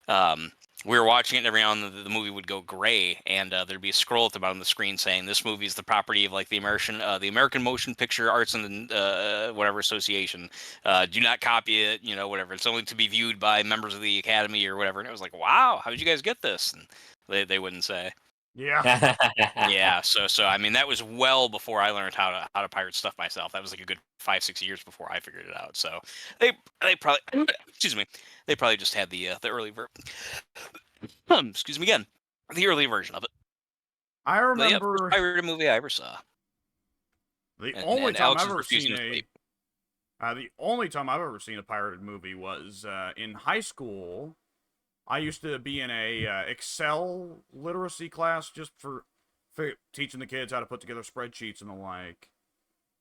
[SPEAKER 3] um, we were watching it, and every now and then the movie would go gray, and there'd be a scroll at the bottom of the screen saying this movie is the property of like the American Motion Picture Arts and whatever association. Do not copy it, whatever. It's only to be viewed by members of the Academy or whatever. And it was like, wow, how did you guys get this? And they wouldn't say.
[SPEAKER 2] Yeah.
[SPEAKER 3] Yeah, so I mean that was well before I learned how to pirate stuff myself. That was like a good 5-6 years before I figured it out. So they probably excuse me, they probably just had the early excuse me again, the early version of it.
[SPEAKER 2] I
[SPEAKER 3] But yeah, first
[SPEAKER 2] remember
[SPEAKER 3] pirated movie I ever saw,
[SPEAKER 2] the
[SPEAKER 3] and,
[SPEAKER 2] only
[SPEAKER 3] and
[SPEAKER 2] time
[SPEAKER 3] Alex
[SPEAKER 2] I've
[SPEAKER 3] is
[SPEAKER 2] ever
[SPEAKER 3] refusing
[SPEAKER 2] seen
[SPEAKER 3] to sleep.
[SPEAKER 2] the only time I've ever seen a pirated movie was in high school. I used to be in a Excel literacy class just for teaching the kids how to put together spreadsheets and the like.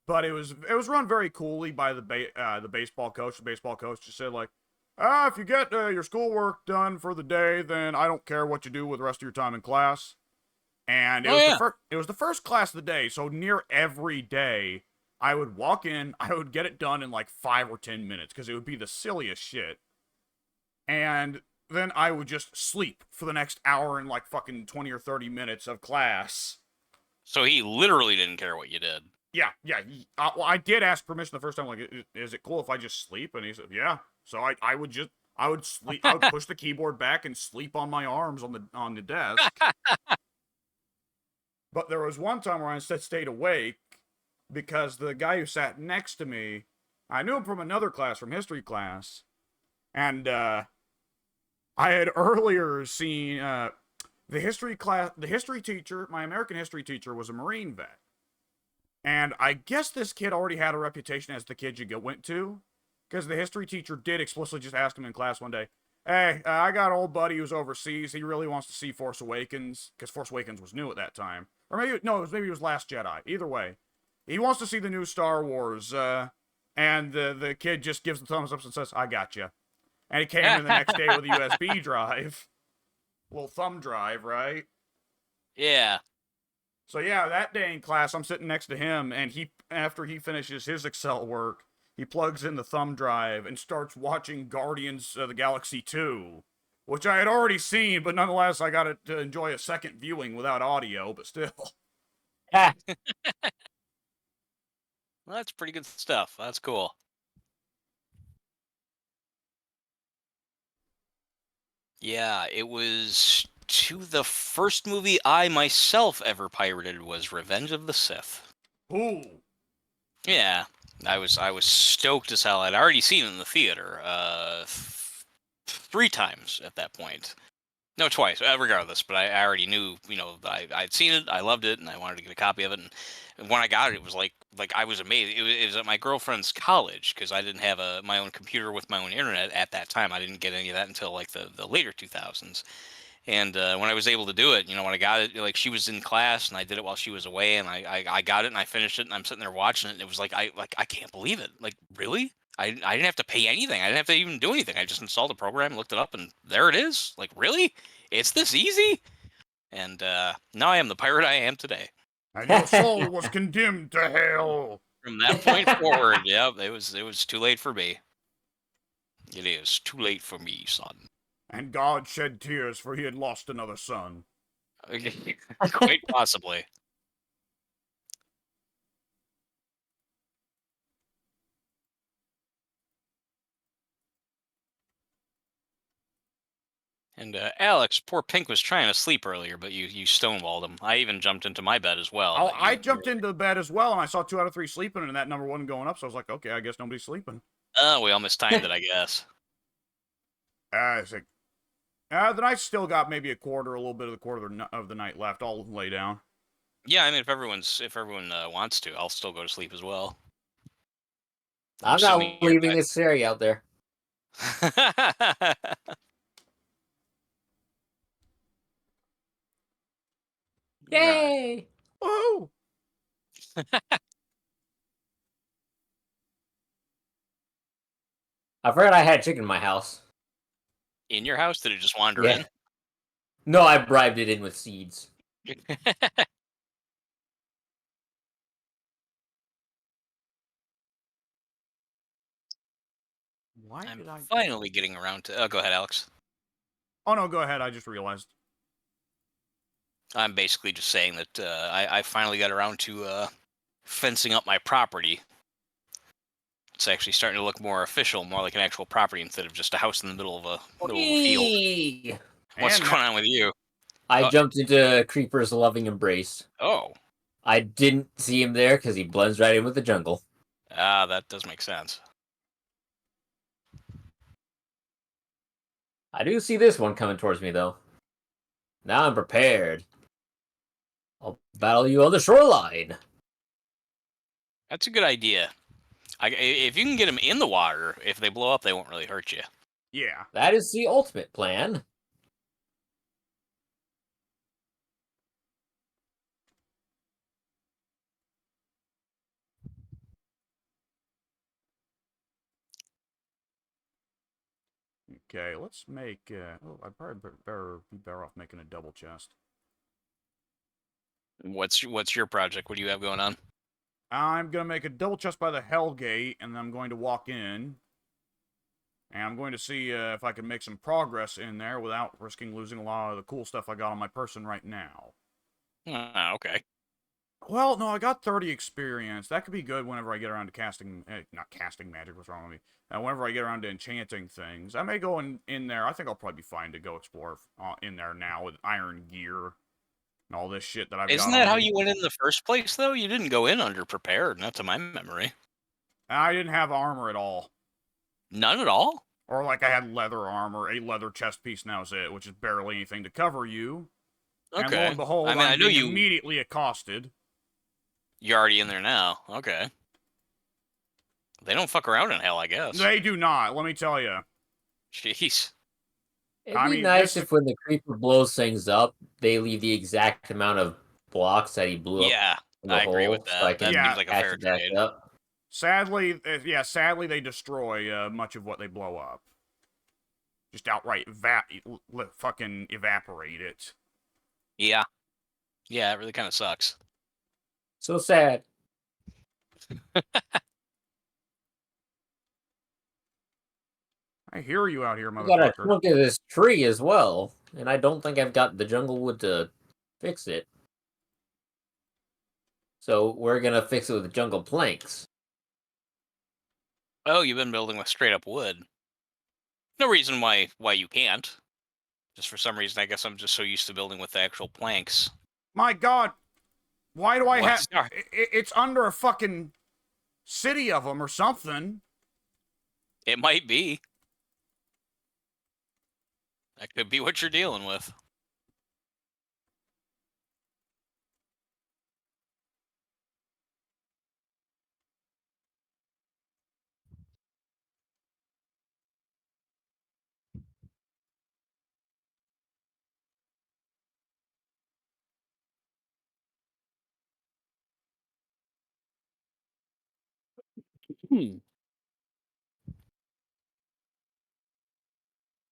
[SPEAKER 2] But it was run very coolly by the baseball coach. The baseball coach just said like, if you get your schoolwork done for the day, then I don't care what you do with the rest of your time in class. And
[SPEAKER 3] Oh yeah,
[SPEAKER 2] it was the first class of the day, so near every day I would walk in, I would get it done in like 5 or 10 minutes because it would be the silliest shit, and then I would just sleep for the next hour and like fucking 20 or 30 minutes of class.
[SPEAKER 3] so he literally didn't care what you did.
[SPEAKER 2] Yeah, yeah. Well, I did ask permission the first time. Like, is it cool if I just sleep? And he said, yeah. So I would sleep. I would push the keyboard back and sleep on my arms on the desk. But there was one time where I instead stayed awake because the guy who sat next to me, I knew him from another class, from history class, and I had earlier seen the history teacher. My American history teacher was a Marine vet. And I guess this kid already had a reputation as the kid you went to, because the history teacher did explicitly just ask him in class one day, hey, I got an old buddy who's overseas. He really wants to see Force Awakens, because Force Awakens was new at that time. Or maybe it was Last Jedi. Either way, he wants to see the new Star Wars, and the kid just gives the thumbs up and says, I got you. And he came in the next day with a USB drive. Little thumb drive, right?
[SPEAKER 3] Yeah.
[SPEAKER 2] So yeah, that day in class, I'm sitting next to him, and after he finishes his Excel work, he plugs in the thumb drive and starts watching Guardians of the Galaxy 2, which I had already seen, but nonetheless, I got to enjoy a second viewing without audio, but still.
[SPEAKER 3] Well, that's pretty good stuff. That's cool. Yeah, it was the first movie I myself ever pirated was Revenge of the Sith.
[SPEAKER 2] Ooh.
[SPEAKER 3] Yeah, I was stoked as hell. I'd already seen it in the theater 3 times at that point. No, twice, regardless. But I already knew, I'd seen it, I loved it, and I wanted to get a copy of it. And when I got it, it was like I was amazed. It was at my girlfriend's college because I didn't have my own computer with my own internet at that time. I didn't get any of that until like the later 2000s. And when I was able to do it, when I got it, like she was in class and I did it while she was away, and I got it and I finished it, and I'm sitting there watching it, and it was like I can't believe it. Like, really? I didn't have to pay anything. I didn't have to even do anything. I just installed the program, looked it up, and there it is. Like, really? It's this easy? And now I am the pirate I am today.
[SPEAKER 2] And your soul was condemned to hell.
[SPEAKER 3] From that point forward, yeah, it was too late for me. It is too late for me, son.
[SPEAKER 2] And God shed tears for he had lost another son.
[SPEAKER 3] Quite possibly. And Alex, poor Pink was trying to sleep earlier, but you stonewalled him. I even jumped into my bed as well.
[SPEAKER 2] Oh,
[SPEAKER 3] but
[SPEAKER 2] I jumped into bed as well, and I saw 2 out of 3 sleeping, and that number wasn't going up, so I was like, okay, I guess nobody's sleeping.
[SPEAKER 3] Oh, we all mistimed it, I guess.
[SPEAKER 2] It's like, The night's still got maybe a little bit of the quarter of the night left. I'll lay down.
[SPEAKER 3] Yeah, I mean, if everyone wants to, I'll still go to sleep as well.
[SPEAKER 1] I'm
[SPEAKER 3] assuming
[SPEAKER 1] not
[SPEAKER 3] you're
[SPEAKER 1] leaving this area out there.
[SPEAKER 3] Right.
[SPEAKER 1] Yay!
[SPEAKER 2] Woohoo!
[SPEAKER 1] I forgot I had chicken in my house.
[SPEAKER 3] In your house? Did it just wander
[SPEAKER 1] Yeah. No, I bribed it in with seeds.
[SPEAKER 3] in?
[SPEAKER 2] Why
[SPEAKER 3] I'm
[SPEAKER 2] did I?
[SPEAKER 3] finally getting around to. Oh, go ahead, Alex.
[SPEAKER 2] Oh no, go ahead. I just realized.
[SPEAKER 3] I'm basically just saying that I finally got around to fencing up my property. It's actually starting to look more official, more like an actual property instead of just a house in the middle of a field.
[SPEAKER 1] Whee!
[SPEAKER 3] What's
[SPEAKER 2] And
[SPEAKER 3] going on with you?
[SPEAKER 1] I
[SPEAKER 3] Uh,
[SPEAKER 1] jumped into Creeper's loving embrace.
[SPEAKER 3] Oh,
[SPEAKER 1] I didn't see him there because he blends right in with the jungle.
[SPEAKER 3] that does make sense.
[SPEAKER 1] I do see this one coming towards me, though. Now I'm prepared. I'll battle you on the shoreline.
[SPEAKER 3] That's a good idea. If you can get them in the water, if they blow up, they won't really hurt you.
[SPEAKER 2] yeah.
[SPEAKER 1] That is the ultimate plan.
[SPEAKER 2] Okay, let's make. Oh, I'd probably be better off making a double chest.
[SPEAKER 3] What's your project? What do you have going on?
[SPEAKER 2] I'm gonna make a double chest by the Hell Gate, and then I'm going to walk in. And I'm going to see if I can make some progress in there without risking losing a lot of the cool stuff I got on my person right now.
[SPEAKER 3] Okay.
[SPEAKER 2] Well, no, I got 30 experience. That could be good whenever I get around to casting... not casting magic, what's wrong with me? Whenever I get around to enchanting things. I may go in there. I think I'll probably be fine to go explore in there now with iron gear and all this shit that I've
[SPEAKER 3] Isn't
[SPEAKER 2] got
[SPEAKER 3] that
[SPEAKER 2] on
[SPEAKER 3] how
[SPEAKER 2] me.
[SPEAKER 3] you went in the first place, though? You didn't go in under prepared, not to my memory.
[SPEAKER 2] I didn't have armor at all.
[SPEAKER 3] None at all?
[SPEAKER 2] Or like I had leather armor, a leather chest piece, and that was it, which is barely anything to cover you.
[SPEAKER 3] Okay.
[SPEAKER 2] And lo and behold,
[SPEAKER 3] I mean, I
[SPEAKER 2] I'm
[SPEAKER 3] know
[SPEAKER 2] being
[SPEAKER 3] you.
[SPEAKER 2] immediately accosted.
[SPEAKER 3] You're already in there now. Okay. They don't fuck around in hell, I guess.
[SPEAKER 2] They do not, let me tell you.
[SPEAKER 3] Jeez.
[SPEAKER 1] It'd
[SPEAKER 2] I
[SPEAKER 1] be
[SPEAKER 2] mean,
[SPEAKER 1] nice
[SPEAKER 2] this...
[SPEAKER 1] if when the creeper blows things up, they leave the exact amount of blocks that he blew up
[SPEAKER 3] Yeah,
[SPEAKER 1] in the
[SPEAKER 3] I agree with
[SPEAKER 1] hole, so I
[SPEAKER 3] that. That
[SPEAKER 1] can
[SPEAKER 3] seems
[SPEAKER 2] Yeah.
[SPEAKER 3] like a
[SPEAKER 1] patch
[SPEAKER 3] fair
[SPEAKER 1] it back
[SPEAKER 3] trade.
[SPEAKER 1] up.
[SPEAKER 2] Sadly, sadly they destroy much of what they blow up. Just outright fucking evaporate it.
[SPEAKER 3] Yeah. Yeah, it really kind of sucks.
[SPEAKER 1] So sad.
[SPEAKER 2] I hear you out here,
[SPEAKER 1] We got a
[SPEAKER 2] motherfucker.
[SPEAKER 1] chunk of this tree as well, and I don't think I've got the jungle wood to fix it. So we're gonna fix it with jungle planks.
[SPEAKER 3] Oh, you've been building with straight up wood. No reason why you can't. Just for some reason, I guess I'm just so used to building with the actual planks.
[SPEAKER 2] My god, why do I have...
[SPEAKER 3] Sorry.
[SPEAKER 2] It's under a fucking city of them or something.
[SPEAKER 3] It might be. That could be what you're dealing with.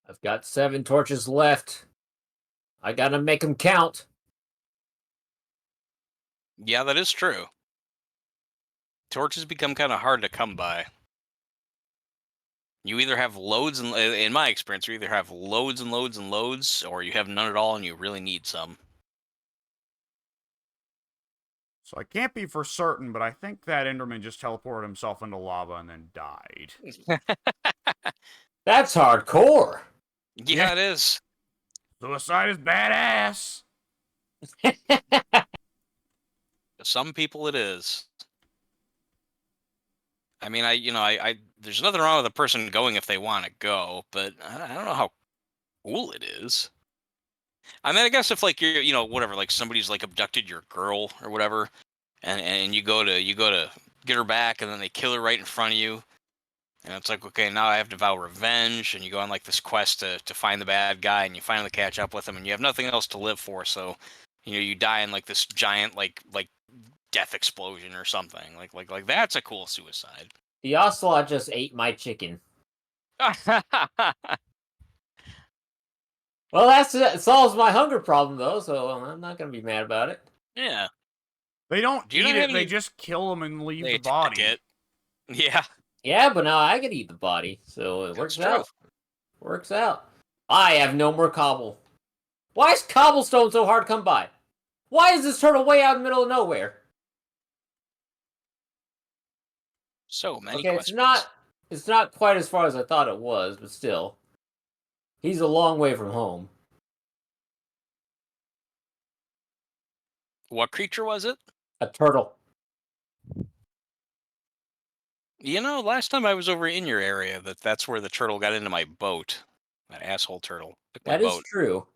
[SPEAKER 1] I've got 7 torches left. I gotta make them count.
[SPEAKER 3] Yeah, that is true. Torches become kind of hard to come by. You either have loads and, in my experience, you either have loads and loads and loads, or you have none at all and you really need some.
[SPEAKER 2] So I can't be for certain, but I think that Enderman just teleported himself into lava and then died.
[SPEAKER 1] That's hardcore.
[SPEAKER 3] Yeah, it is.
[SPEAKER 2] Suicide is badass.
[SPEAKER 3] Some people it is. I mean, I there's nothing wrong with a person going if they want to go, but I don't know how cool it is. I mean, I guess if like you're, whatever, like somebody's like abducted your girl or whatever, and you go to get her back, and then they kill her right in front of you, and it's like, okay, now I have to vow revenge, and you go on like this quest to find the bad guy, and you finally catch up with him, and you have nothing else to live for, so you die in like this giant like death explosion or something. Like that's a cool suicide.
[SPEAKER 1] The ocelot just ate my chicken. Well, that solves my hunger problem, though, so I'm not going to be mad about it.
[SPEAKER 3] Yeah.
[SPEAKER 2] They don't
[SPEAKER 3] Do you not
[SPEAKER 2] eat
[SPEAKER 3] have
[SPEAKER 2] it, they
[SPEAKER 3] any?
[SPEAKER 2] just kill them and leave
[SPEAKER 3] They
[SPEAKER 2] the
[SPEAKER 3] attack
[SPEAKER 2] body.
[SPEAKER 3] it. Yeah,
[SPEAKER 1] Yeah, but now I can eat the body, so it
[SPEAKER 3] that's
[SPEAKER 1] works
[SPEAKER 3] true.
[SPEAKER 1] out. Works out. I have no more cobble. Why is cobblestone so hard to come by? Why is this turtle way out in the middle of nowhere?
[SPEAKER 3] So many
[SPEAKER 1] Okay,
[SPEAKER 3] questions.
[SPEAKER 1] it's not quite as far as I thought it was, but still. He's a long way from home.
[SPEAKER 3] What creature was it?
[SPEAKER 1] A turtle.
[SPEAKER 3] Last time I was over in your area, that's where the turtle got into my boat. That asshole turtle took my
[SPEAKER 1] That is
[SPEAKER 3] boat.
[SPEAKER 1] true.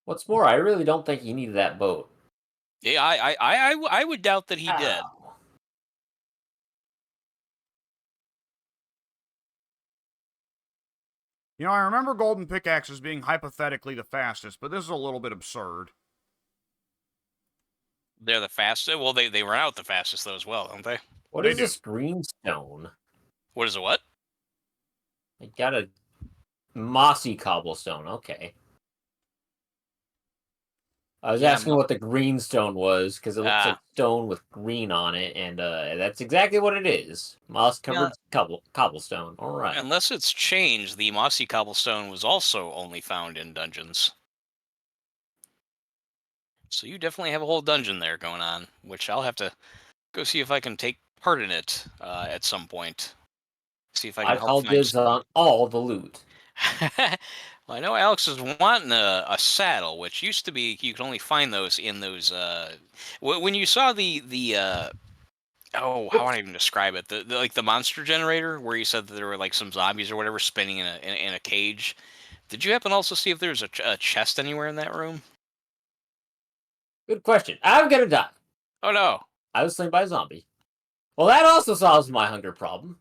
[SPEAKER 1] What's more, I really don't think he needed that boat.
[SPEAKER 3] Yeah, I would doubt that he did.
[SPEAKER 1] Ow.
[SPEAKER 2] I remember golden pickaxes being hypothetically the fastest, but this is a little bit absurd.
[SPEAKER 3] They're the fastest. Well, they run out the fastest though as well, don't they?
[SPEAKER 1] What
[SPEAKER 2] They
[SPEAKER 1] is
[SPEAKER 2] do.
[SPEAKER 1] this green stone?
[SPEAKER 3] What is it? What?
[SPEAKER 1] I got a mossy cobblestone. Okay. I was
[SPEAKER 3] Yeah,
[SPEAKER 1] asking what the green stone was because it looks
[SPEAKER 3] Ah.
[SPEAKER 1] like stone with green on it, and that's exactly what it is. Moss-covered cobblestone. All right.
[SPEAKER 3] unless it's changed, the mossy cobblestone was also only found in dungeons. So you definitely have a whole dungeon there going on, which I'll have to go see if I can take part in it at some point. See if I can
[SPEAKER 1] I
[SPEAKER 3] help
[SPEAKER 1] call
[SPEAKER 3] find
[SPEAKER 1] dibs on all the loot.
[SPEAKER 3] well, I know Alex is wanting a saddle, which used to be you could only find those in those. When you saw the how would I even describe it? The like the monster generator, where you said that there were like some zombies or whatever spinning in a cage. Did you happen to also see if there's a chest anywhere in that room?
[SPEAKER 1] Good question. I'm gonna die.
[SPEAKER 3] Oh no,
[SPEAKER 1] I was slain by a zombie. Well, that also solves my hunger problem.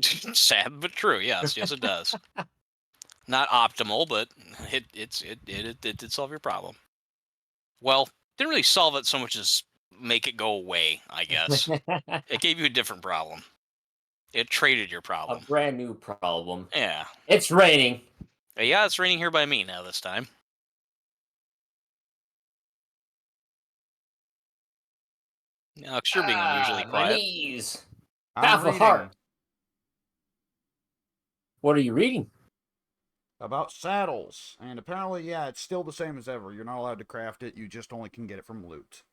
[SPEAKER 3] sad but true. Yes, yes it does. Not optimal, but it did solve your problem. Well, didn't really solve it so much as make it go away, I guess. It gave you a different problem. It traded your
[SPEAKER 1] A
[SPEAKER 3] problem.
[SPEAKER 1] brand new problem.
[SPEAKER 3] Yeah.
[SPEAKER 1] It's raining.
[SPEAKER 3] Yeah, it's raining here by me now this time. Alex, you're being unusually
[SPEAKER 1] My
[SPEAKER 3] quiet.
[SPEAKER 1] knees.
[SPEAKER 2] I'm
[SPEAKER 1] Half a
[SPEAKER 2] reading
[SPEAKER 1] heart. What are you reading?
[SPEAKER 2] about saddles, and apparently, yeah, it's still the same as ever. You're not allowed to craft it, you just only can get it from loot.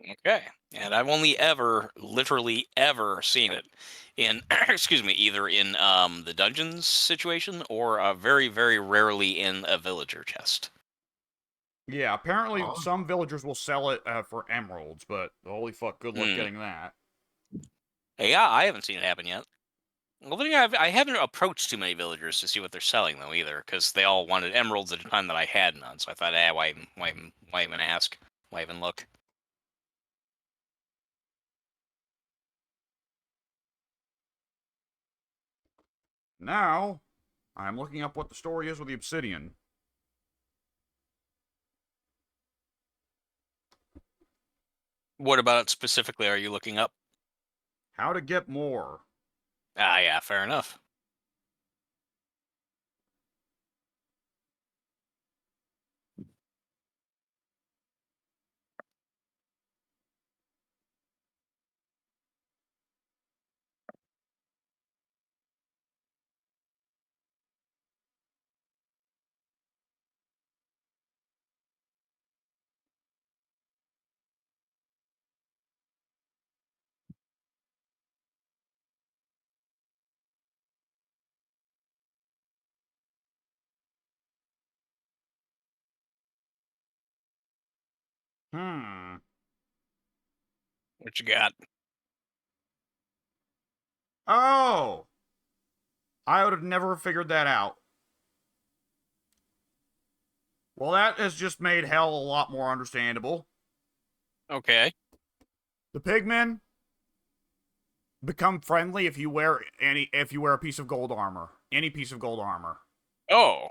[SPEAKER 3] Okay. And I've only ever, literally ever seen it in, excuse me, either in the dungeons situation or very, very rarely in a villager chest.
[SPEAKER 2] Yeah, apparently
[SPEAKER 1] Oh.
[SPEAKER 2] some villagers will sell it for emeralds, but holy fuck, good luck
[SPEAKER 3] Hmm.
[SPEAKER 2] getting that.
[SPEAKER 3] Yeah, I haven't seen it happen yet. Well, then again, I haven't approached too many villagers to see what they're selling though either, because they all wanted emeralds at a time that I had none. So I thought, why even ask? Why even look?
[SPEAKER 2] Now, I'm looking up what the story is with the obsidian.
[SPEAKER 3] What about it specifically? Are you looking up?
[SPEAKER 2] How to get more.
[SPEAKER 3] Ah, yeah, fair enough.
[SPEAKER 2] Hmm.
[SPEAKER 3] What you got?
[SPEAKER 2] Oh! I would have never figured that out. Well, that has just made hell a lot more understandable.
[SPEAKER 3] Okay.
[SPEAKER 2] The pigmen become friendly if you wear a piece of gold armor. Any piece of gold armor.
[SPEAKER 3] Oh.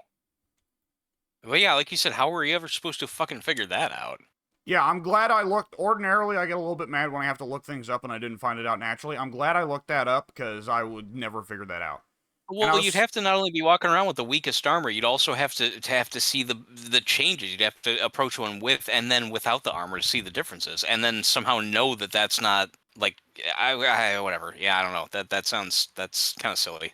[SPEAKER 3] Well, yeah, like you said, how were you ever supposed to fucking figure that out?
[SPEAKER 2] Yeah, I'm glad I looked. Ordinarily, I get a little bit mad when I have to look things up and I didn't find it out naturally. I'm glad I looked that up because I would never figure that out. And I
[SPEAKER 3] Well, you'd
[SPEAKER 2] was,
[SPEAKER 3] have to not only be walking around with the weakest armor, you'd also have to see the changes. You'd have to approach one with and then without the armor to see the differences, and then somehow know that that's not like whatever. Yeah, I don't know. That's kind of silly.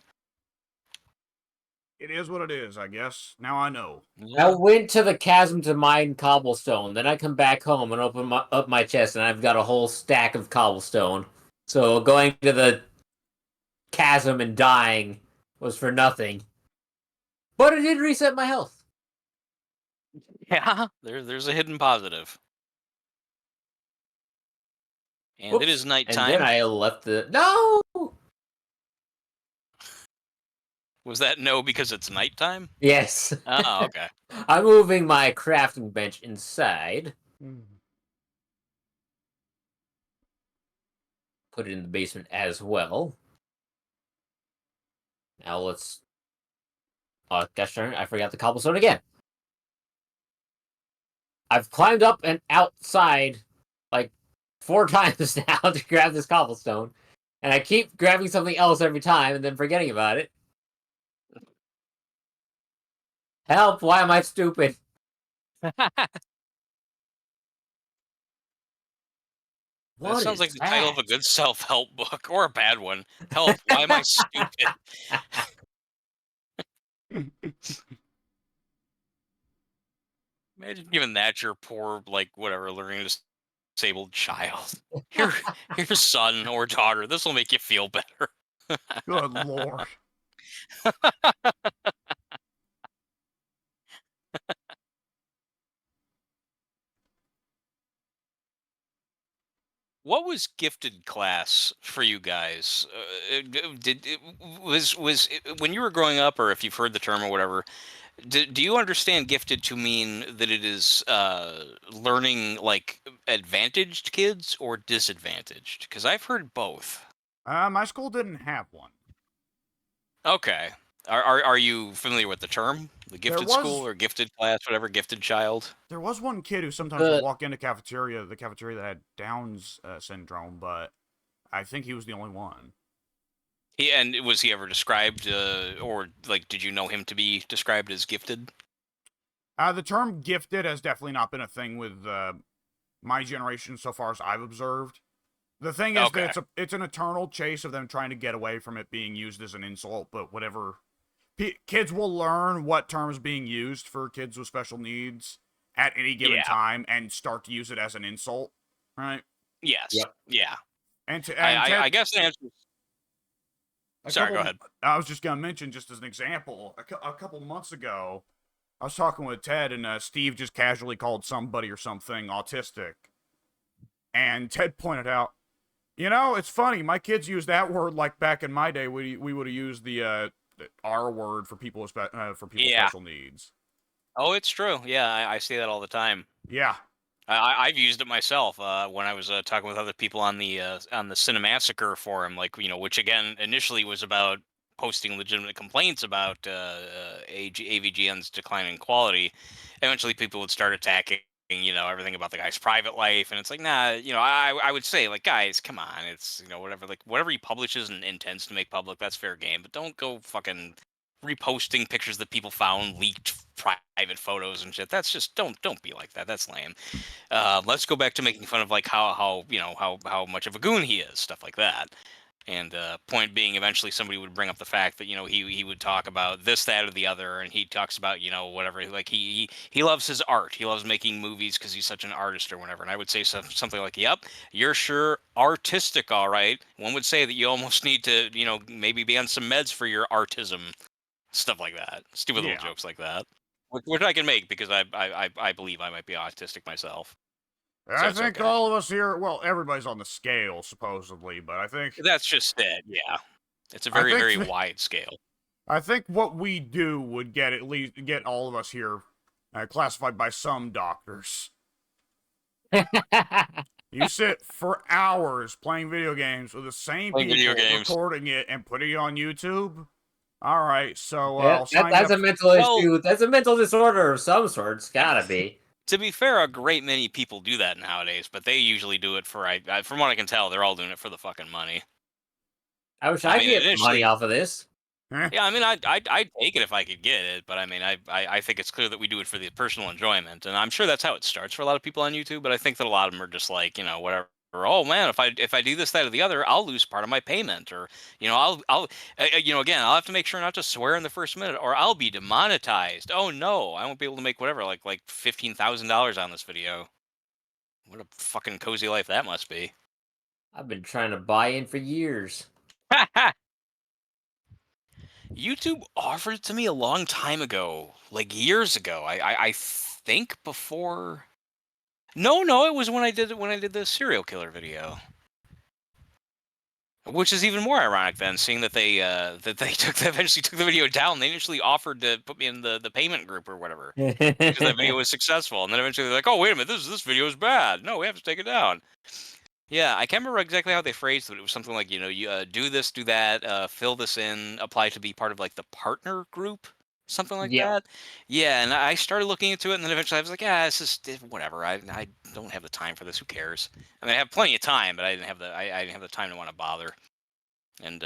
[SPEAKER 2] it is what it is, I guess. Now I know.
[SPEAKER 1] I
[SPEAKER 3] Yeah.
[SPEAKER 1] went to the chasm to mine cobblestone. Then I come back home and open up my chest, and I've got a whole stack of cobblestone. So going to the chasm and dying was for nothing. But it did reset my health.
[SPEAKER 3] Yeah, there's a hidden positive, and it
[SPEAKER 1] Whoops.
[SPEAKER 3] is
[SPEAKER 1] And then
[SPEAKER 3] nighttime.
[SPEAKER 1] I left the... No!
[SPEAKER 3] Was that no because it's nighttime?
[SPEAKER 1] Yes.
[SPEAKER 3] Oh, okay.
[SPEAKER 1] I'm moving my crafting bench inside. Put it in the basement as well. Now let's... Oh, gosh darn it, I forgot the cobblestone again. I've climbed up and outside like 4 times now to grab this cobblestone. And I keep grabbing something else every time and then forgetting about it. Help, why am I stupid?
[SPEAKER 3] That
[SPEAKER 1] What
[SPEAKER 3] sounds
[SPEAKER 1] is
[SPEAKER 3] like the title of
[SPEAKER 1] that?
[SPEAKER 3] a good self-help book or a bad one. Help! Why am I stupid? Imagine giving that your poor, like, whatever, learning disabled child. Here, here's son or daughter. This will make you feel better.
[SPEAKER 2] Good lord.
[SPEAKER 3] What was gifted class for you guys? When you were growing up, or if you've heard the term or whatever? Do you understand gifted to mean that it is learning like advantaged kids or disadvantaged? Because I've heard both.
[SPEAKER 2] My school didn't have one.
[SPEAKER 3] Okay. Are you familiar with the term? The
[SPEAKER 2] There
[SPEAKER 3] gifted school
[SPEAKER 2] was
[SPEAKER 3] or gifted class, whatever, gifted child?
[SPEAKER 2] there was one kid who sometimes would
[SPEAKER 1] The
[SPEAKER 2] walk into the cafeteria that had Down's syndrome, but I think he was the only one.
[SPEAKER 3] And was he ever described, or like, did you know him to be described as gifted?
[SPEAKER 2] The term gifted has definitely not been a thing with my generation so far as I've observed. The thing is
[SPEAKER 3] Okay.
[SPEAKER 2] that it's an eternal chase of them trying to get away from it being used as an insult, but whatever. Kids will learn what term is being used for kids with special needs at any given
[SPEAKER 3] Yeah.
[SPEAKER 2] time and start to use it as an insult, right?
[SPEAKER 3] Yes.
[SPEAKER 1] Yep.
[SPEAKER 3] Yeah.
[SPEAKER 2] And to
[SPEAKER 3] I guess the answer is... Sorry, go ahead.
[SPEAKER 2] I was just gonna mention, just as an example, a couple months ago, I was talking with Ted, and Steve just casually called somebody or something autistic, and Ted pointed out, you know, it's funny. My kids use that word like back in my day. We would have used the R word for people with with
[SPEAKER 3] Yeah.
[SPEAKER 2] special needs.
[SPEAKER 3] Oh, it's true. Yeah, I say that all the time.
[SPEAKER 2] Yeah.
[SPEAKER 3] I've used it myself when I was talking with other people on the Cinemassacre forum, like which again initially was about posting legitimate complaints about AVGN's decline in quality. Eventually, people would start attacking, everything about the guy's private life, and it's like, nah, I would say, like, guys, come on, it's whatever he publishes and intends to make public, that's fair game, but don't go fucking reposting pictures that people found, leaked private photos and shit. That's just don't be like that. That's lame. Let's go back to making fun of like how much of a goon he is, stuff like that. And point being, eventually somebody would bring up the fact that he would talk about this, that, or the other, and he talks about whatever. Like he loves his art. He loves making movies because he's such an artist or whatever. And I would say something like, "Yep, you're sure artistic, all right." One would say that you almost need to maybe be on some meds for your artism, stuff like that. Stupid
[SPEAKER 2] Yeah.
[SPEAKER 3] little jokes like that, which I can make because I believe I might be autistic myself.
[SPEAKER 2] I
[SPEAKER 3] it's
[SPEAKER 2] think
[SPEAKER 3] okay.
[SPEAKER 2] all of us here, well, everybody's on the scale, supposedly, but I think
[SPEAKER 3] That's just it. Yeah, it's a
[SPEAKER 2] I
[SPEAKER 3] very
[SPEAKER 2] think
[SPEAKER 3] very
[SPEAKER 2] th-
[SPEAKER 3] wide scale.
[SPEAKER 2] I think what we do would get all of us here classified by some doctors. You sit for hours playing video games with the same
[SPEAKER 3] Playing video
[SPEAKER 2] people,
[SPEAKER 3] games.
[SPEAKER 2] recording it and putting it on YouTube. All right, so
[SPEAKER 1] Yeah,
[SPEAKER 2] I'll sign
[SPEAKER 1] that's
[SPEAKER 2] up.
[SPEAKER 1] a mental issue. That's a mental disorder of some sort. It's gotta be.
[SPEAKER 3] To be fair, a great many people do that nowadays, but they usually do it for, from what I can tell, they're all doing it for the fucking money.
[SPEAKER 1] I wish
[SPEAKER 3] I
[SPEAKER 1] I
[SPEAKER 3] mean,
[SPEAKER 1] could get money
[SPEAKER 3] initially,
[SPEAKER 1] off of this.
[SPEAKER 3] yeah, I mean, I'd take it if I could get it, but I mean, I think it's clear that we do it for the personal enjoyment, and I'm sure that's how it starts for a lot of people on YouTube. But I think that a lot of them are just like, whatever. Oh man, if I do this, that, or the other, I'll lose part of my payment, or again, I'll have to make sure not to swear in the first minute, or I'll be demonetized. Oh no, I won't be able to make whatever, like $15,000 on this video. What a fucking cozy life that must be.
[SPEAKER 1] I've been trying to buy in for years.
[SPEAKER 3] YouTube offered it to me a long time ago, like years ago. I think before. No, it was when I did the serial killer video, which is even more ironic then, seeing that they eventually took the video down. They initially offered to put me in the payment group or whatever because that video was successful, and then eventually they're like, oh wait a minute, this video is bad. No, we have to take it down. Yeah, I can't remember exactly how they phrased it. It was something like, you do this, do that, fill this in, apply to be part of like the partner group, something like
[SPEAKER 1] Yeah.
[SPEAKER 3] that. Yeah, and I started looking into it, and then eventually I was like, yeah, this is whatever. I don't have the time for this. Who cares? I mean, I have plenty of time, but I didn't have the time to want to bother. And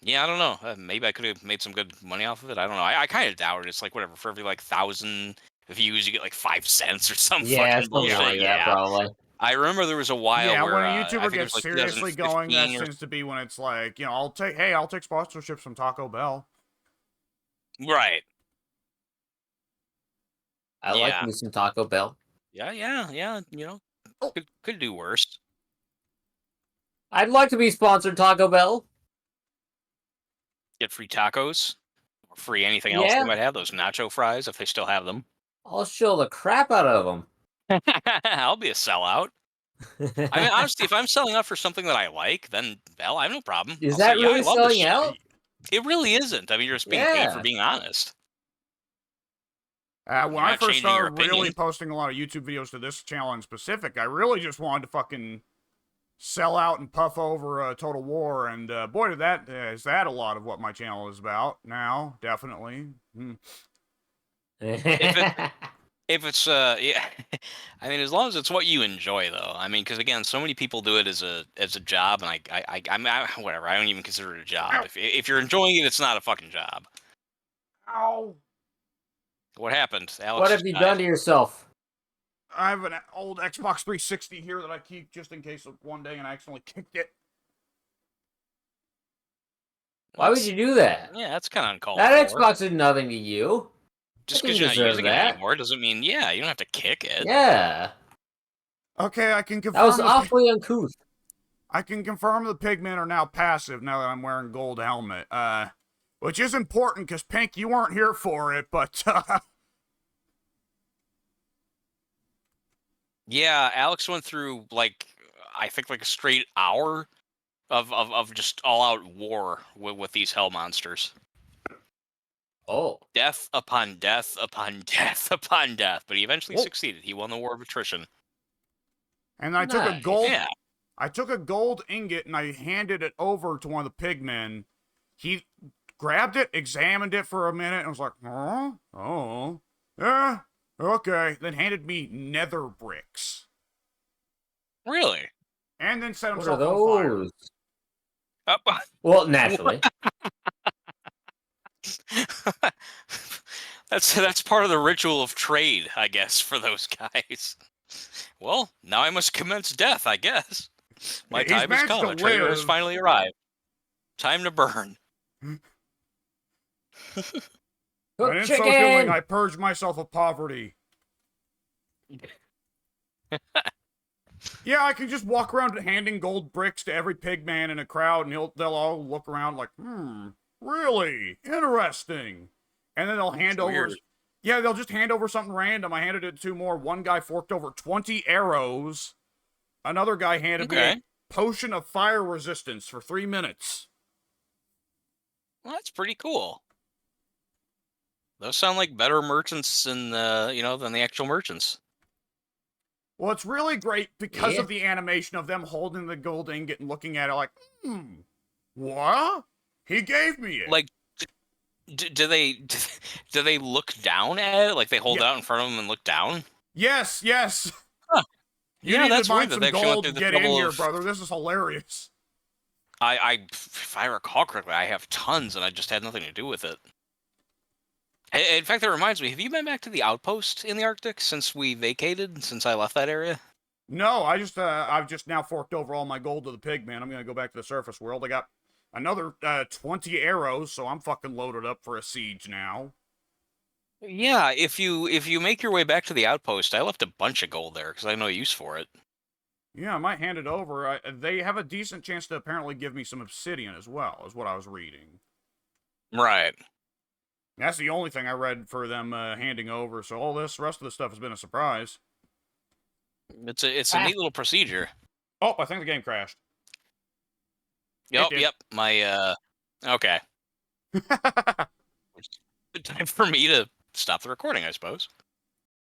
[SPEAKER 3] yeah, I don't know. Maybe I could have made some good money off of it. I don't know. I kind of doubt it. It's like whatever. For every like 1,000 views, you get like 5 cents or some
[SPEAKER 1] Yeah,
[SPEAKER 3] fucking
[SPEAKER 1] something
[SPEAKER 3] bullshit.
[SPEAKER 1] like that, probably.
[SPEAKER 3] I remember there was a while
[SPEAKER 2] Yeah,
[SPEAKER 3] where
[SPEAKER 2] when a
[SPEAKER 3] I
[SPEAKER 2] YouTuber
[SPEAKER 3] think it
[SPEAKER 2] gets
[SPEAKER 3] was like
[SPEAKER 2] seriously going, that
[SPEAKER 3] 2015 or
[SPEAKER 2] tends to be when it's like, I'll take sponsorships from Taco Bell.
[SPEAKER 3] right.
[SPEAKER 1] I like
[SPEAKER 3] Yeah.
[SPEAKER 1] me some Taco Bell.
[SPEAKER 3] Yeah. Could do worse.
[SPEAKER 1] I'd like to be sponsored, Taco Bell.
[SPEAKER 3] Get free tacos, or free anything else they
[SPEAKER 1] Yeah,
[SPEAKER 3] might have. Those nacho fries if they still have them.
[SPEAKER 1] I'll show the crap out of them.
[SPEAKER 3] I'll be a sellout. I mean, honestly, if I'm selling out for something that I like, then I have no problem.
[SPEAKER 1] Is
[SPEAKER 3] I'll
[SPEAKER 1] that
[SPEAKER 3] say, yeah, I
[SPEAKER 1] really
[SPEAKER 3] love this
[SPEAKER 1] selling
[SPEAKER 3] shit.
[SPEAKER 1] out?
[SPEAKER 3] It really isn't. I mean, you're just being paid for
[SPEAKER 1] Yeah.
[SPEAKER 3] being honest.
[SPEAKER 2] When
[SPEAKER 3] You're
[SPEAKER 2] I
[SPEAKER 3] not
[SPEAKER 2] first
[SPEAKER 3] changing your
[SPEAKER 2] started really
[SPEAKER 3] opinion.
[SPEAKER 2] posting a lot of YouTube videos to this channel in specific, I really just wanted to fucking sell out and puff over Total War, and boy, is that a lot of what my channel is about now, definitely.
[SPEAKER 3] If it's yeah, I mean, as long as it's what you enjoy, though. I mean, because again, so many people do it as a job, and whatever. I don't even consider it a job.
[SPEAKER 2] Ow.
[SPEAKER 3] If you're enjoying it, it's not a fucking job.
[SPEAKER 2] Ow!
[SPEAKER 3] What happened? Alex
[SPEAKER 1] What have
[SPEAKER 3] just
[SPEAKER 1] you
[SPEAKER 3] died.
[SPEAKER 1] done to yourself?
[SPEAKER 2] I have an old Xbox 360 here that I keep just in case of one day and I accidentally kicked it.
[SPEAKER 1] Why would you do that?
[SPEAKER 3] Yeah, that's kind of uncalled
[SPEAKER 1] That
[SPEAKER 3] for.
[SPEAKER 1] Xbox did nothing to you.
[SPEAKER 3] Just
[SPEAKER 1] I
[SPEAKER 3] because
[SPEAKER 1] didn't
[SPEAKER 3] you're not
[SPEAKER 1] deserve
[SPEAKER 3] using it
[SPEAKER 1] that.
[SPEAKER 3] anymore doesn't mean, yeah, you don't have to kick it.
[SPEAKER 1] Yeah,
[SPEAKER 2] Okay, I can
[SPEAKER 1] that was
[SPEAKER 2] confirm.
[SPEAKER 1] awfully uncouth.
[SPEAKER 2] I can confirm the pigmen are now passive now that I'm wearing gold helmet. Which is important because Pink, you weren't here for it, but
[SPEAKER 3] Yeah, Alex went through I think like a straight hour of just all out war with these hell monsters.
[SPEAKER 1] Oh,
[SPEAKER 3] Death upon death upon death upon death, but he eventually
[SPEAKER 1] Whoa.
[SPEAKER 3] succeeded. He won the war of attrition.
[SPEAKER 2] and I took a
[SPEAKER 1] Nice.
[SPEAKER 2] gold.
[SPEAKER 3] Yeah.
[SPEAKER 2] I took a gold ingot and I handed it over to one of the pigmen. He grabbed it, examined it for a minute, and was like, "Huh? Oh, yeah, okay." Then handed me nether bricks,
[SPEAKER 3] Really?
[SPEAKER 2] and then set
[SPEAKER 1] what are
[SPEAKER 2] himself on fire.
[SPEAKER 1] those?
[SPEAKER 3] Up.
[SPEAKER 1] Well, naturally.
[SPEAKER 3] That's part of the ritual of trade, I guess, for those guys. Well, now I must commence death, I guess. My
[SPEAKER 2] He's
[SPEAKER 3] time has
[SPEAKER 2] managed
[SPEAKER 3] come.
[SPEAKER 2] to
[SPEAKER 3] A traitor has
[SPEAKER 2] live.
[SPEAKER 3] finally arrived. Time to burn.
[SPEAKER 2] And
[SPEAKER 1] Cook
[SPEAKER 2] in so doing,
[SPEAKER 1] chicken.
[SPEAKER 2] I purged myself of poverty. Yeah, I can just walk around handing gold bricks to every pigman in a crowd, and they'll all look around like, really interesting. And then they'll hand over.
[SPEAKER 3] Weird.
[SPEAKER 2] Yeah, they'll just hand over something random. I handed it to two more. One guy forked over 20 arrows. Another guy handed me
[SPEAKER 3] Okay.
[SPEAKER 2] a potion of fire resistance for 3 minutes.
[SPEAKER 3] Well, that's pretty cool. Those sound like better merchants than than the actual merchants.
[SPEAKER 2] Well, it's really great because
[SPEAKER 1] Yeah.
[SPEAKER 2] of the animation of them holding the gold ingot and looking at it like, what? He gave me it.
[SPEAKER 3] Like, do they do they look down at it? Like they hold
[SPEAKER 2] Yeah.
[SPEAKER 3] out in front of them and look down?
[SPEAKER 2] Yes, yes.
[SPEAKER 3] Huh.
[SPEAKER 2] You
[SPEAKER 3] Yeah,
[SPEAKER 2] need
[SPEAKER 3] that's
[SPEAKER 2] to
[SPEAKER 3] weird
[SPEAKER 2] mine
[SPEAKER 3] that
[SPEAKER 2] some
[SPEAKER 3] they actually went
[SPEAKER 2] gold
[SPEAKER 3] through
[SPEAKER 2] and
[SPEAKER 3] the
[SPEAKER 2] get in
[SPEAKER 3] trouble
[SPEAKER 2] here,
[SPEAKER 3] of.
[SPEAKER 2] brother. This is hilarious.
[SPEAKER 3] If I recall correctly, I have tons, and I just had nothing to do with it. In fact, that reminds me. Have you been back to the outpost in the Arctic since we vacated? Since I left that area?
[SPEAKER 2] No, I've just now forked over all my gold to the pig, man. I'm gonna go back to the surface world. I got another 20 arrows, so I'm fucking loaded up for a siege now.
[SPEAKER 3] Yeah, if you make your way back to the outpost, I left a bunch of gold there because I have no use for it.
[SPEAKER 2] Yeah, I might hand it over. They have a decent chance to apparently give me some obsidian as well, is what I was reading.
[SPEAKER 3] Right.
[SPEAKER 2] That's the only thing I read for them handing over, so all this rest of the stuff has been a surprise.
[SPEAKER 3] It's a neat little procedure.
[SPEAKER 2] Oh, I think the game crashed.
[SPEAKER 3] Yep,
[SPEAKER 2] did.
[SPEAKER 3] yep. Okay. Good time for me to stop the recording, I suppose.